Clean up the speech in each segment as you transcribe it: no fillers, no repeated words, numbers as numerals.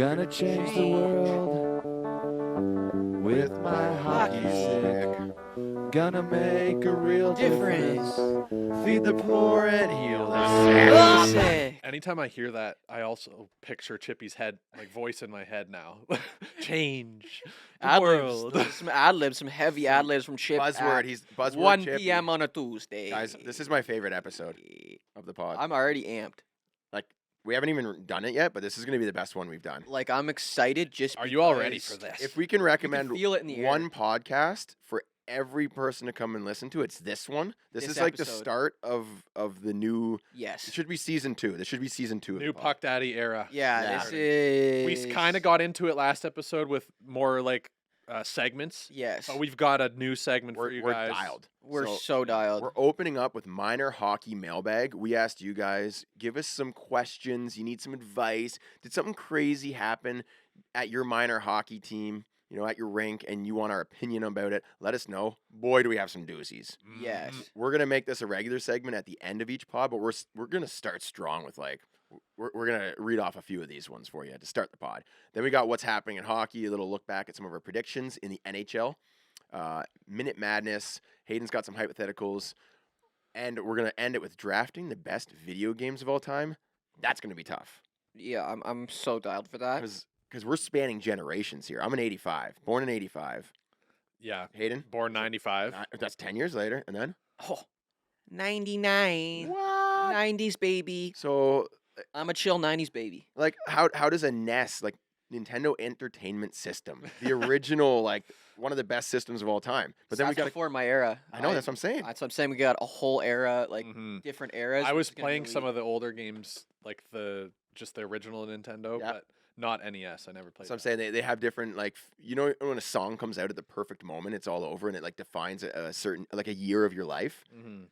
Gonna change the world with my hockey stick. Gonna make a real difference. Feed the poor and heal the sick. Anytime I hear that, I also picture Chippy's head, like voice in my head now. Change the world. Some ad libs, some heavy ad libs from Chip. Buzzword. at He's buzzword. 1 Chippy. p.m. on a Tuesday. Guys, this is my favorite episode of the pod. I'm already amped. Like, we haven't even done it yet, but this is going to be the best one we've done. Like, I'm excited just Are you all ready because for this? If we can recommend feel it in the one air. podcast for every person to come and listen to, it's this one. This This is like the episode. start of the new. Yes. It should be season 2. This should be season 2. of New the pod. Puck Daddy era. Yeah, Yeah. this is... We kind of got into it last episode with more like segments. Yes. But we've got a new segment for you We're guys. dialed. We're So, so dialed. We're opening up with minor hockey mailbag. We asked you guys, give us some questions. You need some advice. Did something crazy happen at your minor hockey team, at your rink, and you want our opinion about it? Let us know. Boy, do we have some doozies. Yes. We're going to make this a regular segment at the end of each pod, but we're going to start strong with we're going to read off a few of these ones for you to start the pod. Then we got what's happening in hockey, a little look back at some of our predictions in the NHL. Minute Madness. Hayden's got some hypotheticals. And we're going to end it with drafting the best video games of all time. That's going to be tough. Yeah, I'm so dialed for that. Because we're spanning generations here. I'm an 85. Born in 85. Yeah. Hayden? Born 95. That's 10 years later. And then? Oh, 99. What? 90s baby. So, I'm a chill 90s baby. like, how does a NES, like, Nintendo Entertainment System, the original, like, one of the best systems of all time. But then That's we got before my era. I know, that's what I'm saying. That's what I'm saying. We got a whole era, like Mhm. different eras. I which was is gonna be playing some elite. of the older games, like just the original Nintendo, Yeah. but not NES. I never played. So I'm that. saying they have different, like, when a song comes out at the perfect moment, it's all over and it, like, defines a certain, like, a year of your life. Mhm.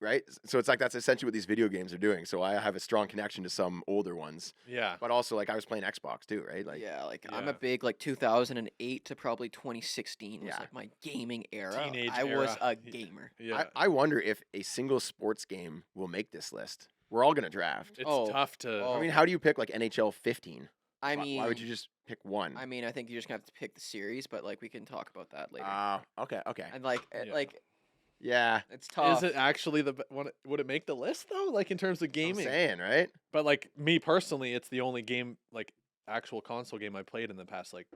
Right? So it's like that's essentially what these video games are doing. So I have a strong connection to some older ones. Yeah. But also, like, I was playing Xbox too, right? Like, yeah, like I'm Yeah. a big 2008 to probably 2016 was Yeah. like my gaming era. Teenage I was era. a gamer. Yeah. I wonder if a single sports game will make this list. We're all going to draft. It's Oh, tough to. oh. I mean, how do you pick, like, NHL 15? I Why- mean, why would you just pick one? I mean, I think you're just gonna have to pick the series, but like we can talk about that later. Okay. And like, Yeah. Yeah. it's tough. Is it actually would it make the list though? Like in terms of I'm gaming? saying, right? But like me personally, it's the only game, like actual console game I played in the past like.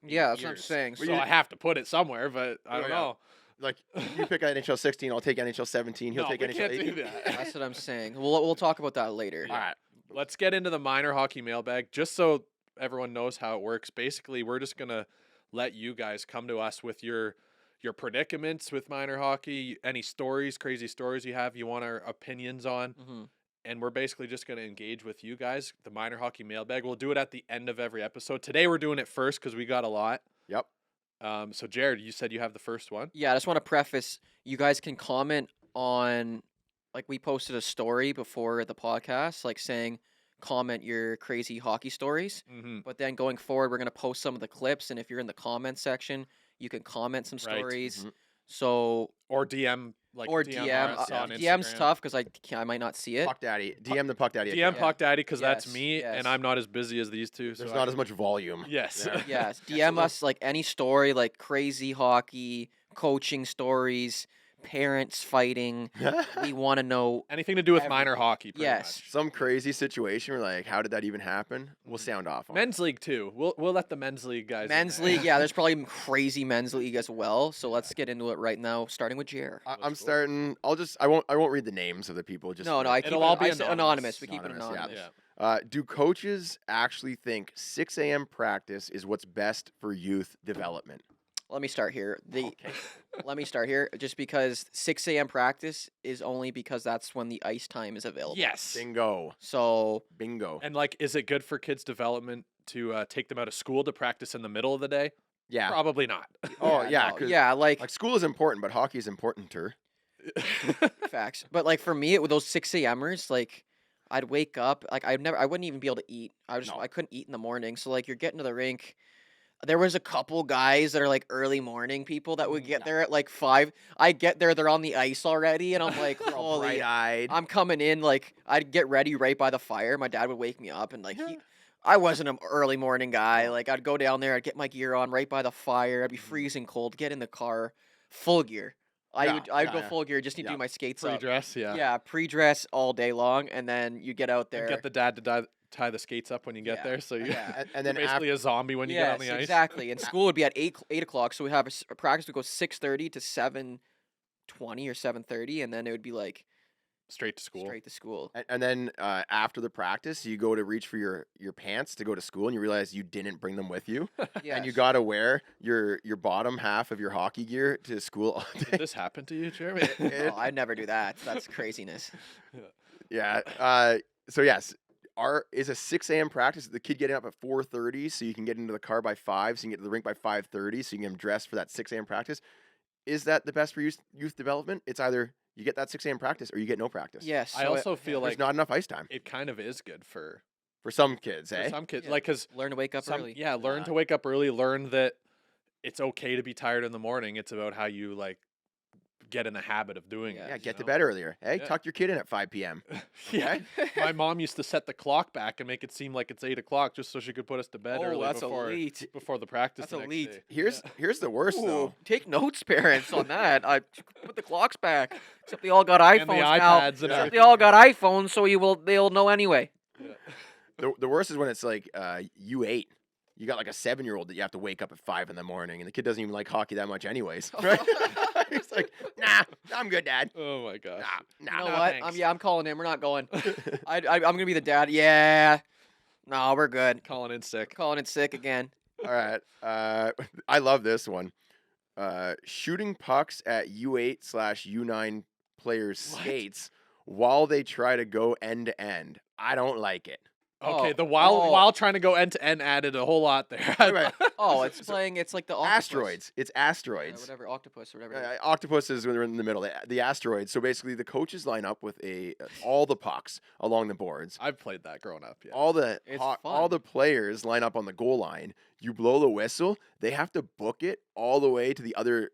Yeah, that's what I'm years. saying. Well, So I have to put it somewhere, but I Oh, don't yeah. know. Like, you pick NHL 16, I'll take NHL 17, he'll No, take we NHL can't 18. do that. That's what I'm saying. We'll talk about that later. All right. Let's get into the minor hockey mailbag, just so everyone knows how it works. Basically, we're just gonna let you guys come to us with your predicaments with minor hockey, any stories, crazy stories you have, you want our opinions on, hmm and we're basically just gonna engage with you guys. The minor hockey mailbag. We'll do it at the end of every episode. Today we're doing it first because we got a lot. Yep. So Jared, you said you have the first one. Yeah, I just want to preface. You guys can comment on, like, we posted a story before the podcast, like saying, comment your crazy hockey stories. Mm-hmm. But then going forward, we're gonna post some of the clips, and if you're in the comments section, you can comment some Right. stories. Mhm. So Or DM, like or DM, DM. us on DM's Instagram. tough because I might not see it. Puck Daddy. DM the Puck Daddy. DM account. Yeah. Puck Daddy because that's Yes, me, yes. and I'm not as busy as these two. So There's I not can- as much volume. Yes. there. Yes, DM us like any story, like crazy hockey, coaching stories, parents fighting. We want to know. Anything to do with minor Everything. hockey. Pretty Yes. much. Some crazy situation where, like, how did that even happen? We'll sound off on it. Men's league too. We'll let the men's league guys. in Men's there. league, yeah, there's probably crazy men's league as well. So let's get into it right now, starting with Jer. I'm Let's go. starting. I won't read the names of the people. Just No, I keep It'll it, all be I say anonymous. We keep it Anonymous, yeah. anonymous. Yeah. Do coaches actually think 6 a.m. practice is what's best for youth development? Let me start here. Okay. Let me start here. Just because 6 a.m. practice is only because that's when the ice time is available. Yes. Bingo. So Bingo. And like, is it good for kids' development to take them out of school to practice in the middle of the day? Yeah. Probably not. Oh, yeah. no, 'Cause, yeah, like Like, school is important, but hockey is importanter. facts. But like for me, with those 6 a.m.ers, like I'd wake up, like I wouldn't even be able to eat. No. I couldn't eat in the morning. So like you're getting to the rink. There was a couple guys that are like early morning people that would get there at like 5. I get there, they're on the ice already, and I'm like, They're all holy. bright-eyed. I'm coming in, like I'd get ready right by the fire. My dad would wake me up, and like I wasn't an early morning guy. Like I'd go down there, I'd get my gear on right by the fire. I'd be freezing cold. Get in the car, full gear. I'd Yeah, go yeah. full gear just to Yeah. do my skates up. Pre-dress, yeah. Yeah, pre-dress all day long, and then you get out And there. get the dad to tie the skates up when you get Yeah, there, so you yeah. And you're then basically a zombie when you get on the ice. exactly. And school would be at 8 o'clock, so we have a practice would go 6:30 to 7:20 or 7:30, and then it would be like Straight to school. straight to school. And then after the practice, you go to reach for your pants to go to school, and you realize you didn't bring them with you, and you Yes. got to wear your bottom half of your hockey gear to school all day. Did this happen to you, Jeremy? Oh, I'd never do that. That's craziness. Yeah. So yes, is a 6 a.m. practice. The kid getting up at 4:30, so you can get into the car by 5, so you can get to the rink by 5:30, so you can get him dressed for that 6 a.m. practice. Is that the best for youth development? It's either you get that 6 a.m. practice or you get no practice. Yes. I also feel There's like not enough ice time it kind of is good for for some kids, eh? some kids, Yeah. like because learn to wake up early. yeah, learn Yeah. to wake up early. Learn that it's okay to be tired in the morning. It's about how you like get in the habit of doing Yeah, it. Yeah, you get to know? bed earlier. Hey, Yeah. tuck your kid in at 5 p.m. Yeah. My mom used to set the clock back and make it seem like it's 8 o'clock just so she could put us to bed Oh, early that's before elite. before the practice. That's the next elite. day. Here's the worst though. Ooh, take notes, parents, on that. I put the clocks back. Except they all got iPhones And the now. iPads and Except everything. they all got iPhones, so they'll know anyway. Yeah. The worst is when it's like U8. You got like a 7-year-old that you have to wake up at 5 in the morning, and the kid doesn't even like hockey that much, anyways. Right? He's like, nah, I'm good, Dad. Oh my gosh. Nah, You know no, what? thanks. I'm calling in. We're not going. I'm gonna be the dad. Yeah. No, we're good. Calling in sick. Calling it sick again. All right. I love this one. Shooting pucks at U8/U9 players' What? skates while they try to go end to end. I don't like it. Okay, Oh, the while oh. trying to go end to end added a whole lot there. Wait. Oh, it's playing. It's like the octopus. Asteroids. It's Yeah, asteroids. whatever, octopus or whatever. it is. Octopuses when they're in the middle. The asteroids. So basically, the coaches line up with all the pucks along the boards. I've played that growing up. Yeah. All the It's all fun. the players line up on the goal line. You blow the whistle. They have to book it all the way to the other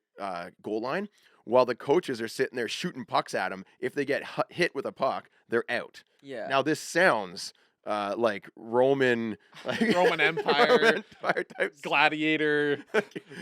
goal line, while the coaches are sitting there shooting pucks at them. If they get hit with a puck, they're out. Yeah. Now this sounds like Roman, Roman Empire, Roman Empire type. Gladiator,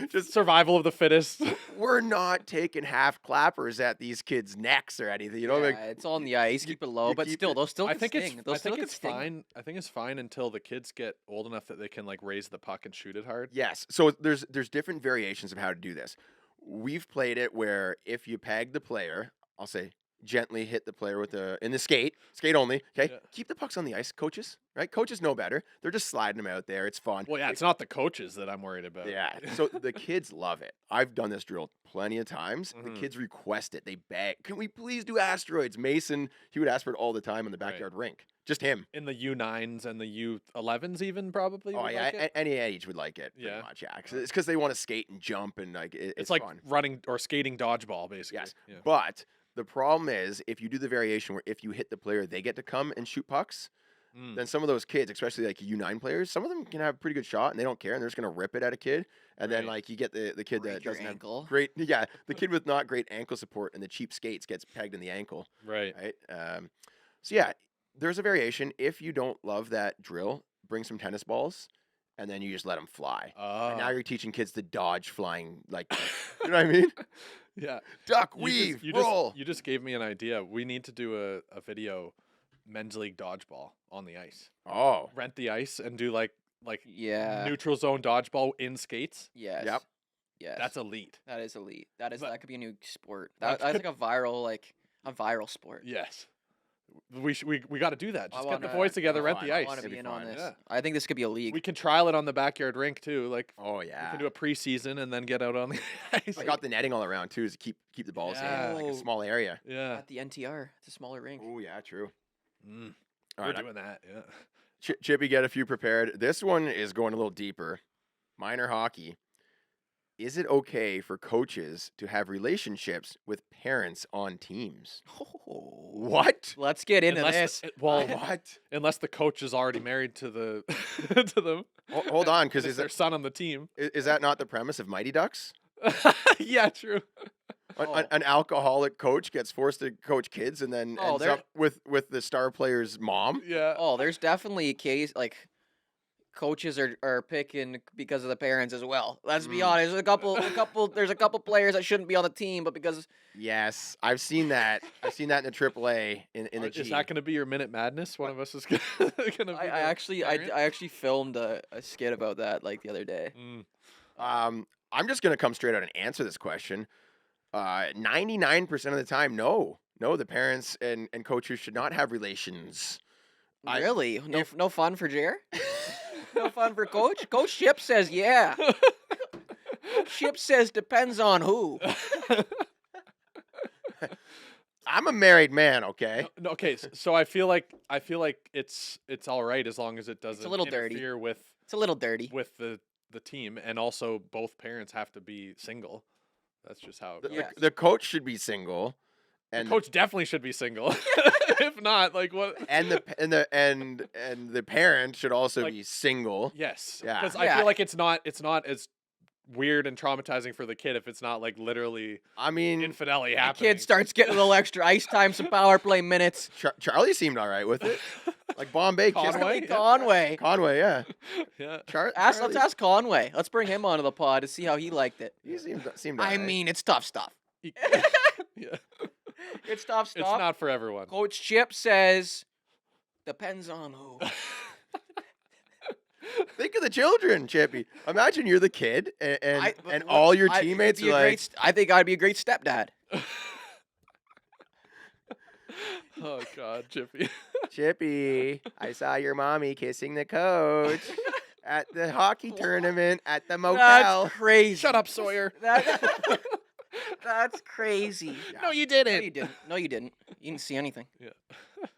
Just survival of the fittest. we're not taking half clappers at these kids' necks or anything. You know, yeah, like it's on the ice. Keep it low, you but keep still, it- those still I can think sting. it's Those I still think can it's sting. fine. I think it's fine until the kids get old enough that they can like raise the puck and shoot it hard. yes. So there's different variations of how to do this. We've played it where if you peg the player, I'll say gently hit the player with in the skate only. Okay, Yeah. keep the pucks on the ice, coaches. Right, coaches know better. They're just sliding them out there. It's fun. Well, yeah, it's not the coaches that I'm worried about. Yeah. So the kids love it. I've done this drill plenty of times. Mhm. The kids request it. They beg, "Can we please do asteroids?" Mason, he would ask for it all the time in the Right. backyard rink. Just him. In the U9s and the U11s, even probably. Oh would yeah, like it. any age would like it. Pretty Yeah. much. Yeah. 'Cause it's because they want to skate and jump and like It's like fun. running or skating dodgeball, basically. Yes. Yeah. But the problem is if you do the variation where if you hit the player, they get to come and shoot pucks. Mm. Then some of those kids, especially like U9 players, some of them can have a pretty good shot and they don't care and they're just gonna rip it at a kid. And then Right. like you get the kid Break that your doesn't ankle. have great the kid with not great ankle support and the cheap skates gets pegged in the ankle. Right. Right. So yeah, there's a variation. If you don't love that drill, bring some tennis balls and then you just let them fly. And now Oh. you're teaching kids to dodge flying like you know what I mean? Yeah. Duck, You weave, just, you roll. Just, you just gave me an idea. We need to do a video men's league dodgeball on the ice. Oh. Rent the ice and do like Yeah. neutral zone dodgeball in skates. Yes. Yep. Yes. That's elite. That is elite. But- That could be a new sport. That That's could- like a viral sport. Yes. We got to do that. I Just get the wanna- boys together, be rent fun. the I I ice. want to It'd be be in on fun. this. Yeah. I think this could be a league. We can trial it on the backyard rink too. Like Oh we yeah. can do a preseason and then get out on the ice. I got the netting all around too, to keep the balls Yeah. in like a Oh. small area. Yeah. At the NTR. It's a smaller rink. Oh yeah, true. Mm. All We're right, doing that. Yeah. Chippy, get a few prepared. This one is going a little deeper. Minor hockey. Is it okay for coaches to have relationships with parents on teams? What? Let's get into Unless this. well, What? unless the coach is already married to the to them. Hold on, because Because is their son on the team. that not the premise of Mighty Ducks? Yeah, true. An alcoholic coach gets forced to coach kids and then Oh, ends there- up with the star player's mom. Yeah. Oh, there's definitely a case like coaches are picking because of the parents as well. Let's be honest. There's a couple players that shouldn't be on the team, but because Yes, I've seen that. I've seen that in the AAA in the G. Is that going to be your Minute Madness? One of us is going to be I actually filmed a skit about that like the other day. I'm just gonna come straight out and answer this question. 99% of the time, no, the parents and coaches should not have relations. Really? No fun for Jer? No fun for Coach? Coach Ship says yeah. Coach Ship says depends on who. I'm a married man, okay? No, okay, so I feel like it's all right as long as it doesn't little dirty. interfere with It's a little dirty. the team, and also both parents have to be single. That's just how it goes. Yeah. The coach should be single, The and coach definitely should be single. If not, like what? and the parent should also Like- be single. Yes, Yeah. because I Yeah. feel like it's not as weird and traumatizing for the kid if it's not like literally I mean, infidelity The happening. kid starts getting a little extra ice time, some power play minutes. Charlie seemed all right with it. Like Bombay kissed Conway? Charlie Conway. Conway, yeah. Yeah. Let's Charlie, ask Conway. Let's bring him onto the pod to see how he liked it. he seemed all I right. mean, it's tough stuff. Yeah. It's tough It's stuff. not for everyone. Coach Chip says depends on who. Think of the children, Chippy. Imagine you're the kid, and Look, all your I'd teammates be are a great like, st- I think I'd be a great stepdad. Oh God, Jiffy. Chippy, I saw your mommy kissing the coach at the hockey tournament at the motel. That's crazy. Shut up, Sawyer. That's crazy. No, you No, didn't. you didn't. No, you didn't. You didn't see anything. Yeah.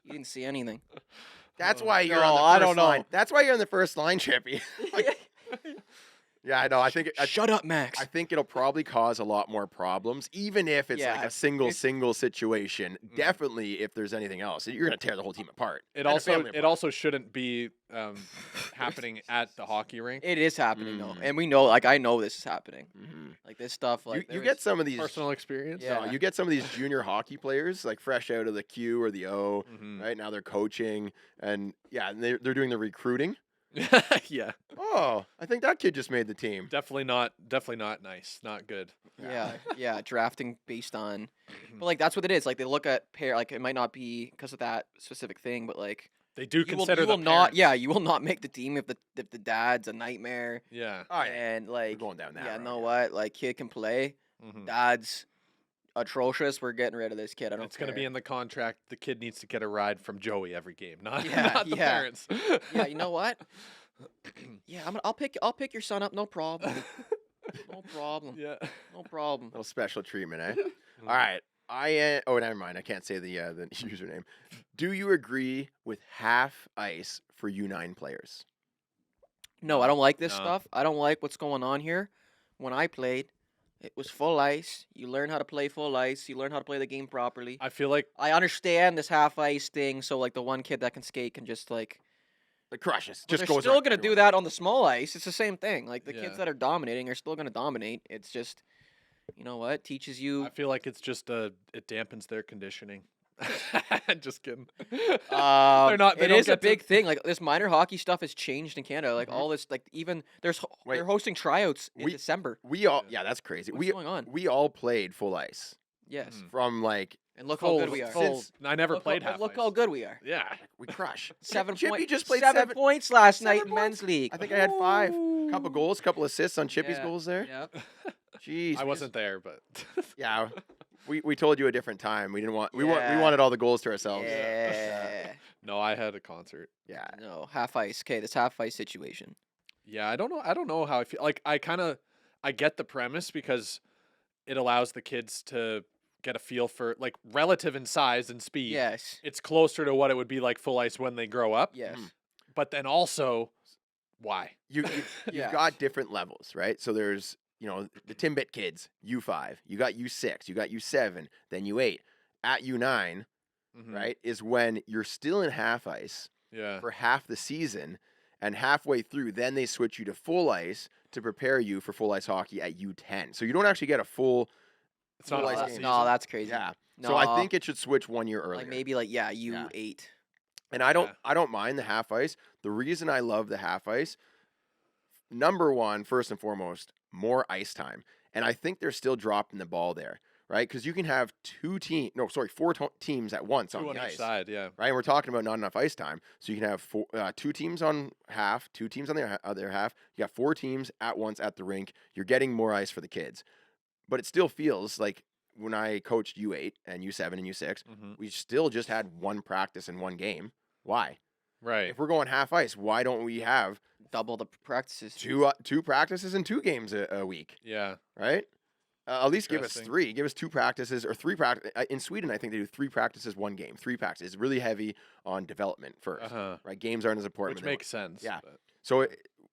You didn't see anything. That's why you're No, on the I first don't know. line. That's why you're on the first line, Chippy. Yeah, I know. I think Shut up, Max. I think it'll probably cause a lot more problems, even if it's like Yeah, a single it's- situation. Definitely, if there's anything else, you're gonna tear the whole team apart. It and the also family it apart. also shouldn't be happening at the hockey rink. It is happening though, Mm. and we know. Like I know this is happening. Mhm. Like this stuff. Like you there get is- some of these. Personal experience. Yeah. No, you get some of these junior hockey players like fresh out of the Q or the O. Mhm. Right now they're coaching, and yeah, and they're doing the recruiting. Yeah. Oh, I think that kid just made the team. Definitely not nice. Not good. Yeah, drafting based on, but like that's what it is. Like they look at pair. Like it might not be because of that specific thing, but like They do you consider will the not. parents. Yeah, you will not make the team if the dad's a nightmare. Yeah. Oh yeah, And we're like, going down that. yeah, road, know what? Like kid can play. Mhm. Dad's atrocious. We're getting rid of this kid. I don't. It's going to be in the contract. The kid needs to get a ride from Joey every game, not, Yeah, not the yeah. parents. Yeah, you know what? Yeah, I'll pick your son up. No problem. No problem. Yeah. No problem. Little special treatment, eh? Mm-hmm. All right. Oh, never mind. I can't say the username. Do you agree with half ice for U9 players? No, I don't like this No. stuff. I don't like what's going on here. When I played, it was full ice. You learn how to play full ice. You learn how to play the game properly. I feel like I understand this half ice thing. So like the one kid that can skate can just like. Like crushes. But Just they're goes. still right gonna through do it. that on the small ice. It's the same thing. Like the Yeah. kids that are dominating are still gonna dominate. It's just, you know what, teaches you. I feel like it's just it dampens their conditioning. Just kidding. They're not. They It don't is a get to- big thing. Like this minor hockey stuff has changed in Canada. Like Mhm. all this, like even Wait. they're hosting tryouts in We- December. We all. Yeah, that's crazy. What's going on? We all played full ice Yes, Mhm. from like and look Full- how good we are. full- I never Look played how, half Look ice. how good we are. Yeah. we crush. 7 Chippy points. just played 7 points last 7 night in points? men's league. I think I had 5. Couple goals, couple assists on Chippy's Yeah. goals there. Yep. Jeez. I wasn't there, but Yeah. We told you a different time. We didn't want we Yeah. wanted all the goals to ourselves. Yeah. no, I had a concert. Yeah. No, half ice. Okay, this half ice situation. Yeah, I don't know how I feel. Like I get the premise because it allows the kids to get a feel for like relative in size and speed. Yes. It's closer to what it would be like full ice when they grow up. Yes. Mhm. But then also, why? You've Yeah. got different levels, right? So there's, the Timbit kids, U5, you got U6, you got U7, then U8. At U9, Mhm. right, is when you're still in half ice Yeah. for half the season, and halfway through, then they switch you to full ice to prepare you for full ice hockey at U10. So you don't actually get a full, It's not full a ice full game. season. No, that's crazy. yeah. No, So I think it should switch 1 year earlier. like maybe U8. And I don't Yeah. I don't mind the half ice. The reason I love the half ice, number one, first and foremost, more ice time. And I think they're still dropping the ball there, right? Because you can have four teams at once Two on on the each ice. side, yeah. Right, and we're talking about not enough ice time, so you can have two teams on half, two teams on the other half. You got 4 teams at once at the rink. You're getting more ice for the kids, but it still feels like when I coached U8 and U7 and U6, we still just had one practice and one game. Why? Right. If we're going half ice, why don't we have Double the practices. two practices and 2 games a week? Yeah. Right? At least give us Interesting. 3. Give us 2 practices or 3 practice. In Sweden, I think they do 3 practices, 1 game. 3 practices. Really heavy on development first. Right? Games aren't as important. Which but they makes sense. Yeah. but- So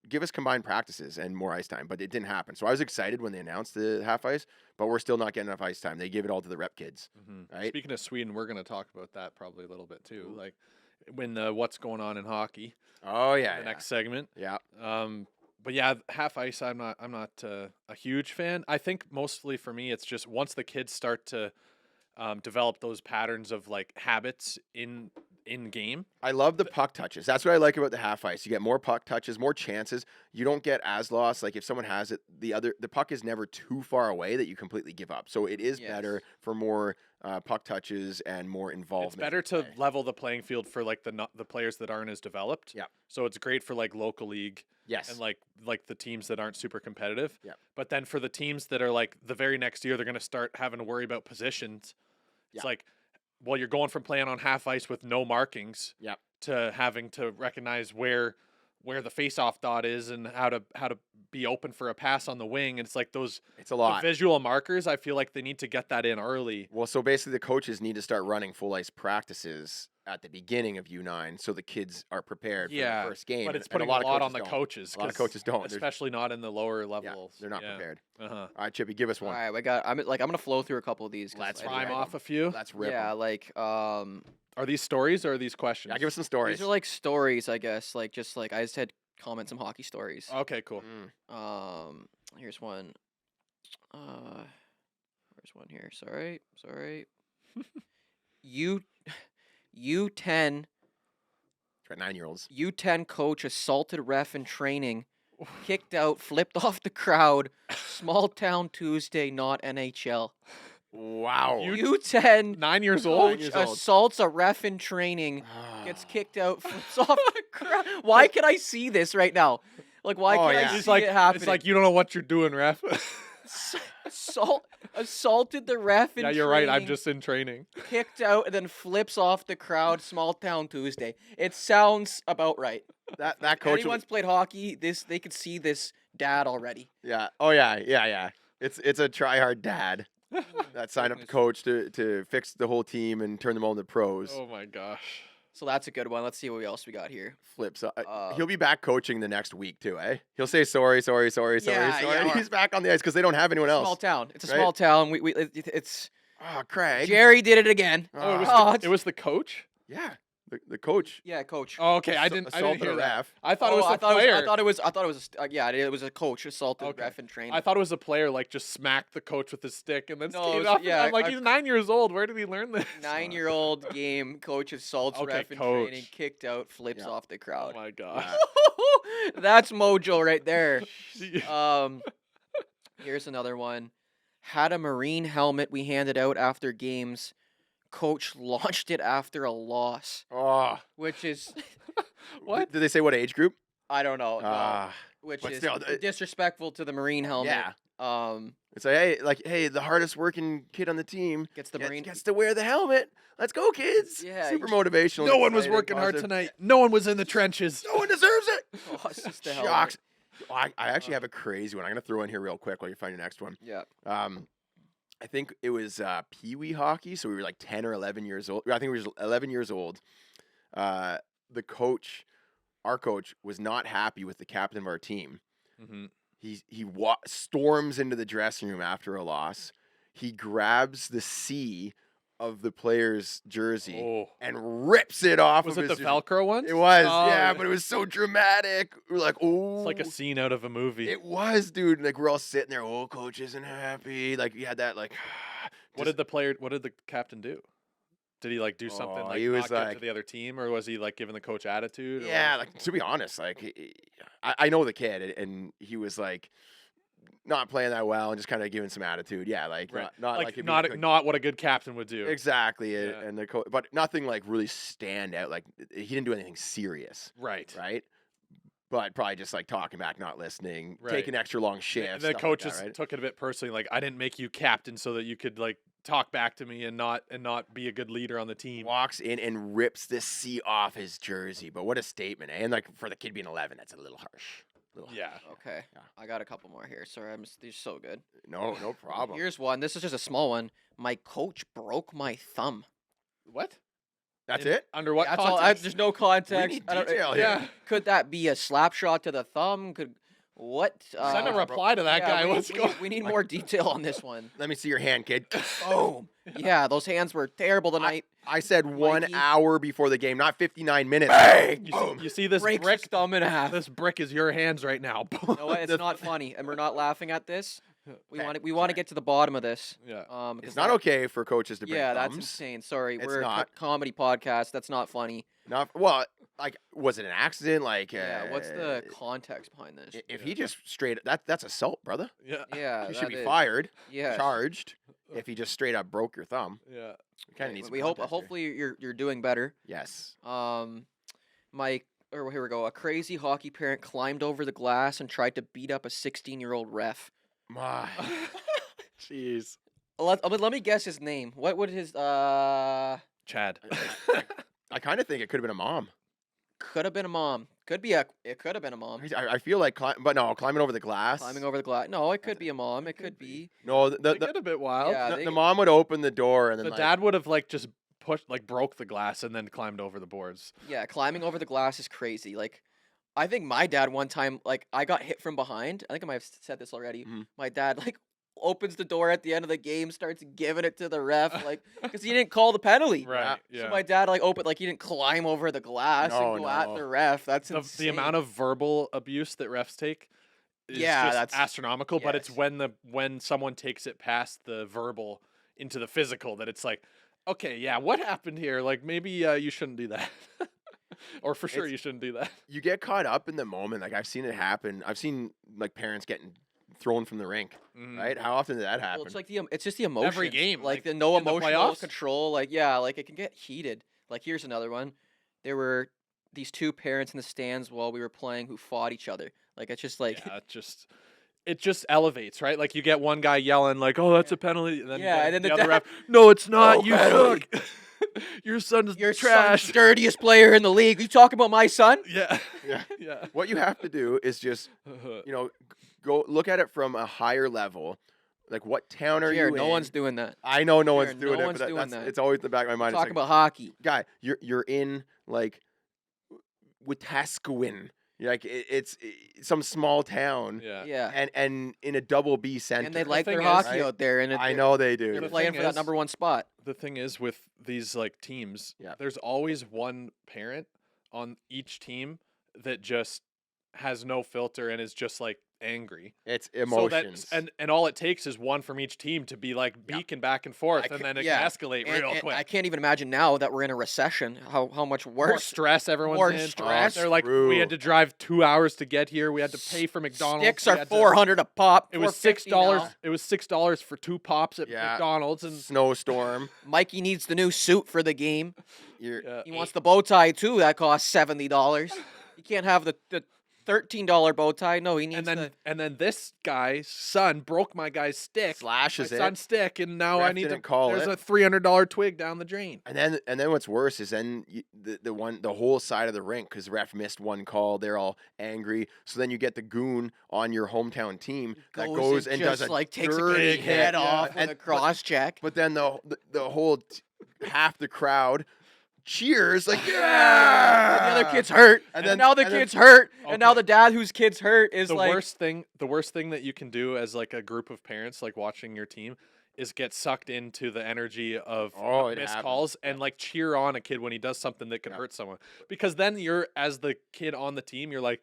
give us combined practices and more ice time, but it didn't happen. So I was excited when they announced the half ice, but we're still not getting enough ice time. They give it all to the rep kids. Right? Speaking of Sweden, we're going to talk about that probably a little bit too. Like when what's going on in hockey. Oh yeah. The next segment. Yeah. But yeah, half ice. I'm not a huge fan. I think mostly for me, it's just once the kids start to develop those patterns of like habits in game. I love the puck touches. That's what I like about the half ice. You get more puck touches, more chances. You don't get as lost. Like if someone has it, the puck is never too far away that you completely give up. So it is better for more puck touches and more involvement. It's better to level the playing field for like the players that aren't as developed. Yeah. So it's great for like local league. Yes. And like the teams that aren't super competitive. Yeah. But then for the teams that are like the very next year, they're going to start having to worry about positions. It's like, well, you're going from playing on half ice with no markings to having to recognize where the face-off dot is and how to be open for a pass on the wing. And it's like it's a lot. The visual markers. I feel like they need to get that in early. Well, so basically the coaches need to start running full ice practices at the beginning of U9 so the kids are prepared for the first game. But it's And putting a lot on the coaches. A lot of coaches don't. Especially not in the lower levels. They're not prepared. Uh-huh. All right, Chippy, give us one. All right, I'm gonna flow through a couple of these. 'cause Let's I Prime like off them. a few. Let's rip Yeah, 'em. like Are these stories or are these questions? Yeah, give us some stories. these are like stories, I guess. Like just like I just had comments some hockey stories. Okay, cool. Here's one. Where's one here? Sorry. U10 Got 9-year-olds. U10 coach assaulted ref in training, kicked out, flipped off the crowd. Small town Tuesday, not NHL. Wow. U10 9 years coach old. years old. assaults a ref in training, gets kicked out, flips off the crowd. Why can I see this right now? Like, why Oh, can yeah. I It's see like it happening? it's like you don't know what you're doing, ref. Assaulted the ref in Yeah, you're right. I'm training, just in training. kicked out, and then flips off the crowd. Small town Tuesday. It sounds about right. That coach. Anyone's played hockey, they could see this dad already. Yeah. Oh yeah. It's a try hard dad that signed up to coach to fix the whole team and turn them all into pros. Oh my gosh. So that's a good one. Let's see what else we got here. Flips. Uh, He'll be back coaching the next week too, eh? He'll say sorry. Yeah, He's back on the ice because they don't have anyone else. Small town. It's a right? small town. It's Oh, Craig. Jerry did it again. Oh, Oh, it was the coach. Yeah. The coach. Yeah, coach. Oh, okay. I didn't assaulted hear a that. ref. I thought it was I the thought player. I thought it was it was a coach assaulted Okay. ref in training. I thought it was a player like just smacked the coach with his stick and then No, skated it was- off. yeah, I'm like, I- he's 9 years old. Where did he learn this? 9-year-old game coach assaults Okay, ref in coach. training, kicked out, flips Yeah. off the Oh crowd. my gosh. That's mojo right there. Here's another one. Had a Marine helmet we handed out after games. Coach launched it after a loss, Oh. which is What? Did they say what age group? I don't know, no, Ah. which but is still, disrespectful to the Marine helmet. Yeah. It's like, hey, the hardest working kid on the team Gets the Marine. gets to wear the helmet. Let's go, kids. Yeah, Super you- motivational. No one was exciting, working hard positive. tonight. No one was in the trenches. No one deserves it. Oh, it's just the helmet. Shocks. Oh, I actually have a crazy one. I'm gonna throw in here real quick while you find your next one. Yeah. I think it was Pee Wee hockey. So we were like 10 or 11 years old. I think we were 11 years old. The coach, our coach, was not happy with the captain of our team. Mm-hmm. He storms into the dressing room after a loss. He grabs the C of the player's jersey Oh. and rips it off. Was of it his the jersey. Velcro one? It was, Oh, yeah, but it was so dramatic. We were like, oh, It's like a scene out of a movie. It was, dude. Like we're all sitting there. Oh, coach isn't happy. Like you had that. Like, What did the captain do? Did he like do something Oh, like he was not good like- to the other team, or was he like giving the coach attitude? or Yeah, what? like to be honest, like I know the kid, and he was like not playing that well and just kind of giving some attitude. Yeah, like Right. not like like it'd be not good- not what a good captain would do. exactly. Yeah. And the coach, but nothing like really stand out. Like he didn't do anything serious, Right. right? But probably just like talking back, not listening, Right. taking extra long The, shifts. the stuff coaches like that, right? took it a bit personally. Like I didn't make you captain so that you could like talk back to me and not be a good leader on the team. Walks in and rips the C off his jersey. But what a statement, eh? And like for the kid being 11, that's a little harsh. Yeah. Okay, Yeah. I got a couple more here. Sorry, they're so good. No problem. Here's one. This is just a small one. My coach broke my thumb. What? That's In- it. Under what That's all. context? There's no We context. need I don't- detail here. yeah. Could that be a slap shot to the thumb? Could what? Send a bro- reply to that yeah, guy. we, What's we- going? we need more detail on this one. Let me see your hand, kid. Boom. Yeah, those hands were terrible tonight. I said 1 Mikey. hour before the game, not 59 minutes. You see, you see this Breaks brick? his thumb in half. This brick is your hands right now. You know what? It's The- not funny, and we're not laughing at this. We Okay, want to get to the bottom of this. Yeah. Because It's not okay for coaches to break Yeah, that's thumbs. insane. Sorry, It's we're a not. comedy podcast. That's not funny. Not well. Like, was it an accident? Like, Yeah, what's the context behind this? if he just straight that's assault, brother. Yeah. Yeah, He should that be is- fired, Yeah. charged. If he just straight up broke your thumb, Yeah. kind of needs. We some hope. context here. Hopefully, you're doing better. Yes. Here we go. A crazy hockey parent climbed over the glass and tried to beat up a 16-year-old ref. My. Jeez. Let me guess his name. What would his Chad. I kind of think it could have been a mom. could have been a mom. It could have been a mom. I feel like, but no, climbing over the glass. Climbing over the glass. No, it could be a mom. It could be. No, They get a bit wild. Yeah, the mom would open the door and then The like, dad would have like just pushed like broke the glass and then climbed over the boards. Yeah, climbing over the glass is crazy. Like, I think my dad one time, like, I got hit from behind. I think I might have said this already. Mhm. My dad, like, opens the door at the end of the game, starts giving it to the ref, like, because he didn't call the penalty. Right. So Yeah. my dad, like, he didn't climb over the glass No, and go at no. the ref. That's the insane. amount of verbal abuse that refs take is Yeah, just that's- astronomical. But it's yes. when someone takes it past the verbal into the physical that it's like, okay, yeah, what happened here? Like maybe you shouldn't do that, or for sure It's- you shouldn't do that. you get caught up in the moment. Like I've seen it happen. I've seen like parents getting thrown from the rink. Mm. Right? How often did that happen? Well, it's like it's just the emotion. game, like, like, the no in the emotional playoffs? control. Like, yeah, like it can get heated. Like, here's another one. There were these two parents in the stands while we were playing who fought each other. Like, it's just like, Yeah, it just elevates, right? Like you get one guy yelling like, "Oh, that's a penalty," and then you Yeah, get and then the the other dad- ref, "No, it's not. No You penalty." suck. Your son's your trash." son's dirtiest player in the league. You talking about my son? Yeah, Yeah. yeah. What you have to do is just go look at it from a higher level. Like what town are Jared, you no in? one's doing that. I know no one's Jared, doing no it, one's but doing that's that. it's always in the back of my mind. It's Talking like, about hockey. guy, you're in like Wetaskiwin. You're like it's some small town, Yeah. Yeah. and in a double B center. And they like thing their is, hockey right? out there, and I know they do. they're The playing thing for that is- number one spot. The thing is with these like teams, Yeah. there's always one parent on each team that just has no filter and is just like angry. It's So emotions. and all it takes is one from each team to be like Yeah. beaking back and forth, I and ca- then it yeah. can escalate real And quick. I can't even imagine now that we're in a recession. How much More worse? stress everyone's more in. stress. They're like, we had True. to drive 2 hours to get here. We had to pay for McDonald's. Sticks we are had to- $400 a pop. It was $4.50 $6. now. It was $6 for 2 pops at Yeah. McDonald's, and Snowstorm. Mikey needs the new suit for the game. You're yeah. He wants the bow tie too. That costs $70. You can't have the $13 bow tie. No, he needs and then this guy's son broke my guy's stick. slashes my it. son's stick, and now I Ref need to didn't call there's it. a $300 twig down the drain. And then what's worse is then the whole side of the rink because ref missed one call, they're all angry. So then you get the goon on your hometown team that goes and does just a like takes a dirty big hit. head yeah. off with And- a cross check. But then the whole half the crowd cheers like yeah. And the other kid's hurt, And and, then- now the and then- kid's hurt, and now Okay. the dad whose kid's hurt is The like, worst thing that you can do as like a group of parents like watching your team is get sucked into the energy of Oh, it missed happens. calls and like cheer on a kid when he does something that could Yeah. hurt someone, because then you're as the kid on the team, you're like,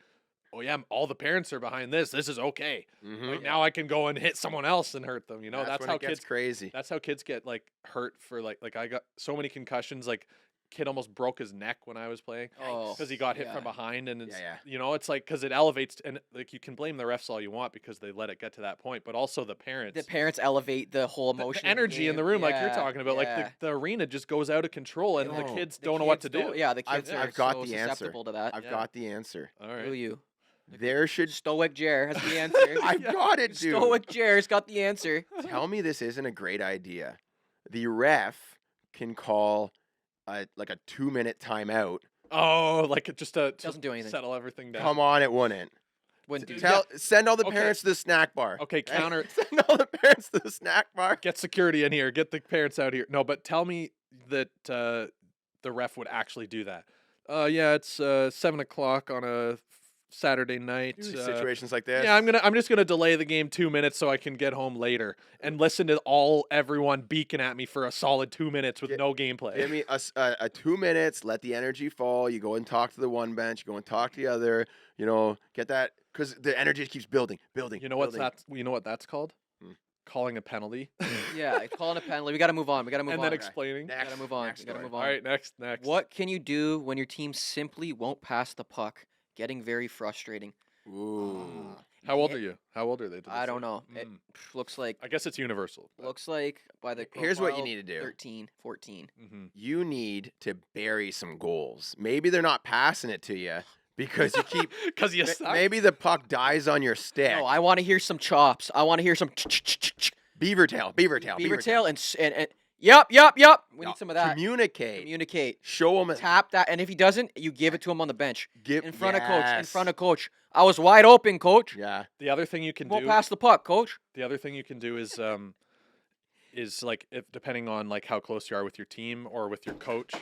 oh yeah, all the parents are behind this. This is okay. Mhm. Like now I can go and hit someone else and hurt them. You know, that's when how it gets kids. crazy. That's how kids get like hurt for like I got so many concussions. Like kid almost broke his neck when I was playing Oh, because he got hit yeah. from behind, and it's yeah. you know it's like because it elevates and like you can blame the refs all you want because they let it get to that point, but also the parents. The parents elevate the whole The emotion, energy in the room, like you're Yeah, talking about, yeah. like the arena just goes out of control, and the Oh. kids The don't know what to kids do. don't- Yeah, the kids I've are got so the answer. susceptible to that. I've Yeah. got the answer. All Who right. you? There should. Stoic Jer has the answer. I've got it, dude. Stoic Jer's got the answer. Tell me this isn't a great idea. The ref can call a 2-minute timeout. Oh, like it just to Doesn't do anything. settle everything down. Come on, it wouldn't. Wouldn't do Send all the Okay. parents to the snack bar. Okay, right? counter. Send all the parents to the snack bar. Get security in here. Get the parents out here. No, but tell me that the ref would actually do that. Yeah, it's 7 o'clock on a Saturday night. Usually situations like this. Yeah, I'm just gonna delay the game 2 minutes so I can get home later and listen to everyone beacon at me for a solid 2 minutes with Gi- no gameplay. Give me a 2 minutes. Let the energy fall. You go and talk to the one bench. You go and talk to the other. You know, get that because the energy just keeps building. You know what's building. that? You know what that's called? Hmm. Calling a penalty. Yeah, it's calling a penalty. We got to move on. We got to move and on. then explaining. We gotta move on. Next We gotta story. move All on. right, next. What can you do when your team simply won't pass the puck? Getting very frustrating. Ooh. How old Yeah. are you? How old are they? Did they I don't say? know. It Mm. looks like I guess it's universal. by the Here's what you profile, need to do. 13, 14. Mm-hmm. You need to bury some goals. Maybe they're not passing it to you because you keep. Because you suck. Maybe the puck dies on your stick. No, I want to hear some chops. I want to hear some Beaver tail. beaver tail and yep. We need some of that. Communicate. Communicate. Show him. Tap that, and if he doesn't, you give it to him on the bench Give in front of coach. In yes. front of coach. I was wide open, coach. Yeah. The other thing you can Won't do. pass the puck, coach. The other thing you can do is like if depending on like how close you are with your team or with your coach.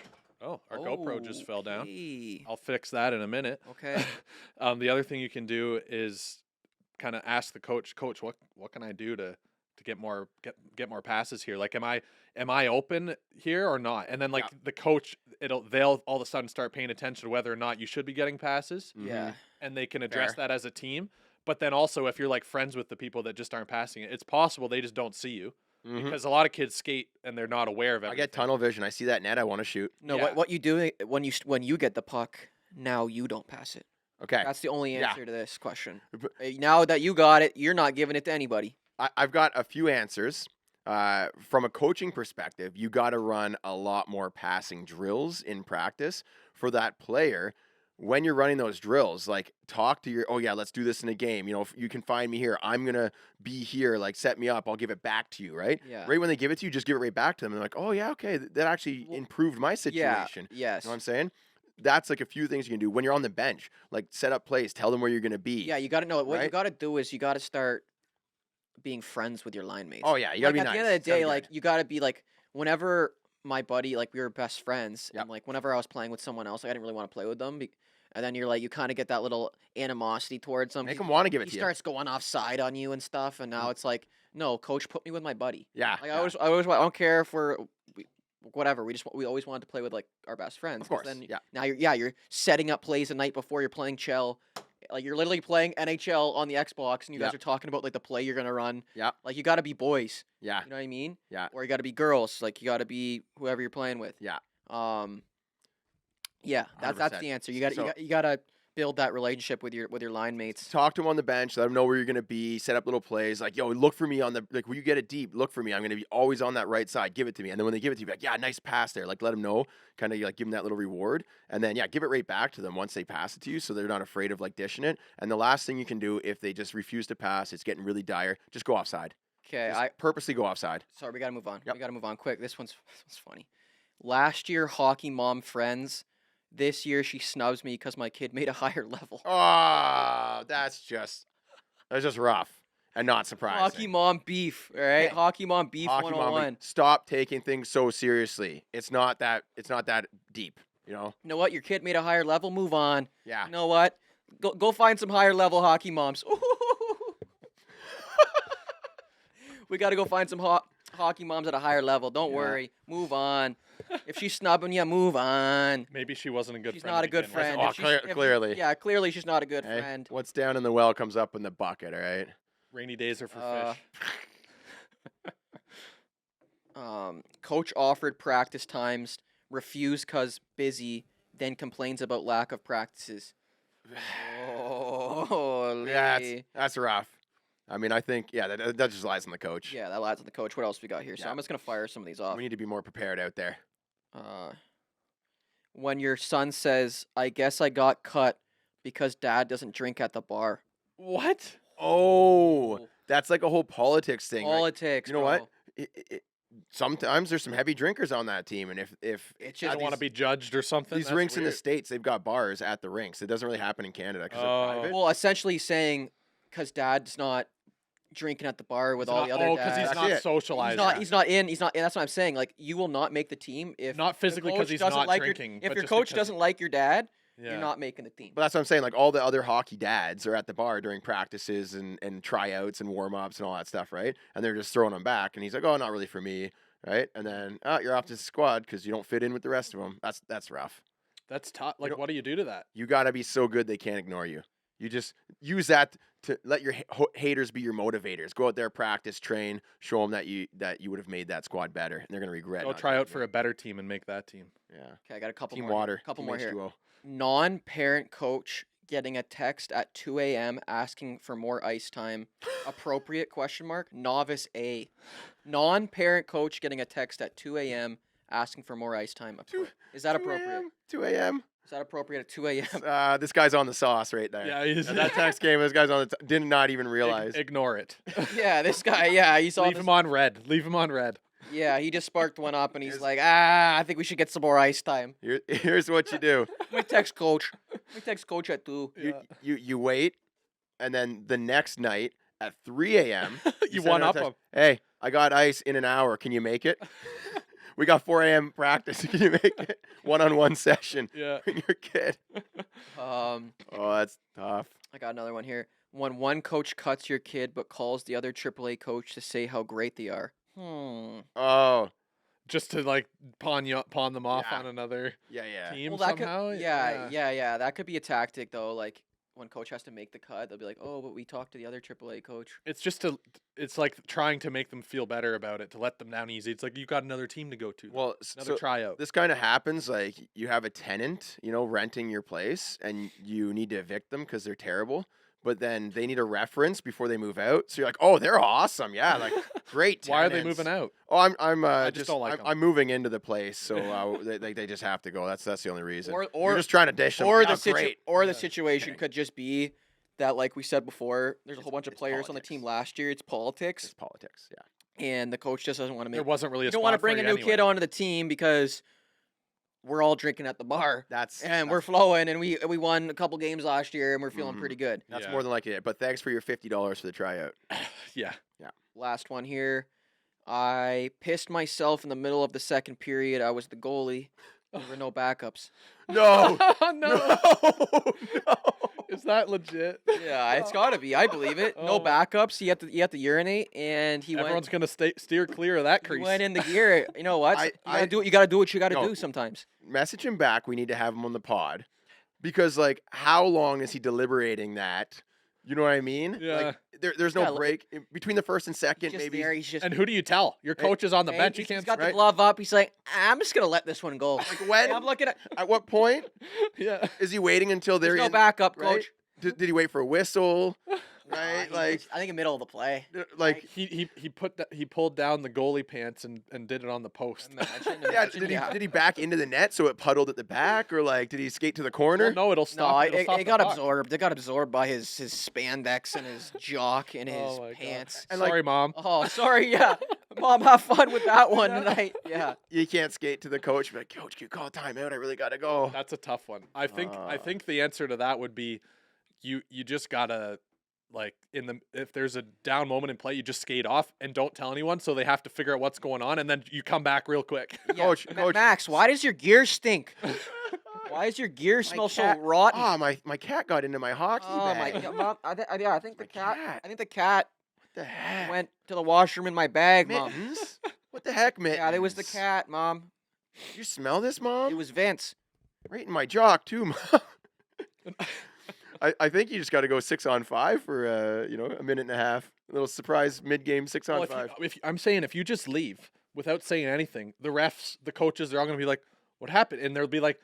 Oh, our GoPro just fell down. Okay. I'll fix that in a minute. Okay. The other thing you can do is kind of ask the coach, what can I do to get more passes here? Like, am I open here or not? And then like the coach, they'll all of a sudden start paying attention to whether or not you should be getting passes, Yeah. and they can address Fair. that as a team. But then also, if you're like friends with the people that just aren't passing it, it's possible they just don't see you Mhm. because a lot of kids skate and they're not aware of I everything. get tunnel vision. I see that net. I want to shoot. No, Yeah. what you do when you get the puck, now you don't pass it. Okay. That's the only Yeah. answer to this question. But- Now that you got it, you're not giving it to anybody. I've got a few answers. From a coaching perspective, you got to run a lot more passing drills in practice for that player. When you're running those drills, like talk to let's do this in a game. You know, if you can find me here, I'm going to be here, like set me up, I'll give it back to you, right? Yeah. Right when they give it to you, just give it right back to them. And like, oh yeah, okay, that actually Well, improved my Yeah. situation. Yes. You know what I'm saying? That's like a few things you can do when you're on the bench, like set up plays, tell them where you're going to be. Yeah, you got to know what you Right? got to do is you got to start being friends with your line mates. Oh yeah, you got to be Like, nice. at the end of the It's gotta day, be like good. you got to be like whenever my buddy, like we were best friends, Yep. and like whenever I was playing with someone else, like, I didn't really want to play with them. And then you're like, you kind of get that little animosity towards them. Make He- them want to give it he to you. starts going offside on you and stuff, and now it's like, no, coach, put me with my buddy. Yeah. Like yeah. I always, I don't care if whatever. We always wanted to play with like our best friends. Of 'cause course. Then Yeah. now you're setting up plays the night before you're playing Chell. Like you're literally playing NHL on the Xbox, and you guys Yep. are talking about like the play you're gonna run. Yep. Like you got to be boys. Yeah. You know what I mean? Yeah. Or you got to be girls. Like you got to be whoever you're playing with. Yeah. Yeah. That's 100%. the answer. You got So- you got to build that relationship with your line mates. Talk to them on the bench. Let them know where you're gonna be. Set up little plays. Like, yo, look for me on the when you get it deep. Look for me. I'm gonna be always on that right side. Give it to me. And then when they give it to you, be like, yeah, nice pass there. Like, let them know. Kind of like give them that little reward. And then give it right back to them once they pass it to you, so they're not afraid of like dishing it. And the last thing you can do if they just refuse to pass, it's getting really dire. Just go offside. Okay. Just purposely go offside. Sorry, we gotta move on. Yep. We gotta move on quick. This one's funny. Last year, hockey mom friends. This year, she snubs me because my kid made a higher level. Oh, that's just rough and not surprising. Hockey mom beef, all right? Hey, Hockey mom beef Hockey mom, 101. stop taking things so seriously. It's not that deep, you know? You know what? Your kid made a higher level. Move on. Yeah. You know what? Go find some higher level hockey moms. We got to go find some hockey mom's at a higher level. Don't Yeah. worry. Move on. If she's snubbing you, move on. Maybe she wasn't a good She's friend. not to a good begin with. friend. Oh, If she's- if- clearly. Yeah, clearly she's not a good Hey, friend. what's down in the well comes up in the bucket, all right? Rainy days are for Uh, fish. Coach offered practice times, refused cause busy, then complains about lack of practices. Oh, Yeah, that's rough. I mean, I think, that just lies on the coach. yeah, that lies on the coach. What else we got here? So Yeah. I'm just gonna fire some of these off. We need to be more prepared out there. When your son says, "I guess I got cut because dad doesn't drink at the bar." What? Oh, that's like a whole politics thing. Right? Politics. You know bro. what? Sometimes there's some heavy drinkers on that team, and if It's She just doesn't want to these- be judged or something. these That's rinks in the weird. States, they've got bars at the rinks. It doesn't really happen in Canada because Oh. they're private. well, essentially saying because dad's not drinking at the bar with He's all not- the other oh, dads. he's That's not it. socializing. He's not in. That's what I'm saying. Like, you will not make the team if Not the physically 'cause coach he's doesn't not like drinking, If but your just coach because- doesn't like your dad, Yeah. you're not making the team. But that's what I'm saying. Like all the other hockey dads are at the bar during practices and tryouts and warm ups and all that stuff, right? And they're just throwing him back, and he's like, "Oh, not really for me," right? And then, "Oh, you're off to the squad because you don't fit in with the rest of them." That's rough. That's tough. Like, know- what do you do to that? You got to be so good they can't ignore you. You just use that to let your haters be your motivators. Go out there, practice, train, show them that you would have made that squad better, and they're gonna regret. Go not try doing out for it. a better team and make that team. Yeah. Okay, I got a couple Team more. water. Couple Team more here. H2O. Non-parent coach getting a text at 2 a.m. asking for more ice time. Appropriate? Question mark. Novice A. Non-parent coach getting a text at 2 a.m. asking for more ice time. Is that 2 appropriate? a.m., 2 a.m. Is that appropriate at 2 a.m.? This guy's on the sauce right there. Yeah, he's That text came. This guy's on the. Did not even realize. Ignore it. Yeah, this guy. Yeah, he's on. Leave him on red. Leave him on red. Yeah, he just sparked one up, and he's Here's- like, I think we should get some more ice time. Here's what you do. Let me text coach. Let me text coach at 2. You wait, and then the next night at 3 a.m. You send one out a up text, him. Hey, I got ice in an hour. Can you make it? We got 4 a.m. practice. Can you make it? One-on-one session. Yeah. Bring your kid. Um, Oh, that's tough. I got another one here. When one coach cuts your kid but calls the other AAA coach to say how great they are. Oh, Just to like pawn them off Yeah. on another yeah. team Well, that somehow. could, yeah. That could be a tactic though. Like when coach has to make the cut, they'll be like, "Oh, but we talked to the other AAA coach." It's just it's like trying to make them feel better about it, to let them down easy. It's like you got another team to go to. Well, another tryout. this kind of happens. Like you have a tenant, renting your place, and you need to evict them because they're terrible. But then they need a reference before they move out. So you're like, oh, they're awesome. Yeah, like great. Why are they tenants." moving out? Oh, I'm I just don't like 'em. I'm moving into the place, so they just have to go. That's the only reason. Or you're just trying to dish them. or "Yeah, the great." or the Yeah. situation could just be that, like we said before, there's a whole bunch of it's players on the team politics. last year. It's politics, It's politics. Yeah. and the coach just doesn't want to There make. wasn't really a You don't want to spot for bring a you new anyway. kid onto the team because we're all drinking at the bar. That's And we're flowing, and we won a couple games last year, and we're feeling Mhm. pretty good. that's Yeah. more than likely it. But thanks for your $50 for the tryout. Yeah. Last one here. I pissed myself in the middle of the second period. I was the goalie. There were no backups. No. Oh, no. no. Is that legit? Yeah, it's got to be. I believe it. No Oh. backups. You have to urinate, and he Everyone's gonna steer clear of that he crease. went in the gear. You know what? I- You gotta do. You gotta do what you gotta No. do sometimes. Message him back. We need to have him on the pod because, like, how long is he deliberating that? You know what I mean? Yeah. Like, there's no Yeah, like- break between the first and second. He's just Maybe there. He's just. And who do you tell? Your coach is on the Hey, bench. You he's can't. got the right? glove up. He's like, I'm just gonna let this one go. like when? I'm looking At what point Yeah. is he waiting until they're There's no in? backup, right? coach. Did he wait for a whistle? Nah, Right? he Like, just- I think in the middle of the play. like. He pulled down the goalie pants and did it on the post. Imagine, Yeah, imagine, did he back into the net so it puddled at the back, or like did he skate to the corner? No, it'll No, stop. it'll stop it the got puck. absorbed. It got absorbed by his spandex and his jock and his Oh my God. pants. And, like- Sorry, mom. Oh, sorry. Yeah, Mom, have fun with that one tonight. Yeah. You can't skate to the coach. Be like, coach, can you call a timeout? I really gotta go. That's a tough one. I think Uh. the answer to that would be you just gotta, like, if there's a down moment in play, you just skate off and don't tell anyone, so they have to figure out what's going on, and then you come back real quick. Yeah, Coach, Ma- coach. Max, why does your gear stink? Why does your gear smell so cat- rotten? Ah, my cat got into my hockey Oh my bag. god, Mom! I think the My cat. cat. I think the cat What the heck? went to the washroom in my bag, Mom. Mittens? What the heck, Mittens? Yeah, it was the cat, Mom. Did you smell this, Mom? It was Vince. Right in my jock too, Mom. I think you just got to go 6-on-5 for a minute and a half. A little surprise mid-game 6-on-5. I'm saying if you just leave without saying anything, the refs, the coaches, they're all gonna be like, "What happened?" And they'll be like,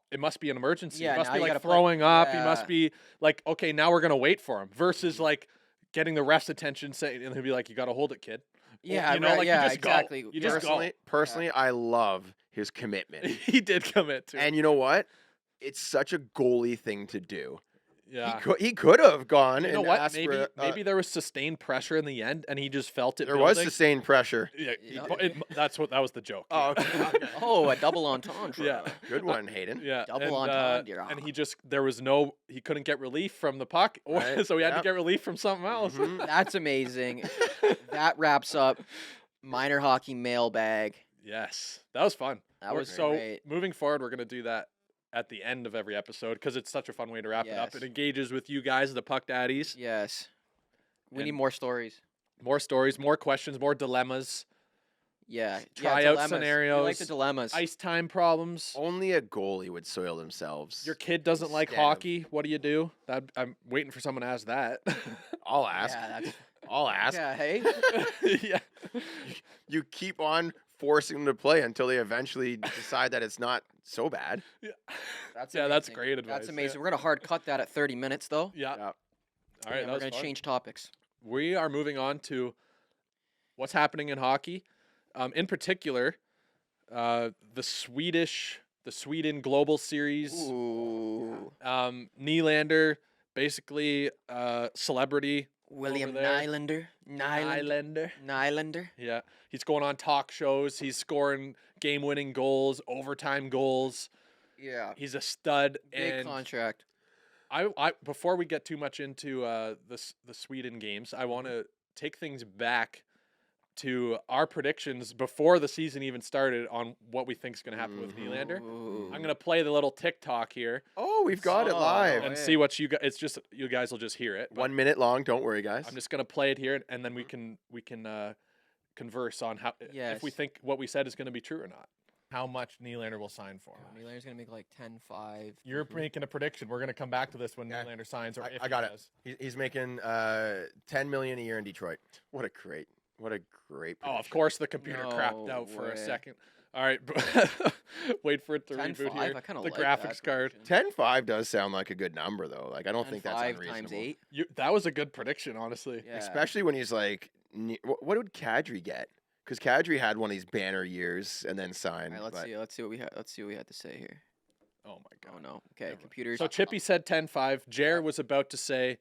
"It must be an emergency. Yeah, he must now be you like gotta play- throwing up. He must yeah. be like, okay, now we're gonna wait for him." Versus like getting the refs' attention, saying, and he'll be like, "You gotta hold it, kid." Yeah, you know, right, like yeah, you just exactly. go. You just Personally, I love his commitment. go. He did commit to. And you know what? It's such a goalie thing to do. Yeah. He could have gone You know and what? asked Maybe for maybe there was sustained pressure in the end, and he just felt it. there was building. sustained pressure. Yeah, Yeah. that was the joke. Oh, yeah. okay. Oh, a double entendre. Yeah. Good one, Hayden. Yeah, Double and, entendre. and he couldn't get relief from the puck, Right, so he had to yep. get relief from something else. Mhm. That's amazing. That wraps up minor hockey mailbag. Yes, that was fun. That was So great. moving forward, we're gonna do that at the end of every episode because it's such a fun way to wrap it up. Yes. It engages with you guys, the puck daddies. Yes. We need And- more stories. More stories, more questions, more dilemmas, Yeah. Tryout dilemmas. We like the scenarios, dilemmas. ice time problems. Only a goalie would soil themselves. Your kid doesn't like Instead of- hockey. What do you do? I'm waiting for someone to ask that. I'll ask. Yeah, that's, I'll ask. yeah, hey. yeah. You keep on forcing them to play until they eventually decide that it's not so bad. That's Yeah, that's amazing. great advice. That's yeah. amazing. We're gonna hard cut that at 30 minutes though. Yeah. Yeah. All right. And that we're was gonna fun. change topics. We are moving on to what's happening in hockey. In particular, the Sweden Global Series. Ooh. Nylander, basically celebrity. William there. Nylander. Nylander. Yeah. He's going on talk shows. He's scoring game-winning goals, overtime goals. Yeah. He's a stud. Big and contract. I before we get too much into the Sweden games, I want to take things back to our predictions before the season even started on what we think is going to happen with Nylander. Ooh. I'm going to play the little TikTok here Oh, we've got it Oh, live. no and way. see what you guys. It's just you guys will just hear it. but 1 minute long. Don't worry, guys. I'm just going to play it here, and then we can converse on how if we Yes. think what we said is going to be true or not. How much Nylander will sign for? Nylander's gonna make like 10-5. You're making a prediction. We're going to come back to this when Yeah. Nylander signs, or if I he got it. does. He's making $10 million a year in Detroit. What a great Oh, of prediction. course, the computer crapped No out for a way. second. All right, wait for it to 10-5. reboot here. I kind of The like graphics that card. prediction. 10-5 does sound like a good number, though. Like, I don't think that's 10-5 unreasonable. times 8. That was a good prediction, honestly. Yeah. Especially when he's like, what would Kadri get? Because Kadri had one of these banner years and then signed. All right, but let's see what we had. Let's see what we had to say here. Oh my god. Oh no. Okay, Never. computers. So Chippy said 10-5. Jer was about to say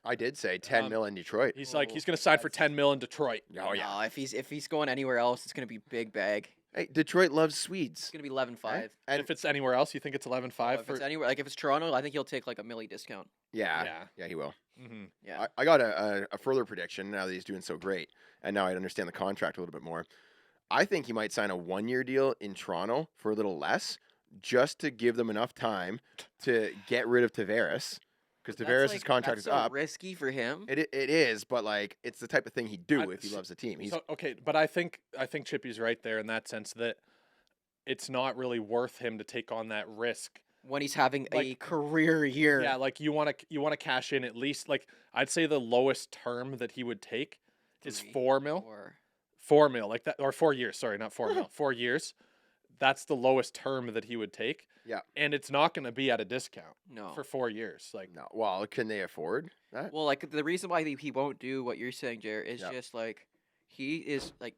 I did say 10 Um, mil in Detroit. he's like he's going to sign for 10 mil in Detroit. Oh, yeah. No, if he's going anywhere else, it's gonna be big bag. Hey, Detroit loves It's Swedes. gonna be 11-5. And if it's anywhere else, you think it's 11-5 If for it's anywhere, like if it's Toronto, I think he'll take like a milli discount. Yeah, he will. Mhm. Yeah. I got a further prediction now that he's doing so great, and now I understand the contract a little bit more. I think he might sign a 1-year deal in Toronto for a little less, just to give them enough time to get rid of Tavares, because That's, Tavares' like, contract that's is so up. risky for him. It is, but like it's the type of thing he'd do I- if he loves the team. He's So okay, but I think Chippy's right there in that sense that it's not really worth him to take on that risk. When he's having a Like- career year. Yeah, like you want to cash in at least like I'd say the lowest term that he would take is 3, 4 mil. 4. 4 mil, like that, or 4 years. Sorry, not 4 mil. 4 years. That's the lowest term that he would take. Yeah. And it's not going to be at a discount No. for 4 years. Like, no. Well, can they afford that? Well, like the reason why he won't do what you're saying, Jared, is Yep. just like he is like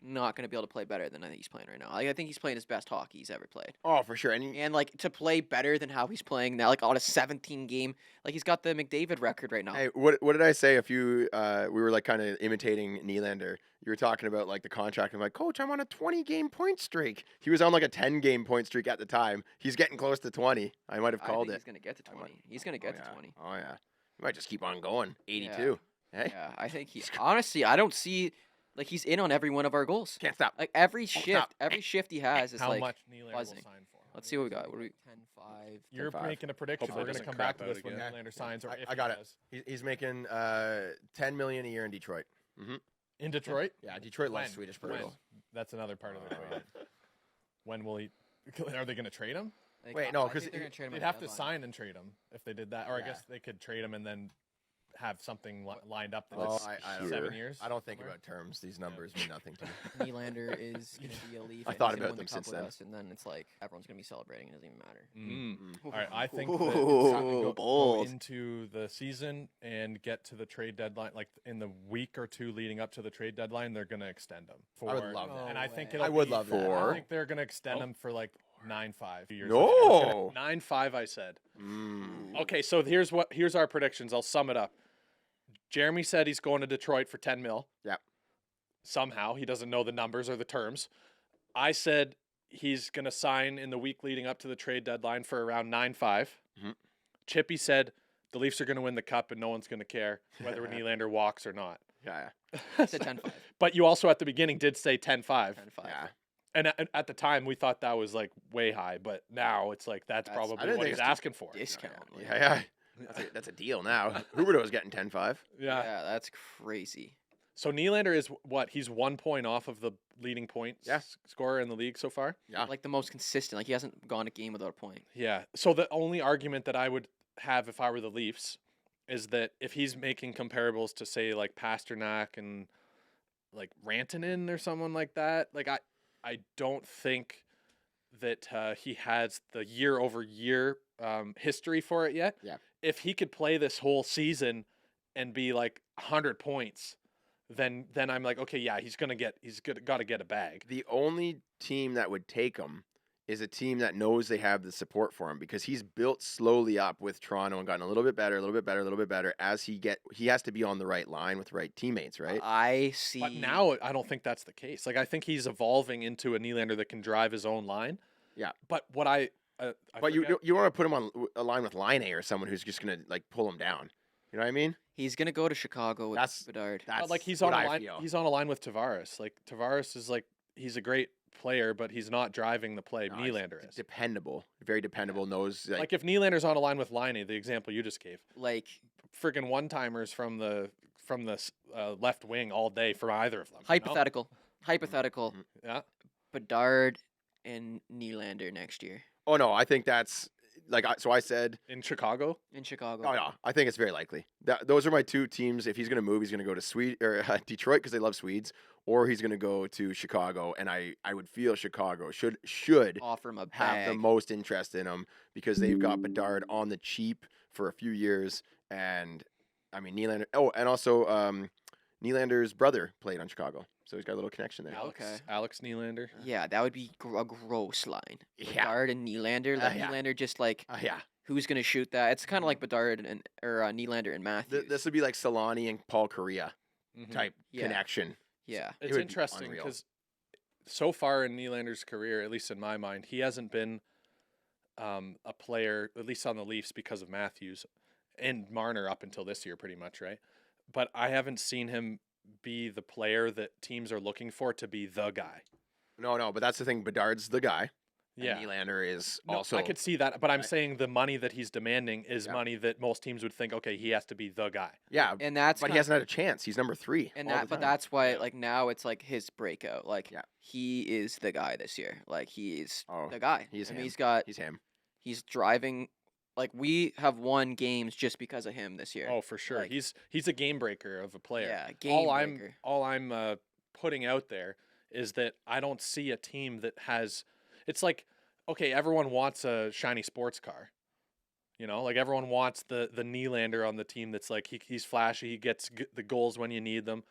not going to be able to play better than I think he's playing right now. Like, I think he's playing his best hockey he's ever played. Oh, for sure. And And like to play better than how he's playing now, like on a 17 game, like he's got the McDavid record right now. hey, what did I say? We were like kind of imitating Nylander. You were talking about like the contract. I'm like, Coach, I'm on a 20-game point streak. He was on like a 10-game point streak at the time. He's getting close to 20. I might have I called think it. he's gonna get to I 20. might- He's gonna get oh, to yeah. 20. Oh yeah. He might just keep on going. 82. Hey, Yeah, I think he honestly, I don't see like he's in on every one of our goals. can't stop. Like every stop. shift he has is how like. much Nylander buzzing. will sign for? Let's see what we got. What do we? 10-5. You're 10-5. making a prediction. Hopefully We're it going to doesn't come back to crap this out when again. Nylander signs, or if I he got it. does. He's making $10 million a year in Detroit. Mm-hmm. In Detroit? Yeah, Detroit loves When? Swedish When? brutal. That's another part of the equation. When will he? Are they going to trade him? Like, Wait, I no, think 'cause they're gonna trade him They'd at the have to deadline. sign and trade him if they did that, or I Yeah. guess they could trade him and then have something lined up the Well, next I don't 7 know. years. I don't think somewhere. about terms. These numbers mean nothing to me. Nylander is going to be a Leaf. I and thought he's gonna about win the them cup since with then. us, and then it's like everyone's going to be celebrating. It doesn't even matter. Mm. Mm. All right, I think that it's time to go Bold. into the season and get to the trade deadline. Like in the week or two leading up to the trade deadline, they're going to extend them. I would love that. And I No think way. it'll I would be love that. I For- think they're going to extend Oh. them for like 9-5 years. No. 9-5. I said. Mm. Okay, so here's our predictions. I'll sum it up. Jeremy said he's going to Detroit for 10 mil. Yep. Somehow he doesn't know the numbers or the terms. I said he's going to sign in the week leading up to the trade deadline for around 9-5. Mhm. Chippy said the Leafs are going to win the cup and no one's going to care whether Nylander walks or not. Yeah. It's a 10-5. But you also at the beginning did say 10-5. 10-5. Yeah. And at the time we thought that was like way high, but now it's like that's I probably didn't what think he's it's asking for. Discount. like, Yeah. That's a deal now. Huberdeau's getting 10-5. Yeah. Yeah, that's crazy. So Nylander is what? He's 1 point off of the leading point Yeah. scorer in the league so far. Yeah. Like the most consistent. Like he hasn't gone a game without a point. Yeah. So the only argument that I would have if I were the Leafs is that if he's making comparables to say like Pasternak and like Rantanen or someone like that, like I don't think that he has the year over year history for it yet. Yeah. If he could play this whole season and be like 100 points, then I'm like, okay, yeah, he's got to get a bag. The only team that would take him is a team that knows they have the support for him because he's built slowly up with Toronto and gotten a little bit better as he has to be on the right line with the right teammates, right? I see. But now I don't think that's the case. Like I think he's evolving into a Nylander that can drive his own line. Yeah. But what I But you want to put him on a line with Line A or someone who's just gonna like pull him down. You know what I mean? He's gonna go to Chicago with That's- Bedard. That's like he's what on a I line. feel. He's on a line with Tavares. Like Tavares is like he's a great player, but he's not driving the play. No, he's Nylander is. dependable, very dependable. Knows Like if Nylander's on a line with Line, the example you just gave, Like friggin' one timers from the left wing all day for either of them. you know? hypothetical. Hypothetical. Mhm. Yeah. Bedard and Nylander next year Oh no, I think that's like so. I said, In Chicago. in Chicago. oh yeah, I think it's very likely. Those are my two teams. If he's gonna move, he's gonna go to Detroit because they love Swedes, or he's gonna go to Chicago. And I would feel Chicago should Offer him a have the bag. most interest in him because they've got Bedard on the cheap for a few years, and I mean Nylander. Oh, and also Nylander's brother played on Chicago, so he's got a little connection there. Alex Nylander. Yeah, that would be a gross line. Yeah, Bedard and Nylander. Let yeah. Nylander just like yeah. who's gonna shoot that? It's kind of like Bedard and or Nylander and Matthews. This would be like Solani and Paul Correa Mhm. type Yeah. connection. yeah. It's would be interesting unreal. because so far in Nylander's career, at least in my mind, he hasn't been a player, at least on the Leafs, because of Matthews and Marner up until this year, pretty much, right? But I haven't seen him be the player that teams are looking for to be the guy. No, but that's the thing. Bedard's the guy. Yeah. And Nylander is No, also. I could see that, but I'm Right. saying the money that he's demanding is Yeah. money that most teams would think, okay, he has to be the guy. Yeah, And that's but he kind- hasn't had a chance. He's number 3. and all the that but time. that's why Yeah. like now it's like his breakout. Like Yeah. he is the guy this year. Like he is Oh, the guy. he's I mean, him. He's him. he's driving. Like we have won games just because of him this year. Oh, for sure. Like- he's a game breaker of a player. yeah, game all breaker. I'm putting out there is that I don't see a team that has. It's like, okay, everyone wants a shiny sports car. You know, like everyone wants the Nylander on the team that's like he's flashy, he gets the goals when you need them,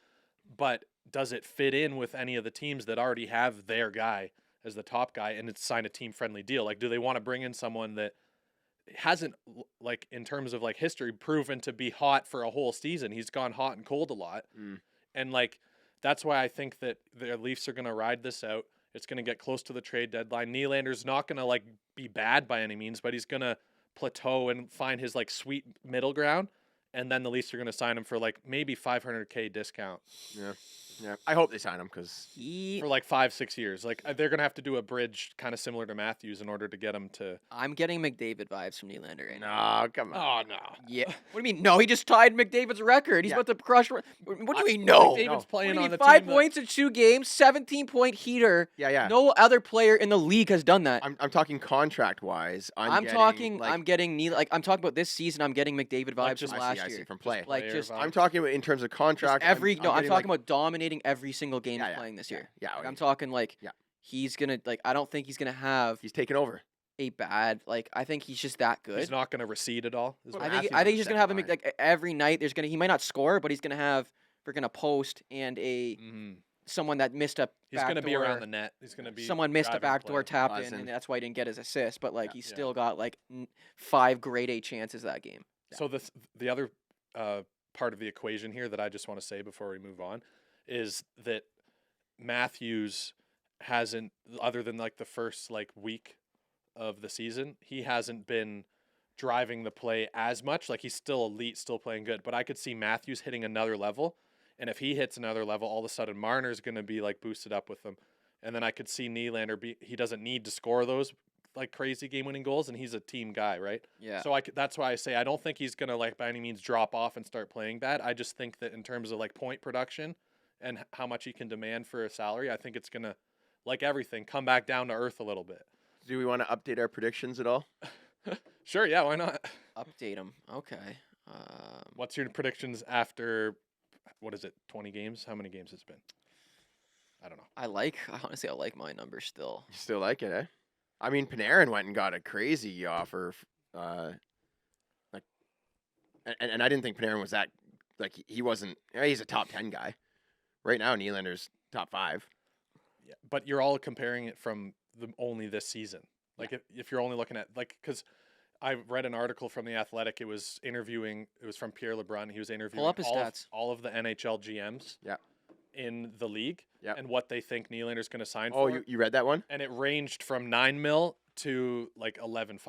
but does it fit in with any of the teams that already have their guy as the top guy and it's signed a team friendly deal? Like, do they want to bring in someone that hasn't, like, in terms of like history, proven to be hot for a whole season? He's gone hot and cold a lot, Mm. and like that's why I think that the Leafs are going to ride this out. It's going to get close to the trade deadline. Nylander's not going to like be bad by any means, but he's going to plateau and find his like sweet middle ground. And then the Leafs are going to sign him for like maybe $500K discount. Yeah. Yeah, I hope they sign him because He, for like 5-6 years. Like they're gonna have to do a bridge kind of similar to Matthews in order to get him to. I'm getting McDavid vibes from Nylander right now. no, come on. Oh no. Yeah. What do you mean? No, he just tied McDavid's record. He's Yeah. about to crush. What do you mean? No. McDavid's What do playing you on mean? the 5 team. points in 2 games, 17-point heater. Yeah. No other player in the league has done that. I'm talking contract wise. I'm talking. Like, I'm getting I'm talking about this season. I'm getting McDavid vibes just- from I last see year. from play. Like player just vibes. I'm talking about in terms of contract. I'm getting, talking like, about dominating every single game Yeah, he's yeah, playing this year. Yeah, Like, I'm talking like Yeah. he's gonna I don't think he's gonna have he's taking over. a bad I think he's just that good. He's not gonna recede at all. is But what- I think Matthews he's on just gonna have him second like every night. He might not score, but he's gonna have freaking a post and a Mhm. someone that missed a He's gonna be around backdoor- the net. He's gonna be. someone missed a driving backdoor play. tap in, Buzzing. and that's why he didn't get his assist. But like he Yeah. still got like 5 grade A chances that game. So the other part of the equation here that I just want to say before we move on is that Matthews hasn't, other than like the first like week of the season, he hasn't been driving the play as much. Like he's still elite, still playing good. But I could see Matthews hitting another level, and if he hits another level, all of a sudden Marner's going to be like boosted up with him, and then I could see Nylander he doesn't need to score those like crazy game-winning goals, and he's a team guy, right? Yeah. So that's why I say I don't think he's gonna like by any means drop off and start playing bad. I just think that in terms of like point production and how much he can demand for a salary, I think it's gonna, like everything, come back down to earth a little bit. Do we want to update our predictions at all? Sure, yeah, why not? Update him. Okay. What's your predictions after? What is it? 20 games? How many games it's been? I don't know. Honestly, I like my numbers still. You still like it, eh? I mean, Panarin went and got a crazy offer. Like, and I didn't think Panarin was that. Like, he wasn't. He's a top 10 guy. Right now, Nylander's top 5. Yeah, but you're all comparing it from only this season. Like if you're only looking at because I read an article from the Athletic. It was from Pierre LeBrun. He was interviewing up his stats. all of the NHL GMs. Yeah. In the league. Yeah. And what they think Nylander's going to sign Oh, for. you read that one? And it ranged from 9 mil to like 11.5.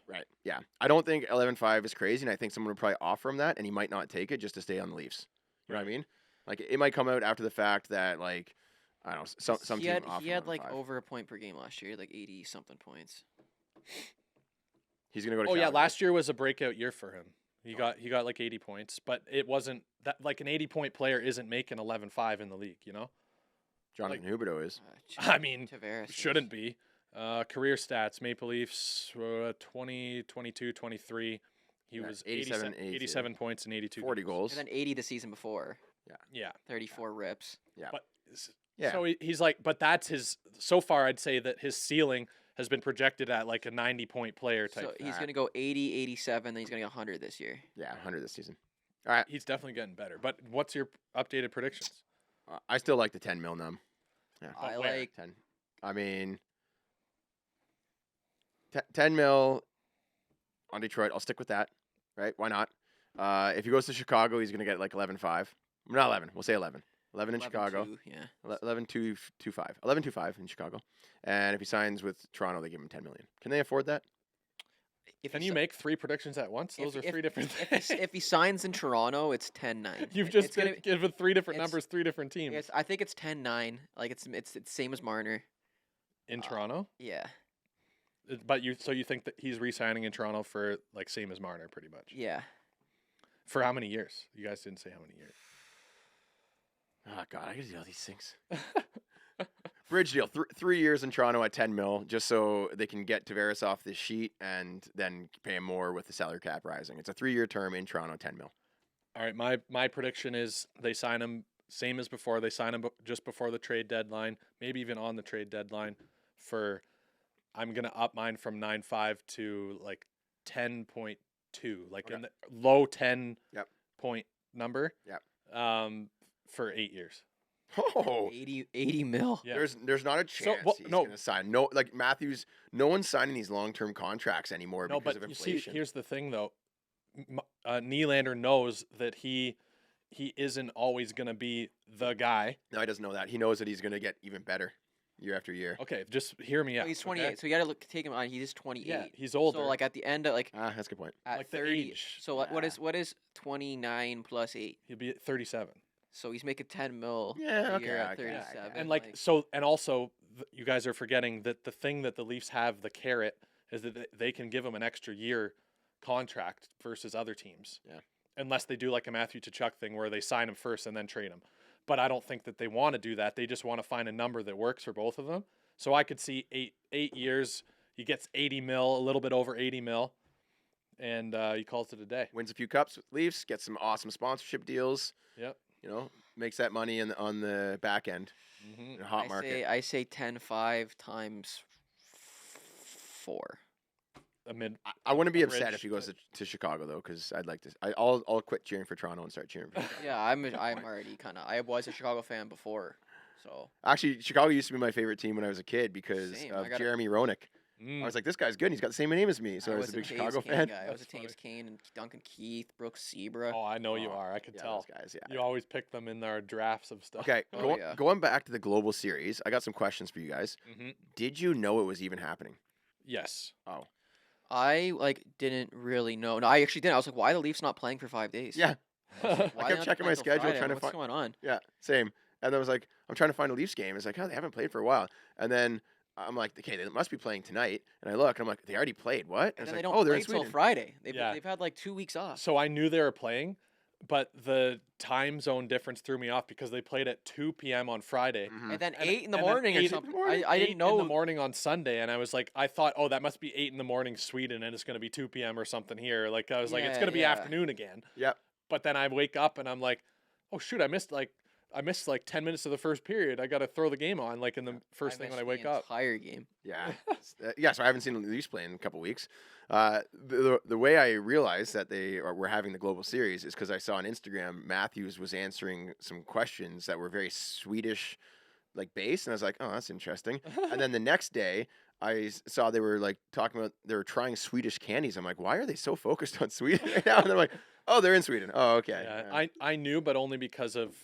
Right. Yeah. I don't think 11.5 is crazy, and I think someone would probably offer him that, and he might not take it just to stay on the Leafs. You know what I mean? Like, it might come out after the fact that, like, I don't know, some he team had, offered he had him like 11.5. over a point per game last year, like 80 something points. He's gonna go to. Oh yeah, Calgary. last year was a breakout year for him. He got like 80 points, but it wasn't that like an 80-point player isn't making 11.5 in the league, you know? Jonathan Huberdeau is. I mean, Tavares shouldn't be. Career stats, Maple Leafs 20, 22, 23. He Yeah, was 87, 87 points and 82 40 goals. And then 80 the season before. Yeah. 34 rips. But Yeah. so he's like, but that's his. So far, I'd say that his ceiling has been projected at like a 90-point player type. So thing. he's going to go 80, 87, then he's going to get 100 this year. Yeah, 100 this season. All right. He's definitely getting better. But what's your updated predictions? I still like the 10 mil num. Yeah. I where? like 10. I mean, 10 mil on Detroit. I'll stick with that. Right? Why not? If he goes to Chicago, he's going to get like 11.5. Not 11. We'll say 11. 11 in 11-2, Chicago. Yeah. 11.225. 11.25 in Chicago. And if he signs with Toronto, they give him 10 million. Can they afford that? If Can he you si- make 3 predictions at once? Those if- are 3 different if things. if he signs in Toronto, it's 10-9. You've It- just it's gonna been given 3 different it's- numbers, 3 different teams I think it's 10-9. Like it's same as Marner. in Toronto. Yeah. But you think that he's re-signing in Toronto for like same as Marner, pretty much. Yeah. For how many years? You guys didn't say how many years. Oh, God, I got to do all these things. Bridge deal. 3 years in Toronto at 10 mil, just so they can get Tavares off this sheet and then pay him more with the salary cap rising. It's a 3-year term in Toronto, 10 mil. All right, my prediction is they sign him same as before. They sign him just before the trade deadline, maybe even on the trade deadline. I'm gonna up mine from 9.5 to like 10.2, like Okay. in the low 10 Yep. point number. Yep. For 8 years. Oh, 80 mil. Yeah. there's not a chance he's no. going to sign. No, like Matthews, no one's signing these long-term contracts anymore No, because but of you see, inflation. here's the thing though. Nylander knows that he isn't always gonna be the guy. No, he doesn't know that. He knows that he's going to get even better year after year. Okay, just hear me out. He's 28, okay? so you got to take him on. He is 28. Yeah, he's older. So like at the end of like That's a good point. at Like the 30. age. So what is 29 plus 8? He'll be at 37. So he's making 10 mil Yeah, a okay, year at okay, okay. 37. And so, and also, you guys are forgetting that the thing that the Leafs have, the carrot, is that they can give him an extra year contract versus other teams. Yeah. Unless they do like a Matthew Tkachuk thing where they sign him first and then trade him. But I don't think that they want to do that. They just want to find a number that works for both of them. So I could see 8 years. He gets 80 mil, a little bit over 80 mil, and he calls it a day. Wins a few cups with Leafs, gets some awesome sponsorship deals. Yep. You know, makes that money on the back end Mm-hmm. in a hot market. I say 10-5 times 4. I wouldn't be upset average, if he goes but- to Chicago though, because I'd like to. I'll quit cheering for Toronto and start cheering for Chicago. Yeah, I'm already kind of. I was a Chicago fan before, so Actually, Chicago used to be my favorite team when I was a kid because Same, of I got a- Jeremy Roenick. Mm. I was like, this guy's good. And he's got the same name as me, so I was a big Taves Chicago Kane fan. guy. I was a That's funny. Taves Kane and Duncan Keith, Brooks Sebra. Oh, I know you Oh, are. I could yeah, tell. those guys. Yeah. You always pick them in our drafts of stuff. Okay, Oh, yeah. going back to the global series, I got some questions for you guys. Mm-hmm. Did you know it was even happening? Yes. Oh, I didn't really know. No, I actually didn't. I was like, why are the Leafs not playing for 5 days? yeah, Why are they kept not checking playing my till schedule, Friday? trying to What's find- going on? yeah, same. And then I was like, I'm trying to find a Leafs game. It's like, oh, they haven't played for a while. And then I'm like, okay, they must be playing tonight. And I look, and I'm like, they already played. What? And it's then like, they don't oh, they're play in until Sweden. Friday. Yeah. They've had like 2 weeks off. So I knew they were playing, but the time zone difference threw me off because they played at 2 p.m. on Friday. Mhm. And then And- 8 in the and then morning or 8 in the something. morning? I 8 didn't know. in the morning on Sunday, and I was like, I thought, oh, that must be 8 in the morning Sweden, and it's going to be 2 p.m. or something here. Like I was like, it's Yeah, going to be yeah. afternoon again. Yep. But then I wake up and I'm like, oh shoot, I missed like 10 minutes of the first period. I got to throw the game on like in the first thing when I missed wake the up. entire game. Yeah. Yeah, so I haven't seen the Leafs play in a couple weeks. The way I realized that were having the global series is because I saw on Instagram Matthews was answering some questions that were very Swedish based, and I was like, oh, that's interesting. And then the next day I saw they were talking about they were trying Swedish candies. I'm like, why are they so focused on Sweden right now? And they're like, oh, they're in Sweden. Oh, okay. Yeah, I knew, but only because of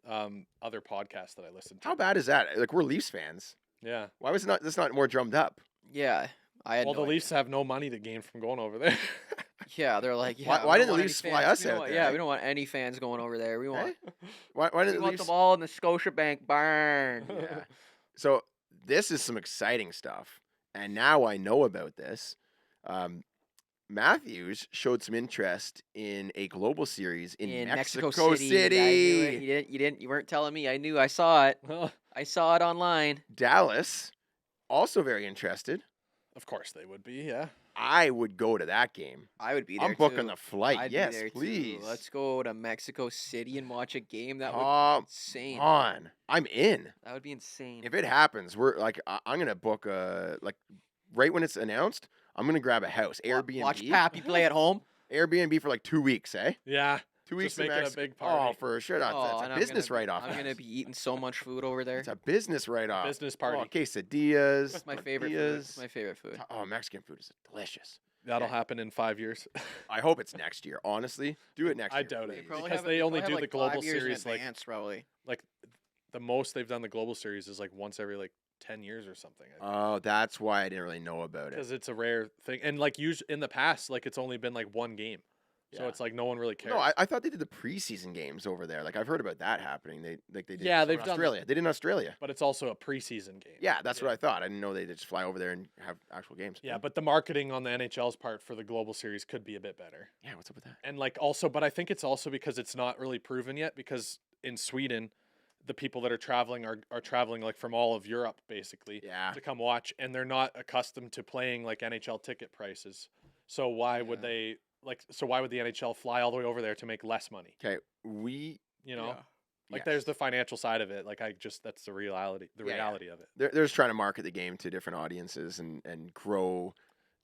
other podcasts that I listened to. How bad is that? Like, we're Leafs fans. Yeah. Why was this not more drummed up? Yeah. I had Well, no the idea. Leafs have no money to gain from going over there. Yeah, they're like, Why- yeah. why we didn't don't the want any Leafs fly fans- us we don't out want- there, Yeah, eh? we don't want any fans going over there. We want, Eh? Why we didn't the want Leafs? the ball in the Scotiabank barn. Yeah. So this is some exciting stuff, and now I know about this. Matthews showed some interest in a global series in, Mexico City. I knew it. You weren't telling me. I knew. I saw it. I saw it online. Dallas, also very interested. Of course they would be, yeah. I would go to that game. I would be there I'm booking too. the flight. I'd be Yes, there too. please. Let's go to Mexico City and watch a game. That would Come be insane. on. I'm in. That would be insane. If it happens, we're I'm gonna book right when it's announced. I'm gonna grab a house, Airbnb. Watch Pappy play at home. Airbnb for 2 weeks, eh? Yeah. 2 weeks Just in make it a Mexico. big Oh, party. for sure. That's Oh, a and I'm business gonna be- write-off. I'm gonna be eating so much food over there. It's a business write-off. Business party. Oh, quesadillas. It's my favorite food. tortillas. It's my favorite food. Oh, Mexican food is delicious. That'll Yeah. happen in 5 years. I hope it's next year. Honestly, do it next I year. doubt it. please. Probably Because have it- they only probably do have, the 5 global years in series, like- advance, probably. Like the most they've done the global series is once every 10 years or something. Oh, that's why I didn't really know about it. Because it's a rare thing. And in the past, it's only been one game. So Yeah. it's no one really cares. No, I thought they did the preseason games over there. I've heard about that happening. They did. Yeah, in they've done that. Australia. They did in Australia. But it's also a preseason game. Yeah, that's what I thought. I didn't know they just fly over there and have actual games. Yeah, but the marketing on the NHL's part for the global series could be a bit better. Yeah, what's up with that? And also, but I think it's also because it's not really proven yet, because in Sweden, the people that are traveling are traveling from all of Europe basically Yeah. to come watch, and they're not accustomed to playing NHL ticket prices. So why would Yeah. they why would the NHL fly all the way over there to make less money? Okay, we You know? yes. There's the financial side of it. That's the reality Yeah. reality of it. They're just trying to market the game to different audiences and grow.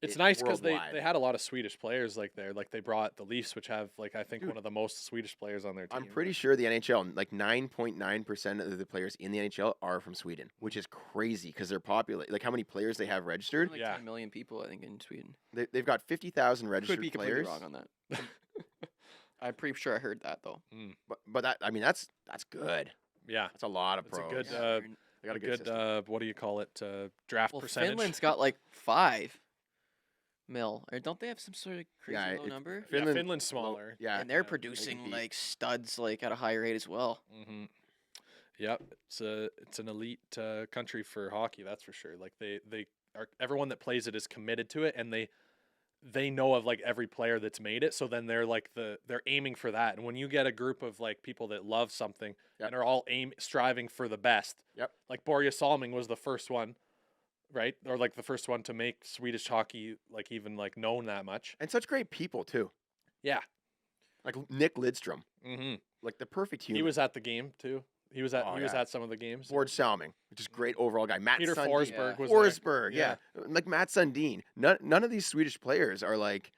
It's it nice because worldwide. they had a lot of Swedish players there. They brought the Leafs, which have I think Dude, one of the most Swedish players on their team. I'm pretty sure the NHL, 9.9% of the players in the NHL are from Sweden, which is crazy because they're popular. How many players they have registered? Like Yeah. 10 million people, I think, in Sweden. They've got 50,000 Could registered be completely players. wrong on that. I'm pretty sure I heard that though. But that's good. Yeah. That's a lot of That's a pros. good, Yeah, uh, They got a a good good system. what do you call it? Draft well, percentage. Finland's got 5. mil. Or don't they have some sort of crazy Yeah, low it- number? Yeah, Finland- Finland's low- smaller. Yeah, And they're yeah, they producing beat- like studs like at a high rate as well. Mm-hmm. Yep, it's an elite country for hockey, that's for sure. Like they are, everyone that plays it is committed to it, and they know of like every player that's made it. So then they're like they're aiming for that. And when you get a group of like people that love something Yep. and are all striving for the best. Yep. Like Borja Salming was the first one, right? Or like the first one to make Swedish hockey like even like known that much. and such great people too. Yeah. Like Nick Lidstrom, Mm-hmm. like the perfect human. He was at the game too. He was at Oh, he was yeah. at some of the games. Borg Salming, which is great overall guy. Matt Peter Sundin. Forsberg Yeah. was there. Forsberg, yeah. Like Matt Sundin. None of these Swedish players are like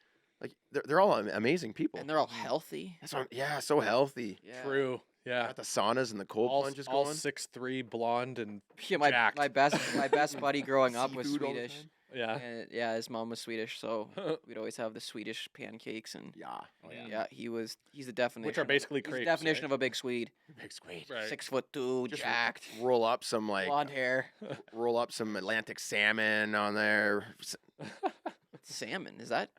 they're all amazing people. And they're all healthy. That's what, yeah, so healthy. Yeah. True. Yeah. Got the saunas and the cold all plunges all going. 6'3", blonde, and Yeah, my Jacked. my best buddy growing up was Seafood all the Swedish. time. yeah. And yeah, his mom was Swedish, so we'd always have the Swedish pancakes and Yeah. Oh yeah. yeah, he's the definition. Which are basically he's the crepes. definition right? of a big Swede. Big squid. Right. 6'2", Just jacked, Roll up some like blonde hair, roll up some Atlantic salmon on there. salmon. Is that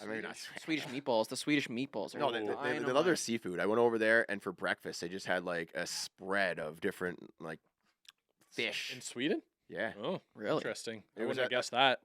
Maybe not Swedish meatballs? The Swedish meatballs are No, they dynamite. love their seafood. I went over there and for breakfast they just had like a spread of different like fish. in Sweden. Yeah. Oh, Really? interesting. I It was wouldn't have at- guessed that.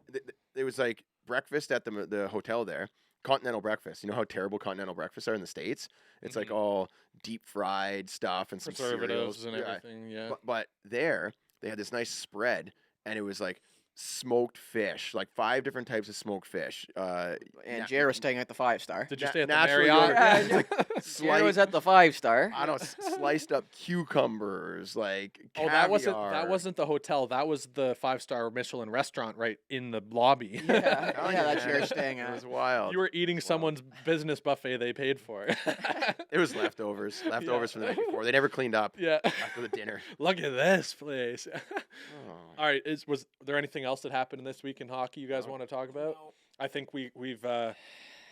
It was like breakfast at the hotel there. Continental breakfast. You know how terrible continental breakfasts are in the States? It's like Mhm. all deep fried stuff and some Preservatives cereals. and Yeah. everything. Yeah. But there they had this nice spread and it was like smoked fish, like 5 different types of smoked fish. And na- Jared was staying at the 5-star. Did you na- stay at the natural Marriott? yogurt. Yeah, It's like Jared was sliced, at the 5-star. I don't sliced up cucumbers, like Oh, caviar. that wasn't the hotel. That was the 5-star Michelin restaurant right in the lobby. Yeah, Oh, yeah, that's yeah. Jared staying It at. was wild. You were eating someone's business buffet they paid for. It was leftovers from the night before. They never cleaned up Yeah. after the dinner. Look at this place. Oh. All right. Was there anything else that happened this week in hockey you guys No. want to talk about? I think we've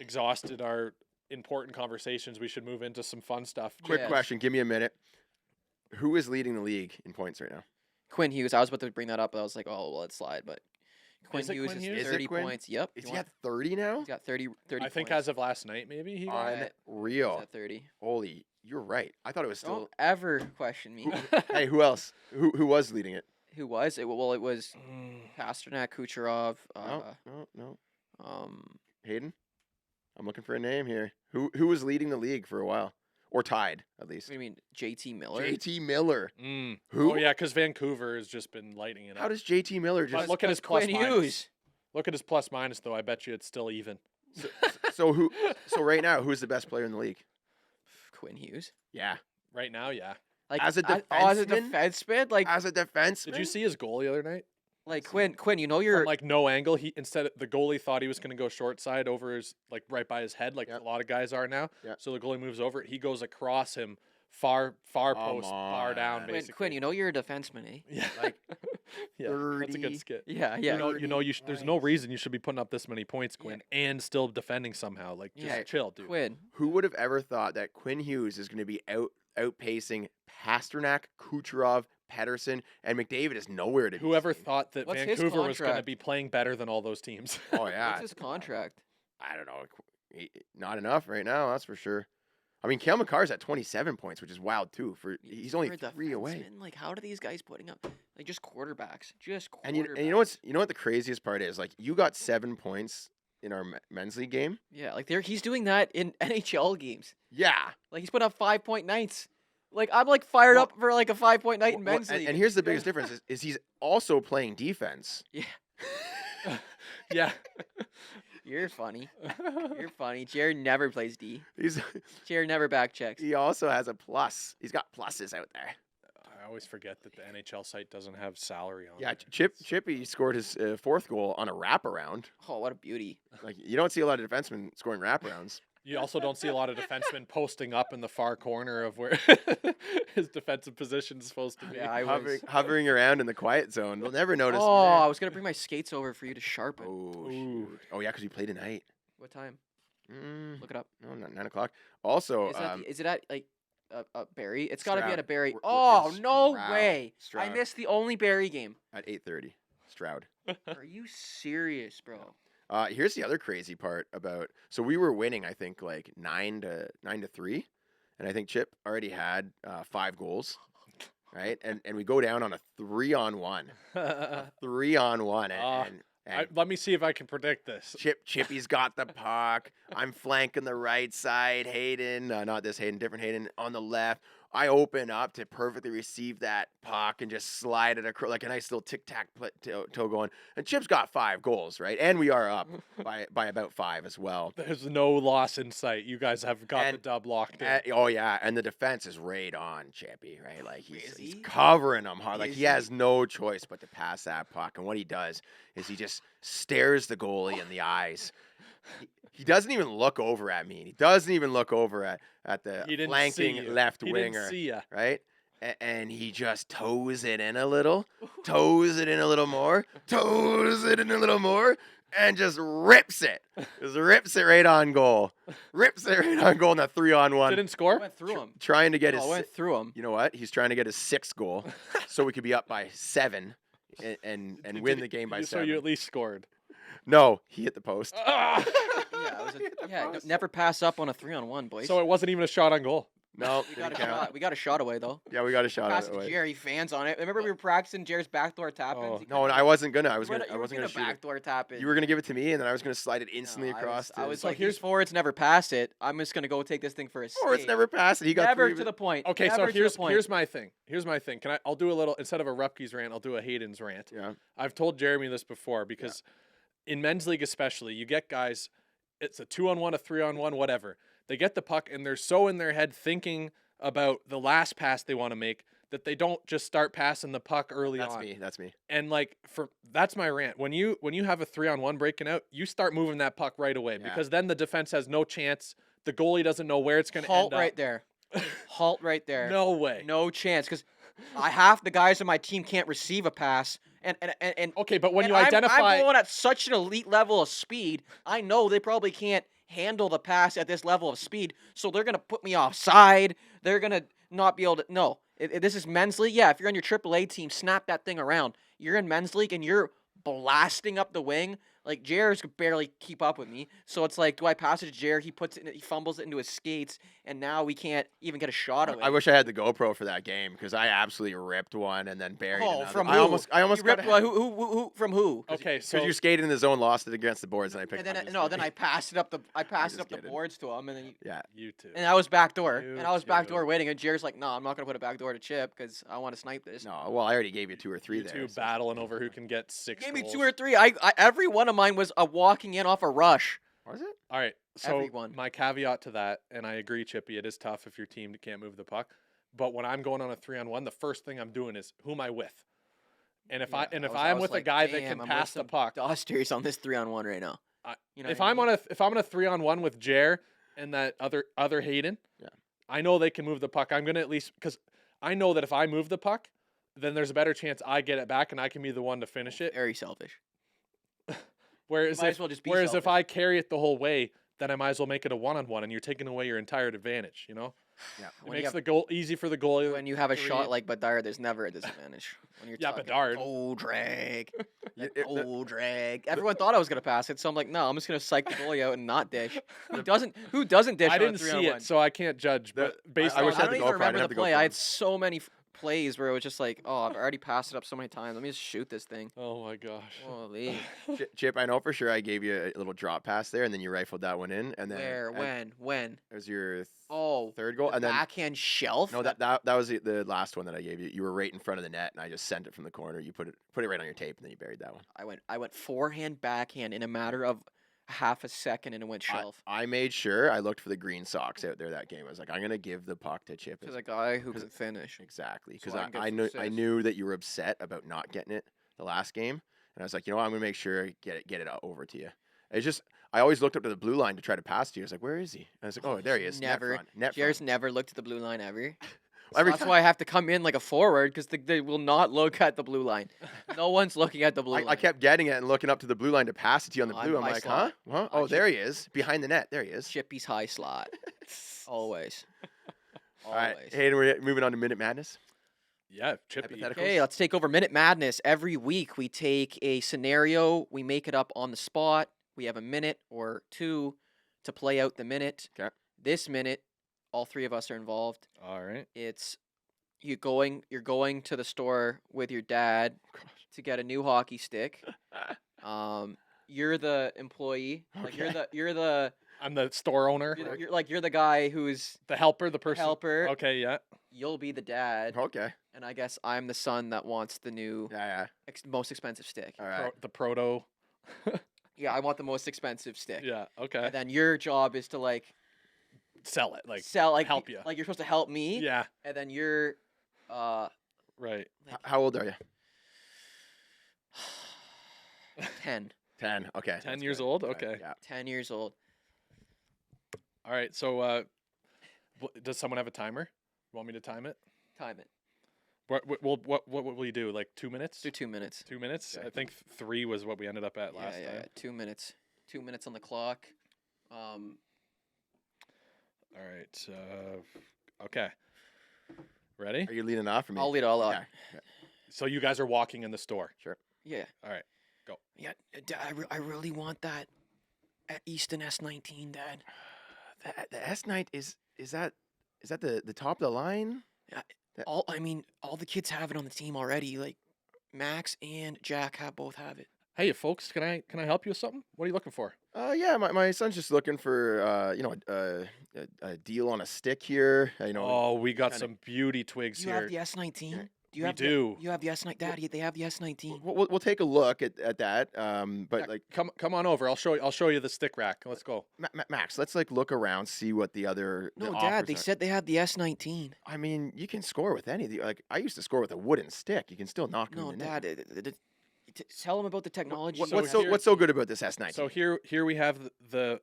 exhausted our important conversations. We should move into some fun stuff. Quick Yes. question. Give me a minute. Who is leading the league in points right now? Quinn Hughes. I was about to bring that up, but I was like, oh, well, it slide. But Quinn Is it Hughes Quinn is Hughes? Is it 30 Quinn? points. Yep. Is You he want- at 30 now? He's got 30 I think points. as of last night, maybe he got. Yeah. Unreal. He's at 30. Holy, you're right. I thought it was still. Don't ever question me. Hey, who else? Who was leading it? Who was it? Well, it was Pasternak, Kucherov. No. Um, Hayden. I'm looking for a name here. Who was leading the league for a while, or tied at what least? do you mean, JT Miller? JT Miller. Mm. Who? Oh yeah, because Vancouver has just been lighting it How up. does JT Miller But just? look at his That's plus Quinn minus. Hughes. Look at his plus minus though. I bet you it's still even. So who? So right now, who's the best player in the league? Quinn Hughes. Yeah, Right now, yeah. Like As a as a defenseman? defenseman, like as a defenseman. Did you see his goal the other night? Quinn, you know you're From like no angle, he instead of, the goalie thought he was going to go short side over his like right by his head, like Yep. a lot of guys are now. Yep. So the goalie moves over it. He goes across him, far Come post, far down, on. basically. Quinn, you know you're a defenseman, eh? Yeah, Like, yeah, that's a 30. good skit. Yeah, yeah. You know, there's no reason you should be putting up this many points, Yeah. Quinn, and still defending somehow. Like, just Yeah, chill, dude. Quinn. Who would have ever thought that Quinn Hughes is going to be outpacing Pasternak, Kucherov, Pedersen, and McDavid is nowhere to be Whoever seen. thought that What's his Vancouver was going to contract? be playing better than all those teams. Oh yeah, What's his contract? I don't know. Not enough right now, that's for sure. I mean, Cale Makar's at 27 points, which is wild too. He's only For a 3 away. defenseman, Like, how do these guys putting up like just quarterbacks? Just quarterbacks. And you know what the craziest part is? Like, you got 7 points in our men's league game. Yeah, like he's doing that in NHL games. Yeah. Like he's putting up 5-point nights. Like I'm like fired Well- up for like a 5-point night in Well, men's and, league. and here's the biggest difference: is he's also playing defense. yeah. You're funny. You're funny. Jared never plays D. He's Jared never back checks. he also has a plus. He's got pluses out there. I always forget that the NHL site doesn't have salary on Yeah, it. Chippy scored his 4th goal on a wraparound. Oh, what a beauty. Like, you don't see a lot of defensemen scoring wraparounds. You also don't see a lot of defensemen posting up in the far corner of where his defensive position is supposed to be. Yeah, I hovering, was. hovering around in the quiet zone. They'll never notice. me Oh, there. I was gonna bring my skates over for you to sharpen. Oh, Ooh. shoot. Oh yeah, because you play tonight. What time? Mm, Look it up. no, not 9 o'clock. Also, Is it at like a Barry? It's got to be at a Stroud. Barry. We're Oh in no Stroud. way! Stroud. I missed the only Barry game. at 8:30. Stroud. Are you serious, bro? Here's the other crazy part about. So we were winning, I think, like 9-3, and I think Chip already had 5 goals, right? And we go down on a 3-on-1, a 3-on-1, and Let me see if I can predict this. Chippy's got the puck. I'm flanking the right side. Hayden, not this Hayden, different Hayden on the left. I open up to perfectly receive that puck and just slide it across like a nice little tic-tac-toe going. And Chip's got 5 goals, right? And we are up by about 5 as well. There's no loss in sight. You guys have got the dub locked in. Oh yeah, and the defense is right on Chippy, right? Like he's he? covering him hard. Like Is he has no choice but to pass that puck. And what he does is he just stares the goalie in the eyes. He doesn't even look over at me. He doesn't even look over at the He didn't see flanking you. left He winger, didn't see ya. right? And he just toes it in a little, toes it in a little more, toes it in a little more, and just rips it. Just rips it right on goal. Rips it right on goal in that 3-on-1. Didn't I score? went through him. Trying to get I his. went through him. You know what? He's trying to get his 6th goal, so we could be up by 7 and win the game by So 7. you at least scored. No, he hit the post. Yeah, never pass up on a 3-on-1, boys. So it wasn't even a shot on goal. No, we got didn't a count. shot. We got a shot away though. Yeah, we got a shot Pass at to it. Jerry, fans on it. Remember we were practicing Jerry's backdoor tap-ins? Oh. He No, couldn't- I wasn't gonna. I you was were gonna. I wasn't gonna shoot it. backdoor tap in. You were gonna give it to me, and then I was gonna slide it instantly No, across. I was So like, here's- here's forwards never pass it. I'm just gonna go take this thing for a Or it's skate. never passed. He got Never 3 to the point. Okay, so Never to the point. here's my thing. Here's my thing. I'll do a little instead of a Rupke's rant, I'll do a Hayden's rant. Yeah. I've told Jeremy this before because in men's league especially, you get guys, it's a 2-on-1, a 3-on-1, whatever. They get the puck and they're so in their head thinking about the last pass they want to make that they don't just start passing the puck early That's on. me. That's me. And like that's my rant. When you have a 3-on-1 breaking out, you start moving that puck right away Yeah. because then the defense has no chance. The goalie doesn't know where it's going to Halt end right up. there. Halt right there. No way. No chance, because half the guys on my team can't receive a pass, and Okay, but when and you identify I'm going at such an elite level of speed, I know they probably can't handle the pass at this level of speed, so they're gonna put me offside. They're gonna not be able to. No, this is men's league. Yeah, if you're on your AAA team, snap that thing around. You're in men's league and you're blasting up the wing. Like Jair's could barely keep up with me, so it's like, do I pass it to Jair? He puts it, he fumbles it into his skates, and now we can't even get a shot away. I wish I had the GoPro for that game because I absolutely ripped one and then buried Oh, another. from I who? almost You got ripped one- who from who? okay, so because you skated in the zone, lost it against the boards, and I picked. And then I'm just no, then kidding. I passed it up the just the kidding. boards to him, and then Yeah. you too. and I was backdoor, You and I was backdoor too. waiting, and Jair's like, no, I'm not gonna put a backdoor to Chip because I want to snipe this. No, well, I already gave you 2 or 3 You there. two so- battling over who can get 6 Give me goals. 2 or 3. I every one of mine was a walking in off a rush. Was it? All right. So Everyone. my caveat to that, and I agree, Chippy, it is tough if your team can't move the puck. But when I'm going on a 3-on-1, the first thing I'm doing is who am I with? And if I am with a guy that can pass the puck, Dusters on this 3-on-1 right now. You know if what I I'm mean? on a 3-on-1 with Jer and that other Hayden, Yeah. I know they can move the puck. I'm gonna at least because I know that if I move the puck, then there's a better chance I get it back and I can be the one to finish it. Very selfish. Whereas Might if, as well just be if selfish. I carry it the whole way, then I might as well make it a 1-on-1, and you're taking away your entire advantage. You know, Yeah. it When you makes have- the goal easy for the goalie. When you have a three. shot like Bedard, there's never a disadvantage. When you're Yeah, talking Bedard. goal drag, Yeah, that goal drag. Everyone thought I was gonna pass it, so I'm like, no, I'm just gonna psych the goalie out and not dish. Who doesn't dish? I on a didn't see 3-on-1? it, so I can't judge. The- But based I on wish I I had don't the even GoPro, I remember didn't have the the play. GoPro. I had so many plays where it was just like, oh, I've already passed it up so many times. Let me just shoot this thing. oh my gosh. Holy. Chip, I know for sure I gave you a little drop pass there, and then you rifled that one in, and then Where? and When? It was your Oh, third goal, the and then backhand shelf. no, that was the last one that I gave you. You were right in front of the net, and I just sent it from the corner. You put it right on your tape, and then you buried that one. I went forehand, backhand in a matter of half a second, and it went shelf. I made sure I looked for the green socks out there that game. I was like, I'm gonna give the puck to Chip. Because a guy who 'cause- can finish. Exactly, So because I can get I some knew assists. that you were upset about not getting it the last game, and I was like, you know what, I'm gonna make sure I get it over to you. It's just I always looked up to the blue line to try to pass to you. I was like, where is he? And I was like, oh, there he is. Never. Net front. Net Jared's front. never looked at the blue line ever. Every That's time- why I have to come in like a forward because they will not look at the blue line. No one's looking at the blue line. I kept getting it and looking up to the blue line to pass it to you on the I'm blue. I'm high like, slot. huh? I'm Oh, there he is, behind the net. There he is. Chippy's high slot. Always. All right, Always. Hayden, we're moving on to Minute Madness. Yeah, Chippy. Hypothetical. Okay, let's take over Minute Madness. Every week we take a scenario, we make it up on the spot. We have a minute or two to play out the minute. 'Kay. This minute, all three of us are involved. All right. It's you're going to the store with your dad to get a new hockey stick. You're the employee. Like you're the I'm the store owner, you're the guy who's the helper, the person. helper. Okay, yeah. You'll be the dad, Okay. and I guess I'm the son that wants the new Yeah. most expensive stick. All right. The proto. Yeah, I want the most expensive stick. Yeah. Okay. And then your job is to like Sell it. Like sell, like help ya. like you're supposed to help me. yeah. And then you're Right. How old are you? 10. 10. Okay. 10 that's years good. old? Right, Okay. Yeah. 10 years old. All right. So, does someone have a timer? Want me to time it? Time it. What will you do? Like 2 minutes? Do 2 minutes. 2 minutes? Okay. I think 3 was what we ended up at last time. 2 minutes. 2 minutes on the clock. All right. Okay. Ready? Are you leading off for me? I'll lead all out. Okay. So you guys are walking in the store. Yeah. All right. Yeah, Dad, I really want that at Easton S19, Dad. The S9 is that the top of the line? All the kids have it on the team already. Like Max and Jack both have it. Hey, folks, can I help you with something? What are you looking for? Yeah, my son's just looking for a deal on a stick here. Oh, we got kinda- some beauty twigs Do you here. have the S19? Do you We have do. You have the S19, Dad. They have the S19. We'll take a look at that. But Yeah, like come on over. I'll show you the stick rack. Let's go. Max, let's like look around, see what the other. No, the Dad. offers They are. said they have the S19. I mean, you can score with any of the. Like I used to score with a wooden stick. You can still knock them No, in the net. Dad. Tell them about the technology. What's so good about this S19? So here we have the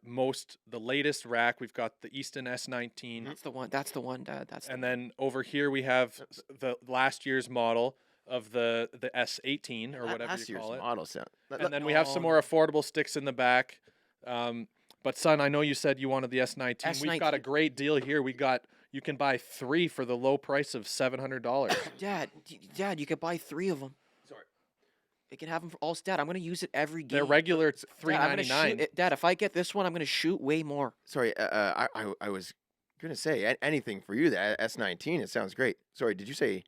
latest rack. We've got the Easton S19, That's the one. That's the one, Dad. That's the and then over here we have the last year's model of the S18 or whatever last you year's call it. model sound. And then we have some more affordable sticks in the back. But son, I know you said you wanted the S19. We've got a S19. great deal here. You can buy 3 for the low price of $700. Dad, you could buy 3 of them. Sorry. You can have them for all. Dad, I'm gonna use it every game. They're regular Dad, I'm gonna shoot $3.99. it- Dad, if I get this one, I'm gonna shoot way more. Sorry, I was gonna say anything for you. The S19, it sounds great. Sorry, did you say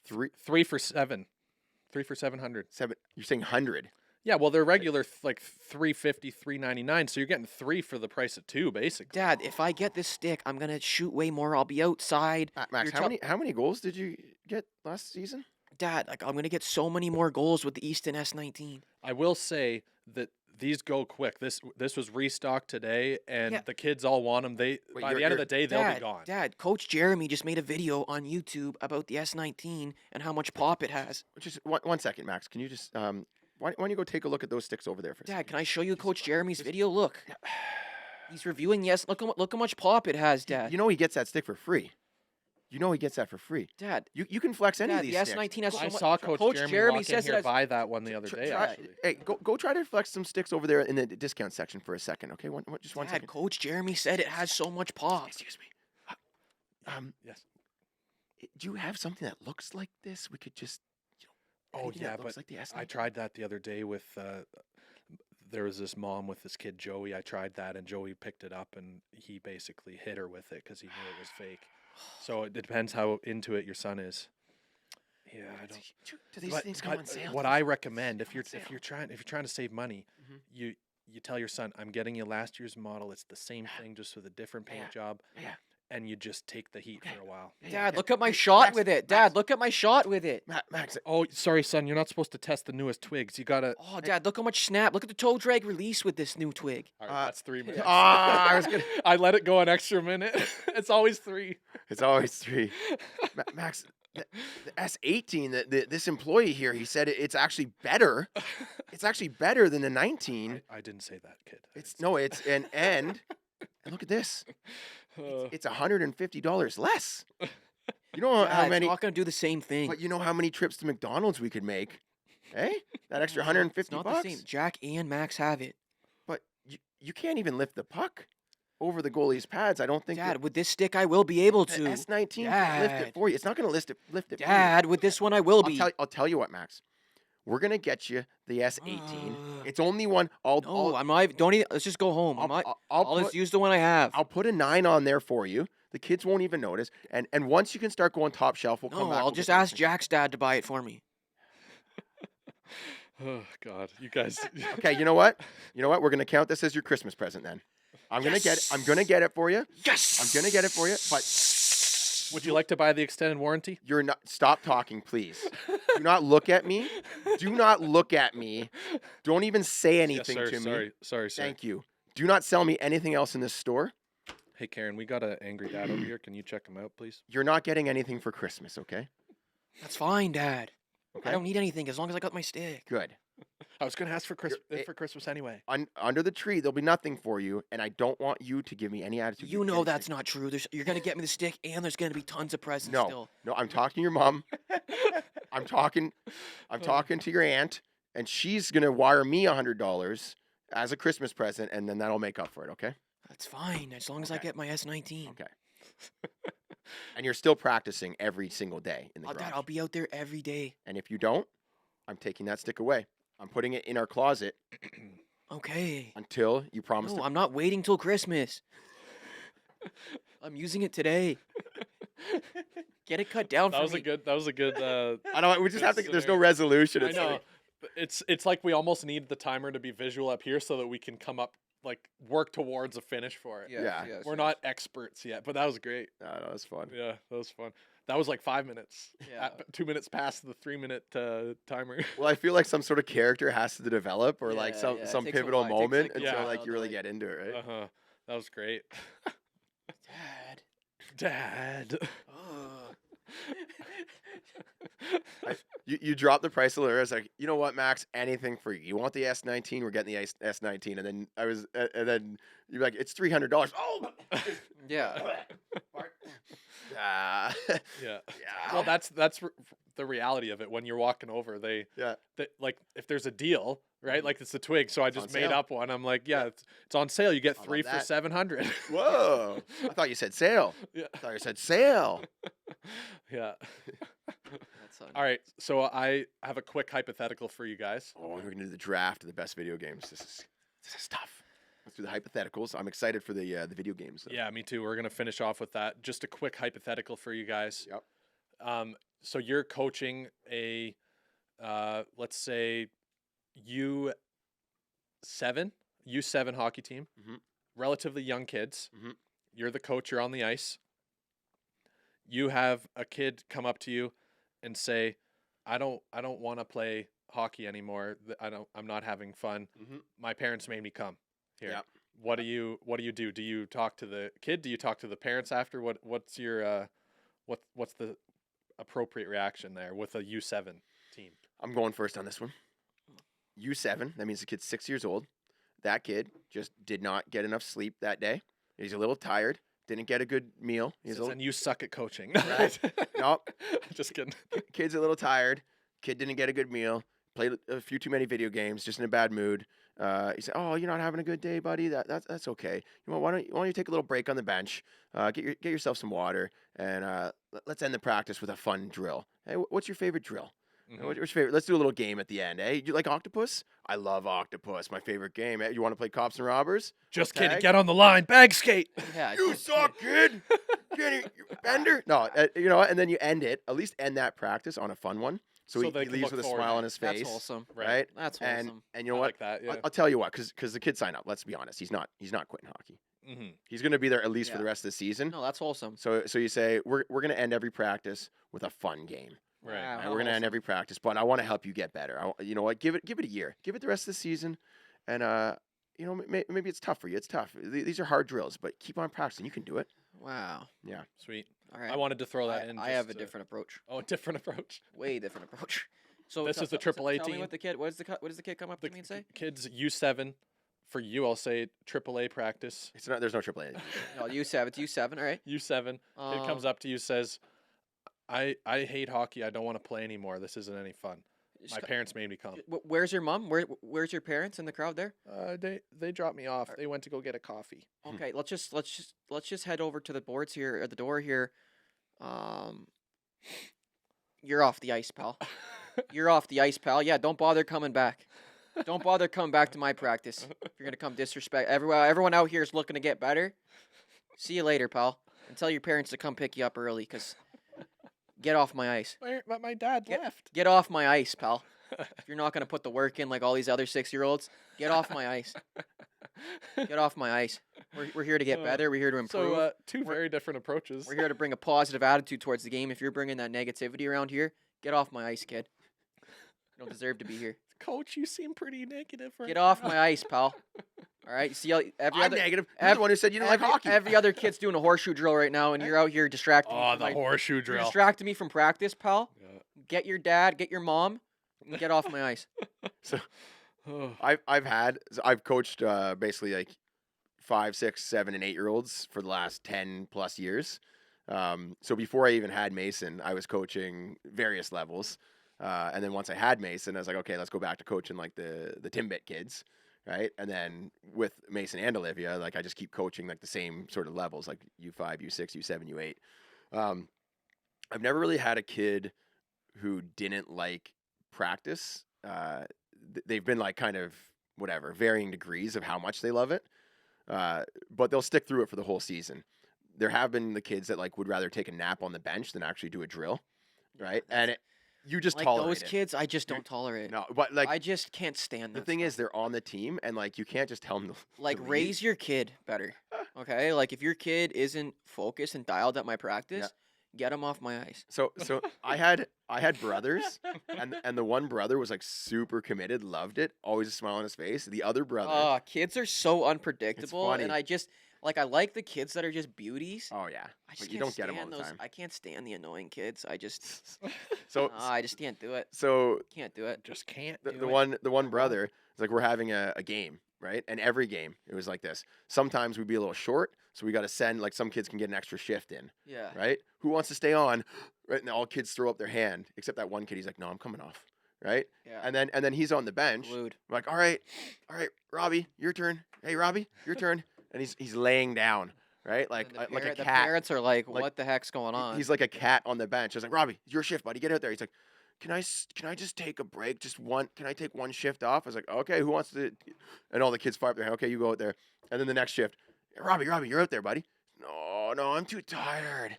3 for 7. 3 for 700. 7? You're saying 100? Yeah, well they're regular like $350, $399, so you're getting 3 for the price of 2 basically. Dad, if I get this stick, I'm gonna shoot way more. I'll be outside. Max, You're how many goals did you get last season? Dad, like I'm gonna get so many more goals with the Easton S19. I will say that these go quick. This was restocked today, and Yeah. the kids all want them. By the end of the day, they'll be gone. Dad, Coach Jeremy just made a video on YouTube about the S19 and how much pop it has. Just one second, Max. Can you just why don't you go take a look at those sticks over there for a Dad, second? can I show you Coach Jeremy's video? Look, he's reviewing the S. Look how much pop it has, Dad. You know he gets that stick for free. You know he gets that for free. Dad, You can flex any of Dad, these the sticks. S19 has so I much. saw Coach Jeremy walk says in it here has. buy that one the other day. Try- Actually, Hey, go try to flex some sticks over there in the discount section for a second, okay? Just one Dad, second. Coach Jeremy said it has so much pop. Excuse me. yes. Do you have something that looks like this? We could just. Oh anything yeah, that looks but like the S19? I tried that the other day with. There was this mom with this kid Joey. I tried that, and Joey picked it up, and he basically hit her with it because he knew it was fake. So it depends how into it your son is. Yeah, I don't. Do these But- things go but on sale? What Do I these recommend things if go you're on sale? trying to save money, Mhm. you tell your son, I'm getting you last year's model. It's the same thing, just with a different paint Yeah. job, Yeah. and you just take the heat Okay. for a while. Yeah, Dad, okay. look at my Hey, shot Max, with it. Max, Dad, look at my shot with it. Max, Oh, sorry, son, you're not supposed to test the newest twigs. You gotta. Oh, Dad, look how much snap. Look at the toe drag release with this new twig. All right, that's 3 minutes. I was gonna. I let it go an extra minute. It's always 3. It's always 3. Max, the S18, this employee here, he said it's actually better. It's actually better than the 19. I didn't say that, kid. I It's didn't no, it's and look at this. say- Uh, It's $150 less. You know Dad, how many? It's not gonna do the same thing. But you know how many trips to McDonald's we could make? Hey, that extra It's 150 not bucks. the same. Jack and Max have it. But you can't even lift the puck over the goalie's pads. I don't think. Dad, with this stick, I will be able the to. S19 can lift it Dad. for you. It's not going to lift it for you. Dad, with this one, I will be. I'll tell you what, Max. We're gonna get you the S18. Uh, It's only one. No, I'm not. Don't even. Let's just go home. I'm not. I'll just use the one I have. I'll put a 9 on there for you. The kids won't even notice. And once you can start going top shelf, we'll come No, back. I'll with just the ask pricing. Jack's dad to buy it for me. Oh God, you guys. Okay, you know what? You know what? We're gonna count this as your Christmas present then. I'm gonna get it for you. Yes. I'm gonna get it for you. But Would you like to buy the extended warranty? you're not. Stop talking, please. Do not look at me. Do not look at me. Don't even say anything yes, sir. to me. Sorry, sir. Thank you. Do not sell me anything else in this store. Hey, Karen, we got an angry dad over here. Can you check him out, please? You're not getting anything for Christmas, okay? That's fine, Dad. Okay. I don't need anything as long as I got my stick. Good. I was gonna ask for it- Christmas anyway. Under the tree, there'll be nothing for you, and I don't want you to give me any attitude. You know that's not true. You're gonna get me the stick, and there's gonna be tons of presents No. still. No, I'm talking to your mom. I'm talking to your aunt, and she's gonna wire me $100 as a Christmas present, and then that'll make up for it, okay? That's fine as long as I Okay. get my S19. Okay. And you're still practicing every single day in the Dad, garage. I'll be out there every day. And if you don't, I'm taking that stick away. I'm putting it in our closet Okay. until you promise No, to. I'm not waiting till Christmas. I'm using it today. Get it cut down That for was me. a good. That was a good. I don't. We just have to. Good There's no scenario. resolution. I It's know. like- It's like we almost need the timer to be visual up here so that we can come up work towards a finish for it. Yeah. We're not experts yet, but that was great. that was fun. Yeah, that was fun. That was like 5 minutes. Yeah. 2 minutes past the 3-minute timer. Well, I feel like some sort of character has to develop, or like Yeah, some yeah, it some takes a pivotal while. It takes, moment like, a until while like you to, really like- get into it, right? Uh huh. That was great. Dad. Dad. You drop the price a little. I was like, you know what, Max? Anything for you. You want the S19? We're getting the S19. And then and then you're like, it's $300. Oh, Yeah. Ah. Yeah. Yeah. Well, that's the reality of it. When you're walking over, they like if there's a deal, right? Like it's a twig. So I It's on just made sale. up one. I'm like, yeah, it's on sale. You get I love 3 for that. 700. Whoa! I thought you said sale. Yeah. I thought you said sale. Yeah. That's All right. So I have a quick hypothetical for you guys. Oh, we're gonna do the draft of the best video games. This is tough. Let's do the hypotheticals. I'm excited for the video games. Though. Yeah, me too. We're gonna finish off with that. Just a quick hypothetical for you guys. Yep. So you're coaching a, let's say, U7 hockey team, Mhm. relatively young kids. Mhm. You're the coach. You're on the ice. You have a kid come up to you and say, "I don't want to play hockey anymore. I'm not having fun. Mhm. My parents made me come here." Yep. What do you do? Do you talk to the kid? Do you talk to the parents after? What's your what's the appropriate reaction there with a U7 team? I'm going first on this one. U7. That means the kid's 6 years old. That kid just did not get enough sleep that day. He's a little tired. Didn't get a good meal. He's a little, And you suck at coaching. Right. Nope. Just kidding. Kid's a little tired. Kid didn't get a good meal. Played a few too many video games. Just in a bad mood. He said, "Oh, you're not having a good day, buddy. That's okay. You know, why don't you take a little break on the bench? Get yourself some water, and let's end the practice with a fun drill. Hey, what's your favorite drill? Mhm. What's your favorite? Let's do a little game at the end. Hey, you like Octopus? I love Octopus. My favorite game. Hey, you want to play Cops and Robbers? Just Okay. kidding. Get on the line. Bag skate. Yeah. You suck, kid. You bender. No, you know what? And then you end it. At least end that practice on a fun one. So, So he they can leaves look with a forward smile to on his That's face. wholesome. Right? That's And wholesome. you know I what? like that. Yeah. I'll tell you what, because the kid signed up. Let's be honest. He's not quitting hockey. hmm He's going to be there at least for Yeah. the rest of the season. No, that's wholesome. So you say we're going to end every practice with a fun game. Right. Wow. And how we're going to end wholesome. every practice, but I want to help you get better. You know what? Give it a year. Give it the rest of the season, and you know maybe it's tough for you. It's tough. These are hard drills, but keep on practicing. You can do it. Wow. Yeah. Sweet. All right. I wanted to throw that in. I have a just to- different approach. Oh, a different approach. Way different approach. So This is the AAA tell me team? what the kid. What does the kid come up to me and say? Kids U7. For you, I'll say AAA practice. It's not. There's no AAA. No, U7. It's U7. All right. U7. Kid comes up to you, says, I hate hockey. I don't want to play anymore. This isn't any fun. My parents made me come. Where's your mom? Where's your parents in the crowd there? They dropped me off. They went to go get a coffee. Okay, let's just head over to the boards here, or the door here. You're off the ice, pal. You're off the ice, pal. Yeah, don't bother coming back. Don't bother coming back to my practice. If you're gonna come disrespect everyone out here is looking to get better. See you later, pal. And tell your parents to come pick you up early, cause get off my ice. But my dad left. Get off my ice, pal. If you're not gonna put the work in like all these other 6-year-olds, get off my ice. Get off my ice. We're here to get better. We're here to improve. So two very different approaches. We're here to bring a positive attitude towards the game. If you're bringing that negativity around here, get off my ice, kid. You don't deserve to be here. Coach, you seem pretty negative. Right Get off now. my ice, pal. All right. See how every I'm other negative. You're the one who said you didn't like hockey. every other kid's doing a horseshoe drill right now, and you're out here distracting me. Oh, from the my- horseshoe You're drill. distracting me from practice, pal. Yeah. Get your dad, get your mom, and get off my ice. Oh. I've coached basically like 5, 6, 7, and 8-year-olds for the last 10 plus years. So before I even had Mason, I was coaching various levels. And then once I had Mason, I was like, okay, let's go back to coaching like the Timbit kids, right? And then with Mason and Olivia, like I just keep coaching like the same sort of levels, like U5, U6, U7, U8. I've never really had a kid who didn't like practice. They've been like kind of whatever, varying degrees of how much they love it. But they'll stick through it for the whole season. There have been the kids that like would rather take a nap on the bench than actually do a drill, right? And you just Like tolerate those it. kids, I just don't tolerate. No, but like I just can't stand the that thing stuff. is, they're on the team, and like you can't just tell them. Like leave. raise your kid better. Okay? Like if your kid isn't focused and dialed at my practice, get him off my ice. So I had brothers, and the one brother was like super committed, loved it, always a smile on his face. The other brother, Kids are so unpredictable, and funny. I just like I like the kids that are just beauties. oh yeah, I just but you can't don't get them all stand the those. time. I can't stand the annoying kids. I just So I just can't do it. so Can't do it. Just can't. the, do the it. one brother is like we're having a game, right? And every game it was like this. Sometimes we'd be a little short, so we got to send like some kids can get an extra shift in, Yeah. right? Who wants to stay on? Right, and all kids throw up their hand except that one kid. He's like, no, I'm coming off, right? Yeah. And then he's on the bench. Glued. I'm like, all right, Robbie, your turn. Hey, Robbie, your turn. And he's laying down, right? Like And the like a parent- the cat. parents are like, Like, "What the heck's going on?" He's like a cat on the bench. I was like, Robbie, it's your shift, buddy. Get out there. He's like, can I just take a break? Just one? Can I take one shift off? I was like, okay. Who wants to? And all the kids fire up their hand. Okay, you go out there. And then the next shift, Robbie, you're out there, buddy. No, I'm too tired.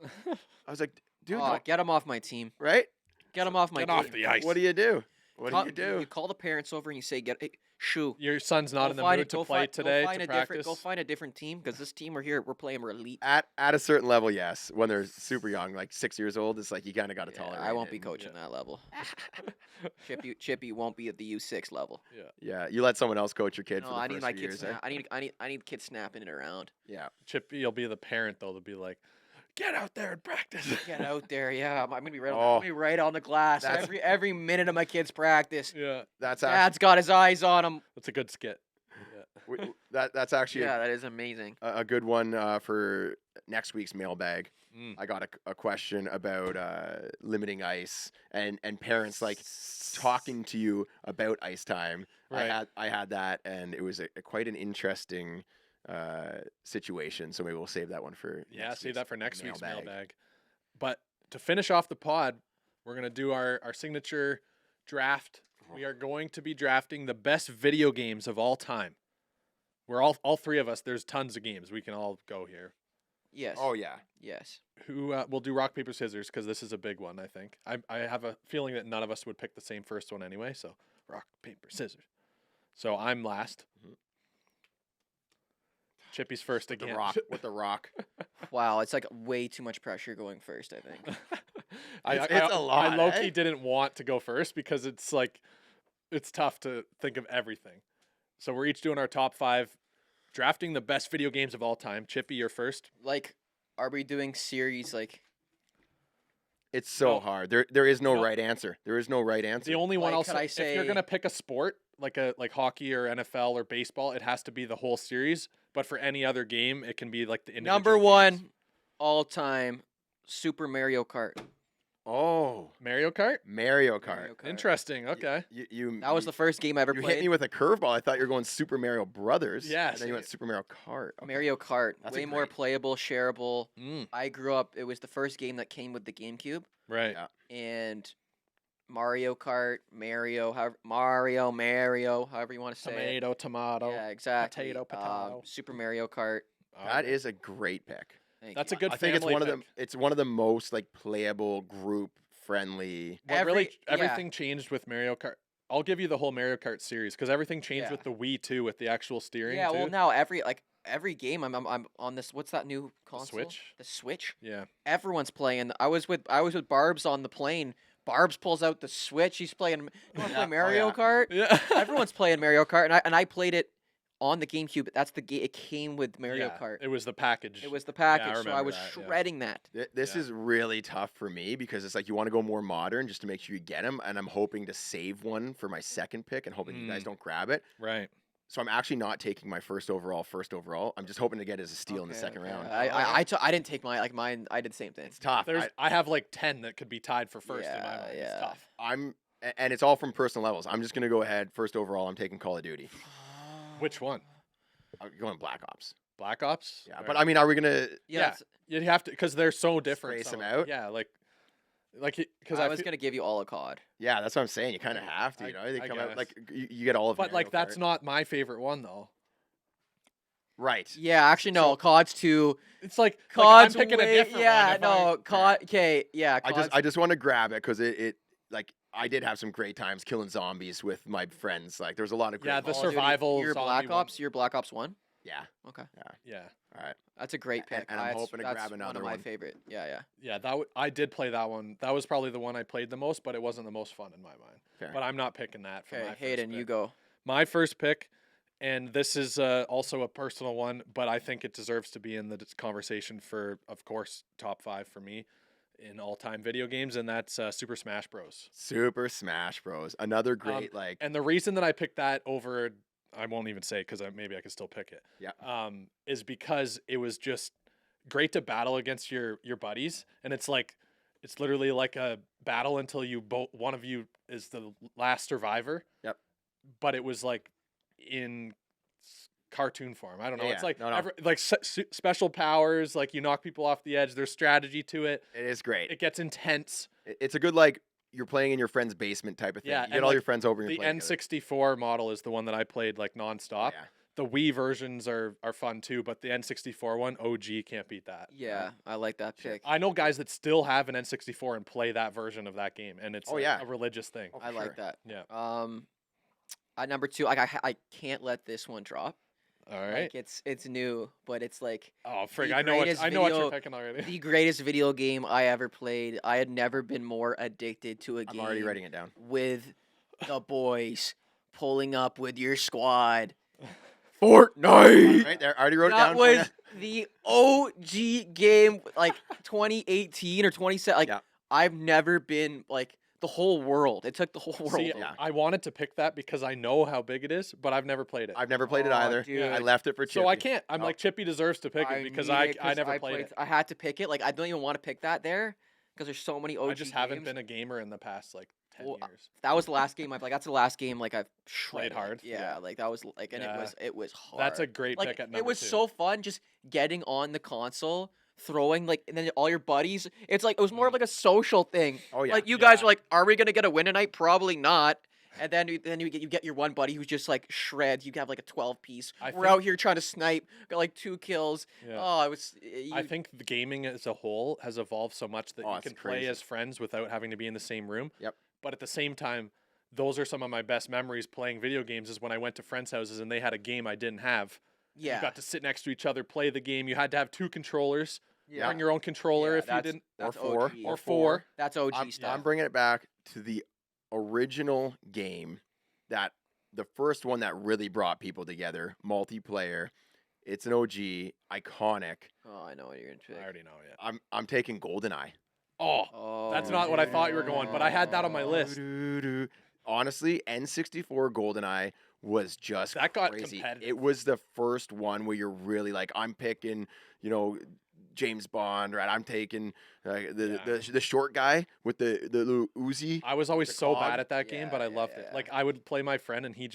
I was like, dude, Oh, get him off my team. right? Get him off my Get team. off the ice. What do you do? What Call- do you do? You call the parents over and you say, "Get Shoo. Your son's not Go in the find mood it- to go play find- today Go find to a practice. different. Go find a different team because this team we're playing we're elite. At a certain level, yes. When they're super young, like 6 years old, it's like you kind of got to Yeah, tolerate. I won't be it. coaching that level. Chippy won't be at the U6 level. Yeah, you let someone else coach your kid No, for the I first need my few kids. years. I need kids snapping it around. Yeah, Chippy, you'll be the parent though. To be like, get out there and practice. Get out there, yeah. I'm gonna be right. Oh. I'm gonna be right on the glass That's- every minute of my kids' practice. Yeah, that's actually Dad's got his eyes on him. that's a good skit. Yeah. that's actually Yeah, that is amazing. a good one for next week's mailbag. Mm. I got a question about limiting ice and parents like talking to you about ice time. Right. I had that, and it was quite an interesting situation. So maybe we'll save that one for Yeah, next save that for next week's mailbag. mailbag. But to finish off the pod, we're gonna do our signature draft. We are going to be drafting the best video games of all time. We're all three of us. There's tons of games. We can all go here. Yes. Oh yeah, Yes. Who we'll do rock paper scissors because this is a big one. I think I have a feeling that none of us would pick the same first one anyway. So rock paper scissors. So I'm last. Mhm. Chippy's first with the again. rock. With the rock. Wow, it's like way too much pressure going first. I think. It's a lot, I low-key eh? didn't want to go first because it's like it's tough to think of everything. So we're each doing our top 5, drafting the best video games of all time. Chippy, you're first. Like, are we doing series like? It's so No. hard. There is no No. right answer. There is no right answer. The only one Like, I'll could say, I if you're say- gonna pick a sport like hockey or NFL or baseball, it has to be the whole series. But for any other game, it can be like the individual Number games. one, all time, Super Mario Kart. Oh, Mario Kart. Mario Kart. Mario Kart. Interesting. Okay. You That was the first game I ever you played. hit me with a curveball. I thought you were going Super Mario Brothers. Yes. And then you went Super Mario Kart. Okay. Mario Kart, That's a way more great- playable, shareable. Mm, I grew up. It was the first game that came with the GameCube, right. Yeah. and Mario Kart, Mario, however you want to say it. Tomato. Yeah, exactly. Potato. Super Mario Kart. That is a great pick. Thank That's you. a good I think it's family one of pick. the it's one of the most like playable group friendly. What really yeah. everything changed with Mario Kart. I'll give you the whole Mario Kart series because everything changed Yeah. with the Wii too, with the actual steering. Yeah, too. well now every game I'm on this. What's that new console? Switch? The Switch. Yeah. Everyone's playing. I was with Barb's on the plane. Barb's pulls out the Switch. He's playing. You want to play Yeah, oh, Mario yeah. Kart? Yeah. Everyone's playing Mario Kart, and I played it on the GameCube. That's the game. It came with Mario Yeah, Kart. It was the package. It was the Yeah, I package, so I remember was that, yeah. shredding that. This Yeah. is really tough for me because it's like you want to go more modern just to make sure you get them, and I'm hoping to save one for my second pick and hoping you guys don't grab it. Right. So I'm actually not taking my first overall. I'm just hoping to get it as a steal in the second round. I didn't take mine. I did the same thing. It's tough. I have like 10 that could be tied for first in my Yeah, mind. yeah. It's tough. And it's all from personal levels. I'm just gonna go ahead. First overall, I'm taking Call of Duty. Which one? I'm going Black Ops. Black Ops? Yeah, All but right. I mean, are we gonna? Yeah. that's- You'd have to because they're so different. Space some them of them. out? Yeah, like because I was gonna give you all a COD. Yeah, that's what I'm saying. You kind of have to. I- You know, they I come out guess. like you get all of. But like Mario that's Kart. not my favorite one though. right. Yeah, actually no. So- COD's too. It's like COD's I'm picking way, a different yeah, one. if no. COD. Okay, yeah. I just want to grab it because it like I did have some great times killing zombies with my friends. Like there was a lot of great. Yeah, the Call of Duty, survival Your zombie Black one. Ops. Your Black Ops 1. Yeah. Okay, Yeah. All right. that's a great pick. And I'm hoping to that's grab one another of my one. favorite. Yeah. Yeah, I did play that one. That was probably the one I played the most, but it wasn't the most fun in my mind. Fair. But I'm not picking that for Okay, my first Hayden, you pick. go. My first pick, and this is also a personal one, but I think it deserves to be in the conversation for, of course, top 5 for me in all-time video games, and that's Super Smash Bros. Super Smash Bros. Another great like. And the reason that I picked that over, I won't even say because maybe I could still pick it. Yeah. Is because it was just great to battle against your buddies, and it's literally like a battle until one of you is the last survivor. Yep. But it was like in cartoon form. I don't know. Yeah, It's like no. special powers. Like you knock people off the edge. There's strategy to it. It is great. It gets intense. It's a good like you're playing in your friend's basement type of thing. Yeah, You get and, all like, your friends over. And The you're playing together. N64 model is the one that I played like nonstop. Yeah. The Wii versions are fun too, but the N64 one, OG, can't beat that. Yeah, I like that pick. I know guys that still have an N64 and play that version of that game, and it's Oh, like yeah. a religious thing. Oh, I for like sure. that. Yeah. At number 2, I can't let this one drop. All right. Like it's new, but it's like Oh, frig! the I know what greatest I know what you're video- picking already. the greatest video game I ever played. I had never been more addicted to a I'm game already writing it down. with the boys pulling up with your squad. Fortnite. Right there. I already wrote it That down. for ya. was the OG game, like 2018 or 2017. Like Yeah. I've never been like the whole world. It took the whole world. See, over. Yeah. I wanted to pick that because I know how big it is, but I've never played it. I've never played it Oh, either. dude. I left it for Chippy. So I can't. I'm Oh. like Chippy deserves to pick it because need I it 'cause never played it. I had to pick it. Like I don't even want to pick that there because there's so many OG I just haven't games. been a gamer in the past like 10 Well, years. That was the last game. That's the last game like I've shredded. hard? Yeah, Yeah. like that was like, and Yeah. it was hard. That's a great like pick at number it was 2. so fun just getting on the console, throwing like, and then all your buddies. It's like it was more of like a social thing. Oh yeah. Like you guys Yeah. were like, "Are we gonna get a win tonight? Probably not." And then you get your one buddy who's just like shred. You have like a 12 piece. I We're think- out here trying to snipe. Got like 2 kills. Yeah. Oh, it was. You, I think the gaming as a whole has evolved so much that Oh, you it's can play crazy. as friends without having to be in the same room. Yep. But at the same time, those are some of my best memories playing video games is when I went to friends' houses and they had a game I didn't have. yeah. You got to sit next to each other, play the game. You had to have 2 controllers. Yeah. Bring your own controller Yeah, if you that's- didn't. That's Or 4. OG. Or 4. That's OG I'm stuff. bringing it back to the original game that the first one that really brought people together, multiplayer. It's an OG, iconic. Oh, I know what you're gonna pick. I already know, yeah. I'm taking GoldenEye. Oh, Oh, that's not what I thought you were going, but I had that on my list. Doo-doo-doo. Honestly, N64 GoldenEye was just That got crazy. competitive. It was the first one where you're really like, I'm picking, James Bond, right? I'm taking the short guy with the little Uzi. I was always The so cog. bad at that game, but I Yeah, loved yeah, it. yeah. Like I would play my friend and he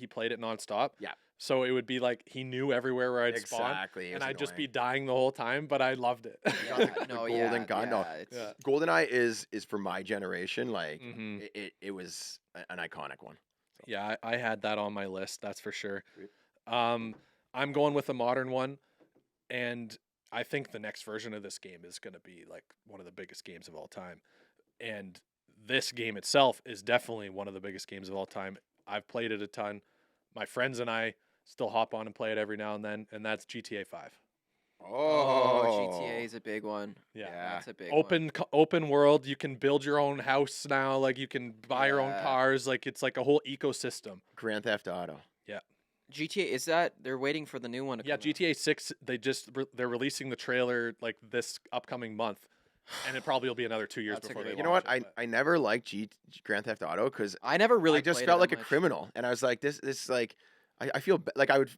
played it nonstop. Yeah. So it would be like he knew everywhere where I'd spawn, Exactly. It and was I'd just be annoying. dying the whole time. But I loved it. Yeah, the no, golden gun. No. it's Yeah. GoldenEye is for my generation. Like Mhm. it was an iconic one. Yeah, I had that on my list. That's for sure. Sweet. I'm going with a modern one, and I think the next version of this game is going to be like one of the biggest games of all time. And this game itself is definitely one of the biggest games of all time. I've played it a ton. My friends and I still hop on and play it every now and then, and that's GTA 5. Oh, GTA is a big one. Yeah. Yeah. That's a big one. Open world, you can build your own house now, like you can buy your own Yeah. cars, like it's like a whole ecosystem. Grand Theft Auto. GTA, is that they're waiting for the new one to Yeah, come out. GTA 6, they're releasing the trailer like this upcoming month, and it probably will be another 2 years That's a before they great You know launch what? it, but- I never liked Grand Theft Auto because I never really I just played felt it like that a much. criminal, and I was like, this like I feel like I would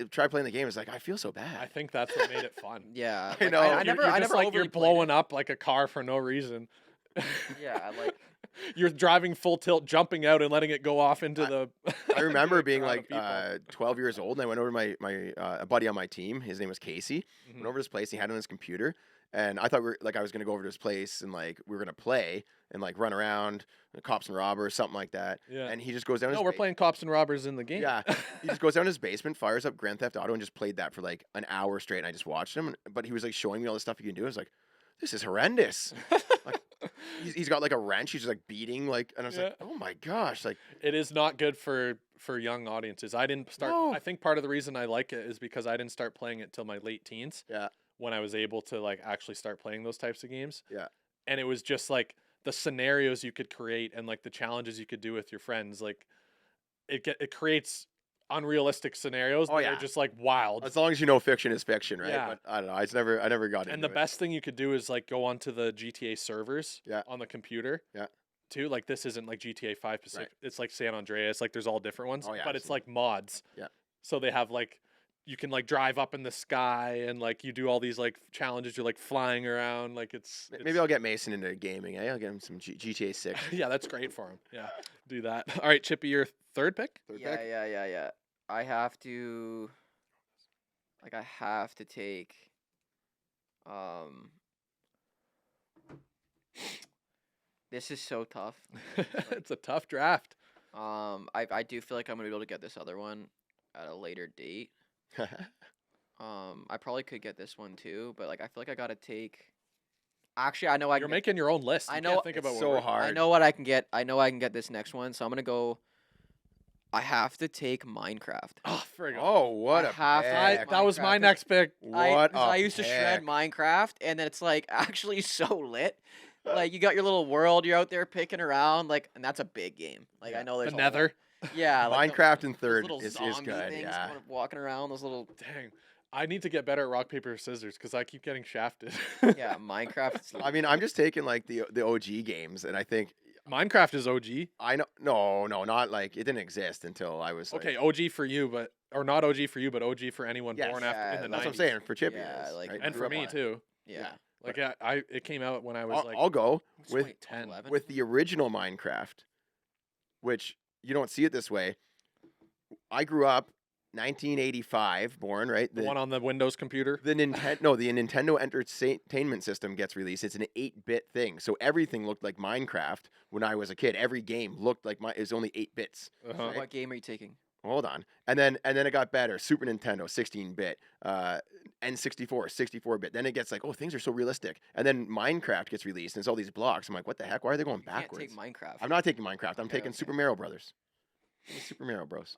try playing the game. It's like I feel so bad. I think that's what made it fun. Yeah, I like, know. I You're- never, you're I just never like you're overly played blowing it. up like a car for no reason. Yeah, like You're driving full tilt, jumping out and letting it go off into the. I remember into a being crowd of like people. 12 years old, and I went over to my a buddy on my team. His name was Casey. Mhm. Went over to his place. And he had it on his computer, and I thought I was gonna go over to his place and like we were gonna play and like run around, cops and robbers, something like that. Yeah. And he just goes down. No, his we're ba- playing cops and robbers in the game. Yeah, he just goes down to his basement, fires up Grand Theft Auto, and just played that for like an hour straight. And I just watched him, but he was like showing me all the stuff he can do. I was like, this is horrendous. Like, he's got like a wrench. He's just like beating like, and I was like, Yeah. oh my gosh, like It is not good for young audiences. I didn't start. No. I think part of the reason I like it is because I didn't start playing it till my late teens. Yeah. When I was able to like actually start playing those types of games. Yeah. And it was just like the scenarios you could create and like the challenges you could do with your friends. Like it creates unrealistic scenarios Oh, that yeah. are just like wild. as long as you know fiction is fiction, right? Yeah. But I don't know. I never got into And the it. best thing you could do is like go onto the GTA servers Yeah. on the computer. Yeah. Too. Like this isn't like GTA 5 Pacific. It's like San Andreas. Like there's all different ones. Oh, yeah, but it's absolutely. like mods. Yeah. So they have like you can like drive up in the sky and like you do all these like challenges. You're like flying around. Like it's Maybe I'll get Mason into gaming. Eh? I'll get him some GTA 6. yeah, that's great for him. Yeah. Do that. All right, Chippy, your third pick? Third yeah, pick? yeah. I have to take this is so tough. It's a tough draft. I do feel like I'm gonna be able to get this other one at a later date. I probably could get this one too, but like I feel like I gotta take. Actually, I know I You're can making your own list. I You know can't think it's about what so we're- hard. I know what I can get. I know I can get this next one, so I'm gonna go. I have to take Minecraft. Oh, frig. Oh, what I a have to pick. take That was my Minecraft. next pick. What I a used to shred pick. Minecraft, and then it's like actually so lit. Like you got your little world, you're out there picking around, like, and that's a big game. Like I know The there's Nether. Yeah, like Minecraft in those third little is zombie good. things Yeah. going- walking around. Those little Dang. I need to get better at rock, paper, scissors because I keep getting shafted. yeah, Minecraft. is I mean, I'm just taking like the OG games, and I think Minecraft is OG. I know. No, not like it didn't exist until I was like, Okay, OG for you, but or not OG for you, but OG for anyone Yes. born after Yeah, in the 90s. That's what I'm saying for Chippy. Yeah, it is, like- right? And Grew for up me on it. too. Yeah. Like it came out when I was like I'll go It's with 2011. with the original Minecraft, which you don't see it this way. I grew up 1985, born right. the one on the Windows computer. The Nintendo Entertainment System gets released. It's an 8-bit thing, so everything looked like Minecraft when I was a kid. Every game looked like it was only 8 bits. Uh-huh. right? What game are you taking? Hold on, and then it got better. Super Nintendo, 16-bit, N64, 64-bit. Then it gets like, oh, things are so realistic. And then Minecraft gets released, and it's all these blocks. I'm like, what the heck? Why are they going You can't backwards? take Minecraft. I'm not taking Minecraft. I'm Okay, taking okay. Super Mario Brothers. Super Mario Bros.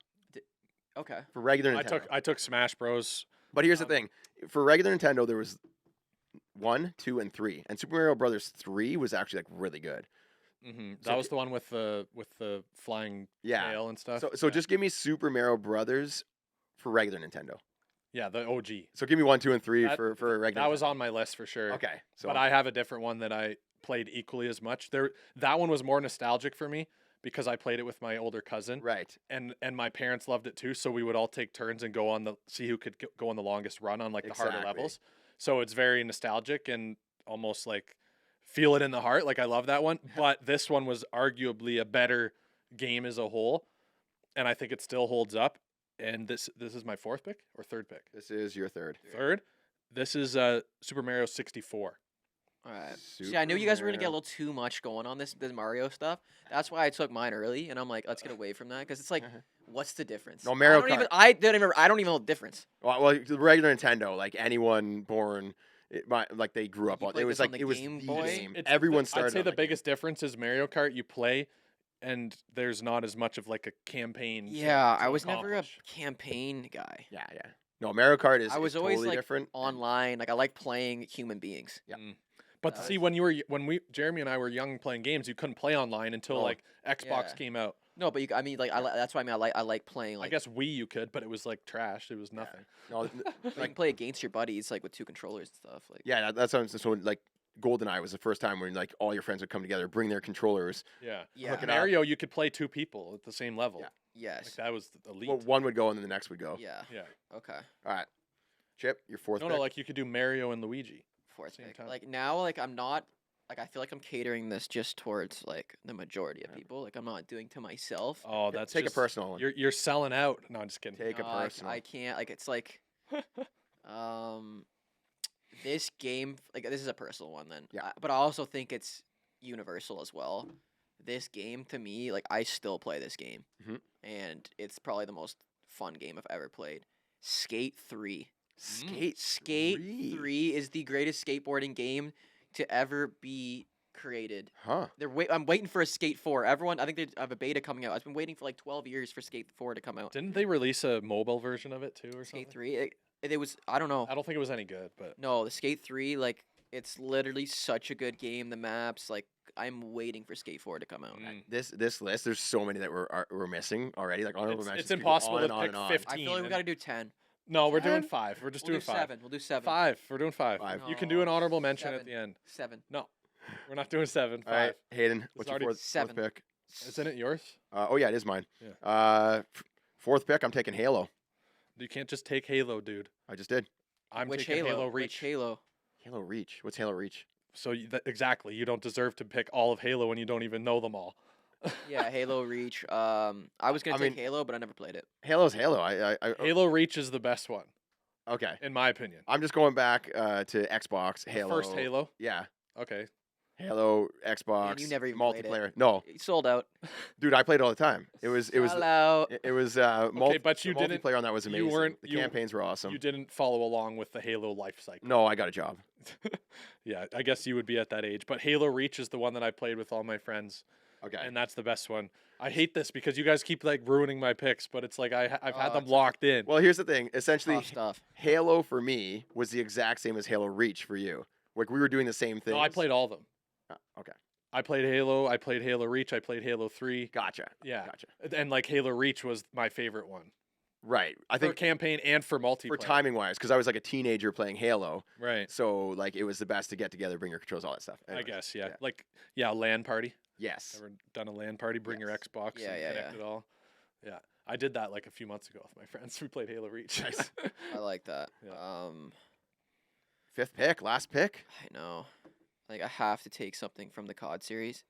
Okay. For regular Nintendo. I took Smash Bros. But here's the um, thing: for regular Nintendo, there was 1, 2, and 3, and Super Mario Brothers 3 was actually like really good. Mm-hmm. So That was the one with the flying Yeah. tail and stuff. So Yeah. just give me Super Mario Brothers for regular Nintendo. yeah, the OG. So give me 1, 2, and 3 That- for regular. That was Nintendo. on my list for sure. Okay. So But I have a different one that I played equally as much. That one was more nostalgic for me because I played it with my older cousin, right. and my parents loved it too. So we would all take turns and go on see who could go on the longest run on like the harder Exactly. levels. So it's very nostalgic and almost like feel it in the heart. Like I love that one. But this one was arguably a better game as a whole, and I think it still holds up. and this is my fourth pick or third pick. This is your third. Third. This is Super Mario 64. All right. See, I knew you guys were gonna get a little too much going on this Mario stuff. That's why I took mine early, and I'm like, let's get away from that because it's like, what's the difference? No, Mario I don't even know the difference. Well, the regular Nintendo, like anyone born, like they grew up You on. played It was this on like the it was Game the Boy? game. It's Everyone started. I'd say on the that game. biggest difference is Mario Kart. You play, and there's not as much of like a campaign. Yeah, to I was never a accomplish. campaign guy. Yeah. No, Mario Kart is. I was is always totally like different. online. Like I like playing human beings. Yeah. But That see, was- when Jeremy and I were young playing games, you couldn't play online until No. like Xbox Yeah. came out. No, but I mean, like that's what I mean. I like playing. Like I guess Wii you could, but it was like trash. It was Yeah. nothing. No, you can play against your buddies, like with 2 controllers and stuff. Like yeah, that's what I'm so like. GoldenEye was the first time when like all your friends would come together, bring their controllers. Yeah. yeah, Hook it up. Mario, you could play 2 people at the same level. Yeah. yes, Like that was elite. Well, one would go and then the next would go. yeah, yeah. okay. All right, Chip, your fourth. No, pick. like you could do Mario and Luigi. Fourth Same pick. time. Like now, like I'm not. Like I feel like I'm catering this just towards like the majority of Yeah. people. Like I'm not doing to myself. Oh, that's take just, a personal one. You're selling out. No, I'm just kidding. Take a No, personal. I can't. Like it's like, this game. Like this is a personal one then. Yeah. But I also think it's universal as well. This game to me, like I still play this game, Mhm. and it's probably the most fun game I've ever played. Skate 3. Skate Skate 3. 3 is the greatest skateboarding game to ever be created. Huh? I'm waiting for a Skate 4. Everyone, I think they have a beta coming out. I've been waiting for like 12 years for Skate 4 to come out. Didn't they release a mobile version of it too, or something? Skate 3, it was, I don't know. I don't think it was any good, but No, the Skate 3, like it's literally such a good game. The maps, like I'm waiting for Skate 4 to come out. Mm. This list, there's so many that we're missing already. Like honorable It's mentions. could go impossible on to and on pick and on. 50. I feel like we and- got to do 10. No, we're doing 10? 5. We're just We'll doing do 5. 7. We'll do 7. 5. We're doing 5. Five. You can do an No, honorable mention at 7. the end. 7. No, we're not doing 7. 5. All right, Hayden, what's your already fourth 7. pick? Isn't it yours? Oh yeah, it is mine. Yeah. Fourth pick, I'm taking Halo. You can't just take Halo, dude. I just did. I'm Which taking Halo? Halo Which Reach. Halo? Halo Reach. What's Halo Reach? So exactly, you don't deserve to pick all of Halo when you don't even know them all. Yeah, Halo Reach. I was gonna I take mean- Halo, but I never played it. Halo's Halo. Halo Reach is the best one, Okay. in my opinion. I'm just going back to Xbox. Halo. First Halo. Yeah. Okay. Halo, Xbox. you never even played it. multiplayer. No, It sold out. dude, I played it all the time. It was Sell out. it was but the you didn't- multiplayer on that was you amazing. weren't- the you- campaigns were awesome. You didn't follow along with the Halo life cycle. No, I got a job. Yeah, I guess you would be at that age. But Halo Reach is the one that I played with all my friends, Okay. and that's the best one. I hate this because you guys keep like ruining my picks, but it's like I've had Oh, them it's- locked in. Well, here's the thing. Essentially, Tough stuff. Halo for me was the exact same as Halo Reach for you. Like we were doing the same thing. No, I played all of them. Okay. I played Halo. I played Halo Reach. I played Halo 3. Gotcha. Yeah, Gotcha. and like Halo Reach was my favorite one Right. I for think campaign and for multiplayer. for timing wise, because I was like a teenager playing Halo, right? so like it was the best to get together, bring your controls, all that stuff. I Anyways, guess yeah. yeah. Like LAN party. Yes. Ever done a LAN party? Bring your Yes. Xbox Yeah, and yeah, connect yeah. it all. Yeah, I did that like a few months ago with my friends. We played Halo Reach. Nice. I like that. Yeah. Fifth pick, last pick. I know. Like I have to take something from the COD series.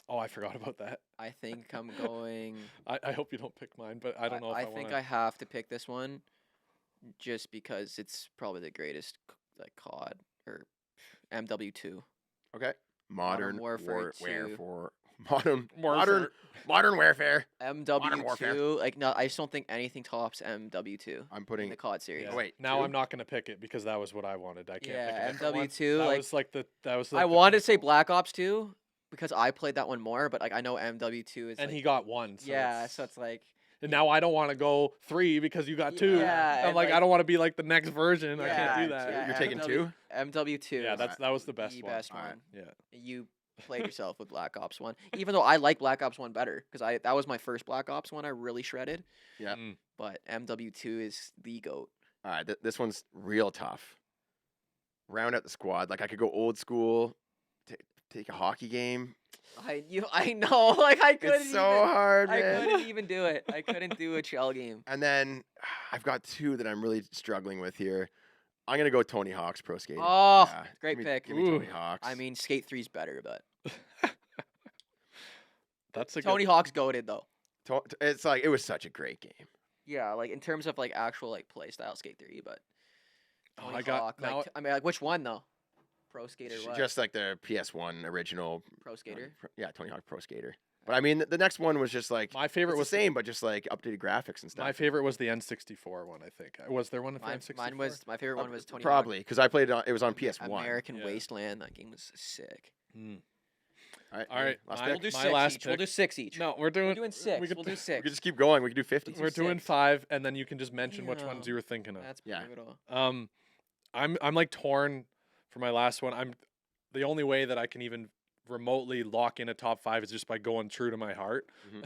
Oh, I forgot about that. I think I'm going. I hope you don't pick mine, but I don't know if I think wanna... I have to pick this one, just because it's probably the greatest like COD or MW2. Okay. Modern Warfare 2. for modern Warfare. modern warfare. MW2, like no, I just don't think anything tops MW2 I'm in putting the COD series. Yeah. Oh, wait, now two? I'm not gonna pick it because that was what I wanted. I can't. Yeah, pick a different one. MW2, That like- was like the I wanted to say Black Ops 2 because I played that one more, but like I know MW2 is and like, he got one. So yeah, it's- so it's like And now I don't want to go 3 because you got 2. Yeah, I'm and, like, I like- don't want to be like the next version. I can't Yeah, do that. yeah, You're taking two? MW2. Yeah, is that was the best the one. best Alright. one. Yeah. You played yourself with Black Ops 1, even though I like Black Ops 1 better because that was my first Black Ops one I really shredded. Yeah. Mm. But MW2 is the goat. All right, this one's real tough. Round out the squad. Like I could go old school, take a hockey game. I know, like I couldn't. It's so hard, I man. couldn't even do it. I couldn't do a shell game. And then I've got 2 that I'm really struggling with here. I'm gonna go Tony Hawk's Pro Skating. Oh, Yeah, great give me- pick. Give me Tony Ooh. Hawk's. I mean, Skate 3's better, but That's a Tony Hawk's goated though. It's like it was such a great game. Yeah, like in terms of like actual like play style Skate 3, but Oh, Tony I got Hawk, now. like, I mean, like which one though? Pro Skater, what? Just like the PS1 original. Pro Skater. Yeah, Tony Hawk Pro Skater. But I mean, the next one was just like My favorite it's was the same, but just like updated graphics and stuff. My favorite was the N64 one. I think was there one for Mine, N64? mine was my favorite one was Tony Probably because I played it. It was on Hawk PS1. American Yeah. Wasteland. That game was sick. Mm. All right, All right, last mine- We'll pick. do My six last each. We'll pick. do 6 each. No, we're We're doing. doing 6. we could- We'll do 6. We could just keep going. We could do 50. do We're doing six. 5, and then you can just mention which ones Damn. you were thinking of. That's Yeah. brutal. I'm like torn for my last one. I'm the only way that I can even remotely lock in a top 5 is just by going true to my heart. Mhm.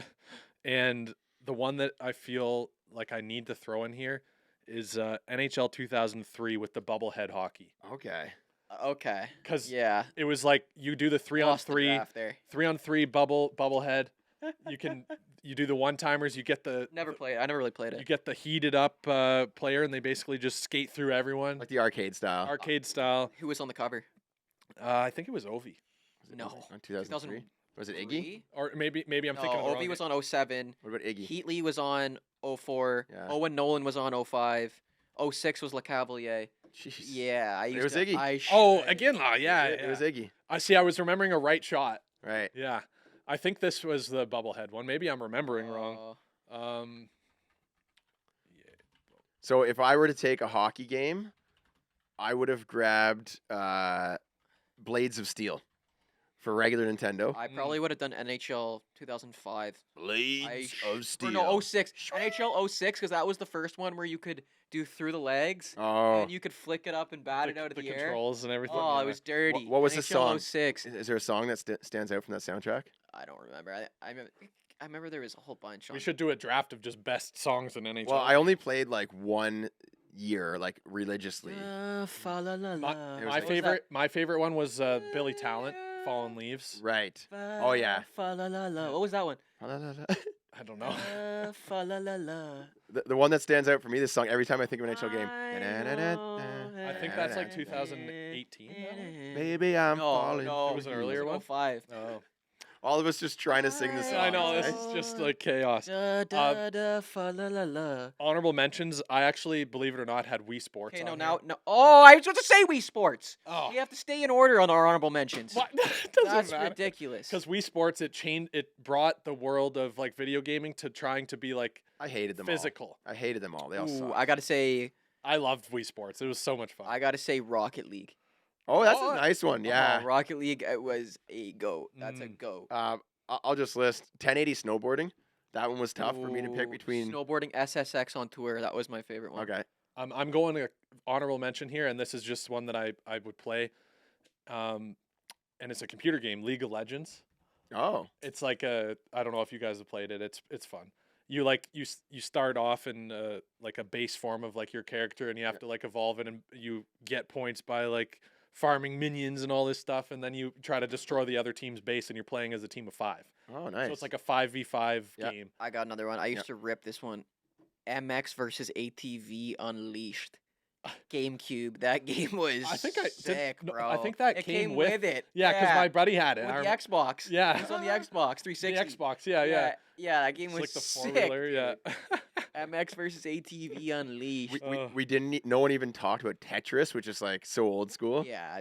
And the one that I feel like I need to throw in here is NHL 2003 with the bubblehead hockey. Okay. Okay. Because Yeah. it was like you do the 3 on Lost the 3, draft there. 3 on 3 bubblehead. You do the one timers. You get the Never played. I never really played you it. get the heated up player, and they basically just skate through everyone, Like the arcade style. arcade style. Who was on the cover? I think it was Ovi, Was it No. On 2003. Was it Iggy? or maybe I'm thinking of the No, wrong Ovi was game. on 07. What about Iggy? Heatley was on 04. Yeah. Owen Nolan was on 05. 06 was LeCavalier. Jeez. Yeah, I used was to. Iggy. I Oh, should- again, yeah, It was yeah. Iggy. I see. I was remembering a right shot. Right. Yeah, I think this was the bubblehead one. Maybe I'm remembering wrong. Oh. So if I were to take a hockey game, I would have grabbed Blades of Steel for regular Nintendo. I probably would have done NHL 2005. Blades of Steel. Or no, 06. NHL 06, because that was the first one where you could do through the legs. Oh. And you could flick it up and bat it out of the air. controls and everything. Oh, yeah. it was dirty. what was the NHL song? 06. Is there a song that stands out from that soundtrack? I don't remember. I remember there was a whole bunch on. We should do a draft of just best songs in NHL. Well, I only played like one year, like religiously. Fa la la my, la. It was my like- favorite my favorite one was Billy Talent, Fallen Leaves. Right. Oh, yeah. Fa la la la. What was that one? I don't know. Fa la la la. The one that stands out for me, this song, every time I think of an NHL game. I think that's like 2018. Maybe I'm No, falling. no, It was an earlier one? 05. Oh. All of us just trying to sing the song. I know this right? is just like chaos. Da da da fa la la la. Honorable mentions. I actually, believe it or not, had Wii Sports. Okay, on no, here. now, no. Oh, I was supposed to say Wii Sports. Oh. We have to stay in order on our honorable mentions. What? It doesn't That's matter. ridiculous. Because Wii Sports, it brought the world of like video gaming to trying to be like I hated them physical. all. I hated them all. They all Ooh, sucked. I gotta say, I loved Wii Sports. It was so much fun. I gotta say, Rocket League. Oh, that's Oh, a nice one. Yeah. Oh, Rocket League, it was a goat. That's a Mm. goat. I'll just list 1080 snowboarding. That one was tough for me to pick Ooh, between. snowboarding SSX on tour. That was my favorite one. Okay. I'm going to honorable mention here, and this is just one that I would play. And it's a computer game, League of Legends. Oh. It's like I don't know if you guys have played it. It's fun. You like you start off in like a base form of like your character, and you have to like evolve it, and you get points by like farming minions and all this stuff, and then you try to destroy the other team's base, and you're playing as a team of 5. Oh, nice. So it's like a 5v5 Yep. game. I got another one. I used Yep. to rip this one. MX versus ATV Unleashed. GameCube. That game was I think I did- sick, no, bro. I think that it came with, with- it. Yeah, because my buddy had it. with I the Xbox. Yeah. It was on the Xbox the 360. Xbox. Yeah. Yeah, that game It's was like the sick. four-wheeler. Yeah. dude. MX versus ATV Unleashed. we didn't. No one even talked about Tetris, which is like so old school. Yeah,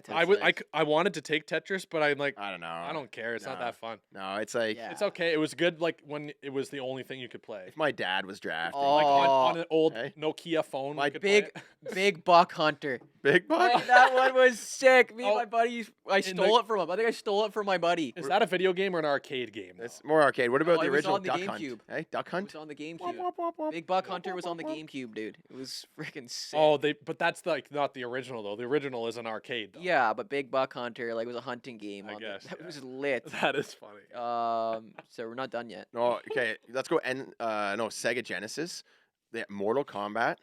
I wanted to take Tetris, but I'm like, I don't know. I don't care. It's not nah. that fun. No, it's like Yeah. It's okay. It was good like when it was the only thing you could play. if my dad was drafting. Like on an old Hey. Nokia phone. My you could play big, it. big buck hunter. Big buck. That one was sick. Me and Oh, my buddy, I stole it from him. I think I stole it from my buddy. Is that a video game or an arcade game? It's though? more arcade. What about No, the it was original on the Duck Hunt? GameCube. Hey, Duck It Hunt. was on the GameCube. Wop, wop, wop, wop, Big Buck wop, Hunter wop, was on the wop, wop. GameCube, dude. It was freaking sick. Oh, but that's like not the original though. The original is an arcade. Though. Yeah, but Big Buck Hunter like was a hunting game. I on guess, that yeah. was lit. That is funny. So we're not done yet. No, okay. Let's go. Sega Genesis. They had Mortal Kombat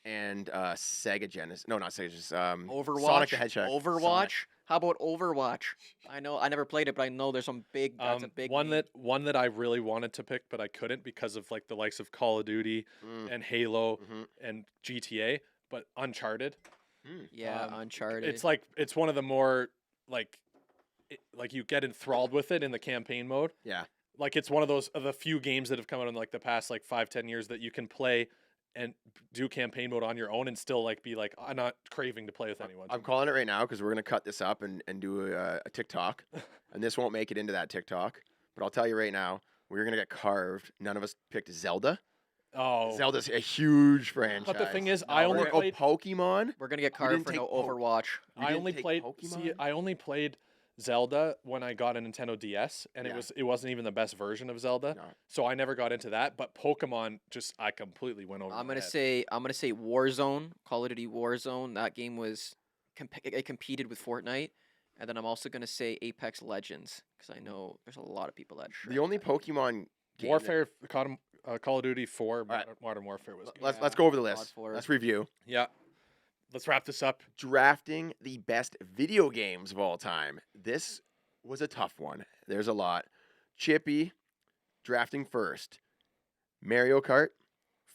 and Sega Genesis. No, not Sega Genesis. Overwatch. Sonic the Hedgehog. Overwatch. Sonic. How about Overwatch? I know I never played it, but I know there's some big. That's a big one name. that I really wanted to pick, but I couldn't because of like the likes of Call of Duty Mm, and Halo mhm. and GTA. But Uncharted. Yeah, Uncharted. It's like it's one of the more like you get enthralled with it in the campaign mode. Yeah. Like it's one of those of the few games that have come out in like the past like 5-10 years that you can play and do campaign mode on your own and still like be like I'm not craving to play with anyone. I'm calling it right now because we're gonna cut this up and do a TikTok, and this won't make it into that TikTok. But I'll tell you right now, we're gonna get carved. None of us picked Zelda. Oh, Zelda's a huge franchise. but the thing is, No, I we're only gonna- played. Pokemon. We're gonna get You carved didn't for take no Overwatch. You I didn't only take played. Pokemon? See, I only played Zelda when I got a Nintendo DS, and Yeah. it wasn't even the best version of Zelda, No. so I never got into that. But Pokemon, just I completely went over. I'm my gonna head. say Warzone, Call of Duty Warzone. That game was it competed with Fortnite, and then I'm also gonna say Apex Legends because I know there's a lot of people that. The only Pokemon game that- Warfare, Call of Duty 4, right. Modern Warfare was. Good. Let's go over the God list. for it. Let's review. Yeah, let's wrap this up. Drafting the best video games of all time. This was a tough one. There's a lot. Chippy, drafting first. Mario Kart,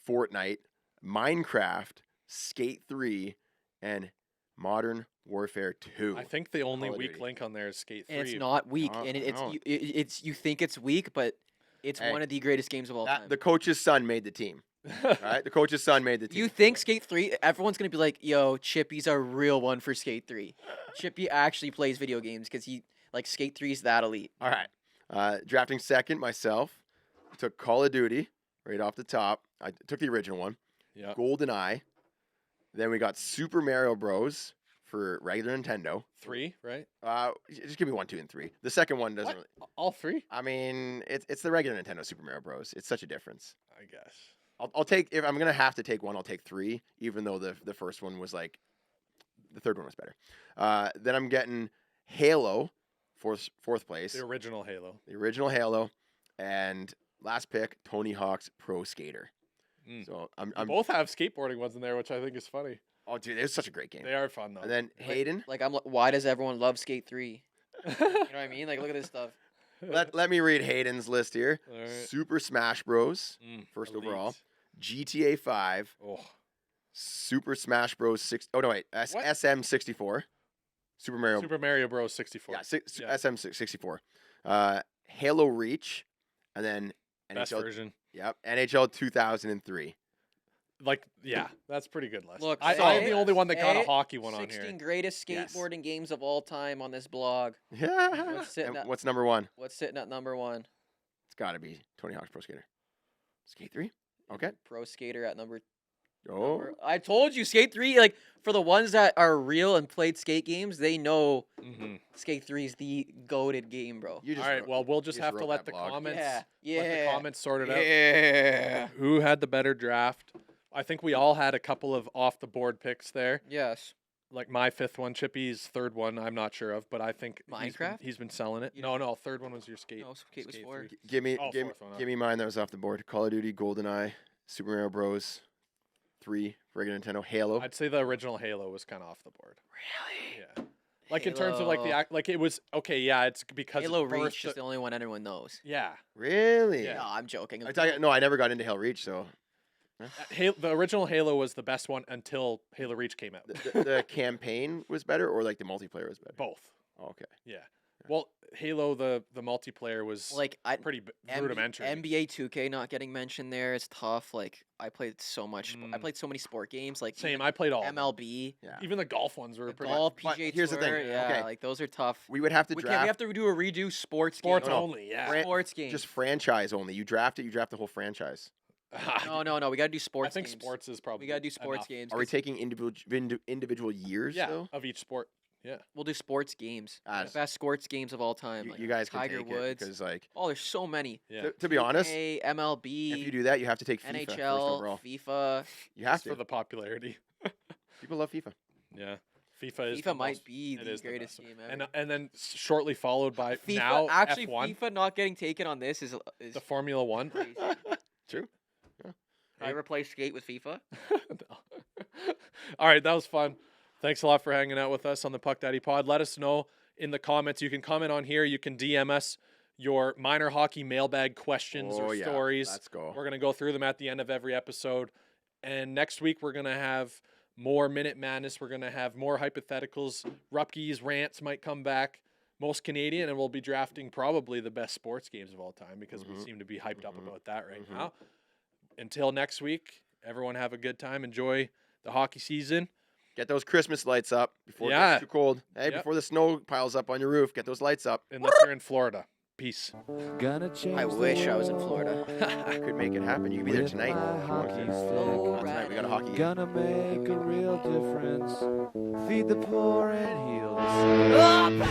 Fortnite, Minecraft, Skate 3, and Modern Warfare 2. I think the only Call of weak Duty. link on there is Skate 3. And it's not weak, No, and it's no. it's you think it's weak, but it's Hey, one of the greatest games of all time. The coach's son made the team. All right, the coach's son made the team. You think Skate 3? Everyone's gonna be like, "Yo, Chippy's a real one for Skate 3." Chippy actually plays video games because he like Skate 3 is that elite. All right. Drafting second, myself. Took Call of Duty right off the top. I took the original one. Yeah. GoldenEye. Then we got Super Mario Bros. For regular Nintendo. 3, right? Just give me 1, 2, and 3. The second one doesn't. What? Really, All 3? I mean, it's the regular Nintendo Super Mario Bros. It's such a difference. I guess. I'll take if I'm gonna have to take one. I'll take 3, even though the first one was like, the third one was better. Then I'm getting Halo, fourth place. The original Halo. The original Halo, and last pick Tony Hawk's Pro Skater. Mm. So I'm You both have skateboarding ones in there, which I think is funny. oh dude, it was such a great game. They are fun though. And then Hayden, Like why does everyone love Skate 3? You know what I mean? Like look at this stuff. let me read Hayden's list here. All right. Super Smash Bros. Mm, First elite. overall. GTA 5, Oh, Super Smash Bros. 6. Oh no, wait, What? SM64, Super Mario. Super Mario Bros. 64. Yeah, Yeah. SM64. Halo Reach, and then Best NHL. version. Yep, NHL 2003. Like, yeah, that's pretty good list. Look, I'm hey, the only one that got a hey, hockey one on 16 here. greatest Yes. skateboarding games of all time on this blog. Yeah. What's sitting And at- what's number 1? What's sitting at number 1? It's got to be Tony Hawk's Pro Skater. Skate 3. Okay. Pro Skater at number. Oh. I told you, Skate 3. Like for the ones that are real and played skate games, they know Mm-hmm. Skate 3 is the goated game, bro. You All right, wrote- well, we'll you just have to wrote let that the blog. comments Yeah, let the yeah, comments sort it out. yeah. Who had the better draft? I think we all had a couple of off the board picks there. Yes. Like my fifth one, Chippy's third one, I'm not sure of, but I think Minecraft? he's been selling it. You No, third one was your skate. No, Skate was 4. 3. Give me, Oh, give, fourth one, huh? give me mine that was off the board. Call of Duty, GoldenEye, Super Mario Bros. 3, regular Nintendo, Halo. I'd say the original Halo was kind of off the board. Really? Yeah. Like in terms of like the Halo- act, like it was okay. Yeah, it's because it Halo birthed Reach is the- the only one everyone knows. yeah. Really? Yeah. No, I'm joking. No, I never got into Halo Reach, so The original Halo was the best one until Halo Reach came out. the campaign was better, or like the multiplayer was better. Both. Oh, okay. Yeah. Well, Halo the multiplayer was Like pretty rudimentary. NBA 2K not getting mentioned there is tough. Like I played so much. I Mm. played so many sport games. Like Same. I played all. of them. MLB, Yeah. Even the golf ones were the pretty. golf, but PGA here's the Tour. thing, Yeah, okay. like those are tough. We would have to We draft have to do a redo sports Sports game. no. only. Yeah. Fran- Sports game. just franchise only. You draft it, you draft the whole franchise. No. We gotta do I sports. think games. sports is probably. We gotta do sports enough. games. Are we 'cause taking individual years Yeah, though? of each sport. Yeah. We'll do sports games. Ah, Best sports games of all time. You, like you guys can Tiger take Woods. it because like Oh, there's so many. Yeah. to be honest, A MLB. if you do that, you have to take FIFA first NHL, overall. FIFA. You have Just to. for the popularity. People love FIFA. Yeah. FIFA is. FIFA the might most- be it the is greatest best. game ever. And then shortly followed by FIFA, now actually, F1, FIFA not getting taken on this is the Formula One. crazy. True. I replace skate with FIFA. No. All right, that was fun. Thanks a lot for hanging out with us on the Puck Daddy Pod. Let us know in the comments. You can comment on here. You can DM us your minor hockey mailbag questions Oh, or yeah. stories. Let's go. We're going to go through them at the end of every episode. And next week, we're going to have more Minute Madness. We're going to have more hypotheticals. Rupke's rants might come back. most Canadian, and we'll be drafting probably the best sports games of all time because we Mhm. seem to be hyped up Mhm. about that right Mhm. now. Until next week, everyone have a good time. Enjoy the hockey season. Get those Christmas lights up before it Yeah. gets too cold. Hey, Yep. before the snow piles up on your roof, get those lights up. Unless you're in Florida. Peace. Gonna change I the wish I was in world Florida. Could make it happen. You could be there with tonight. my if you wanted hockey to. stick. Not tonight. We got a hockey game. Gonna make a real difference. Feed the poor and heal the sick.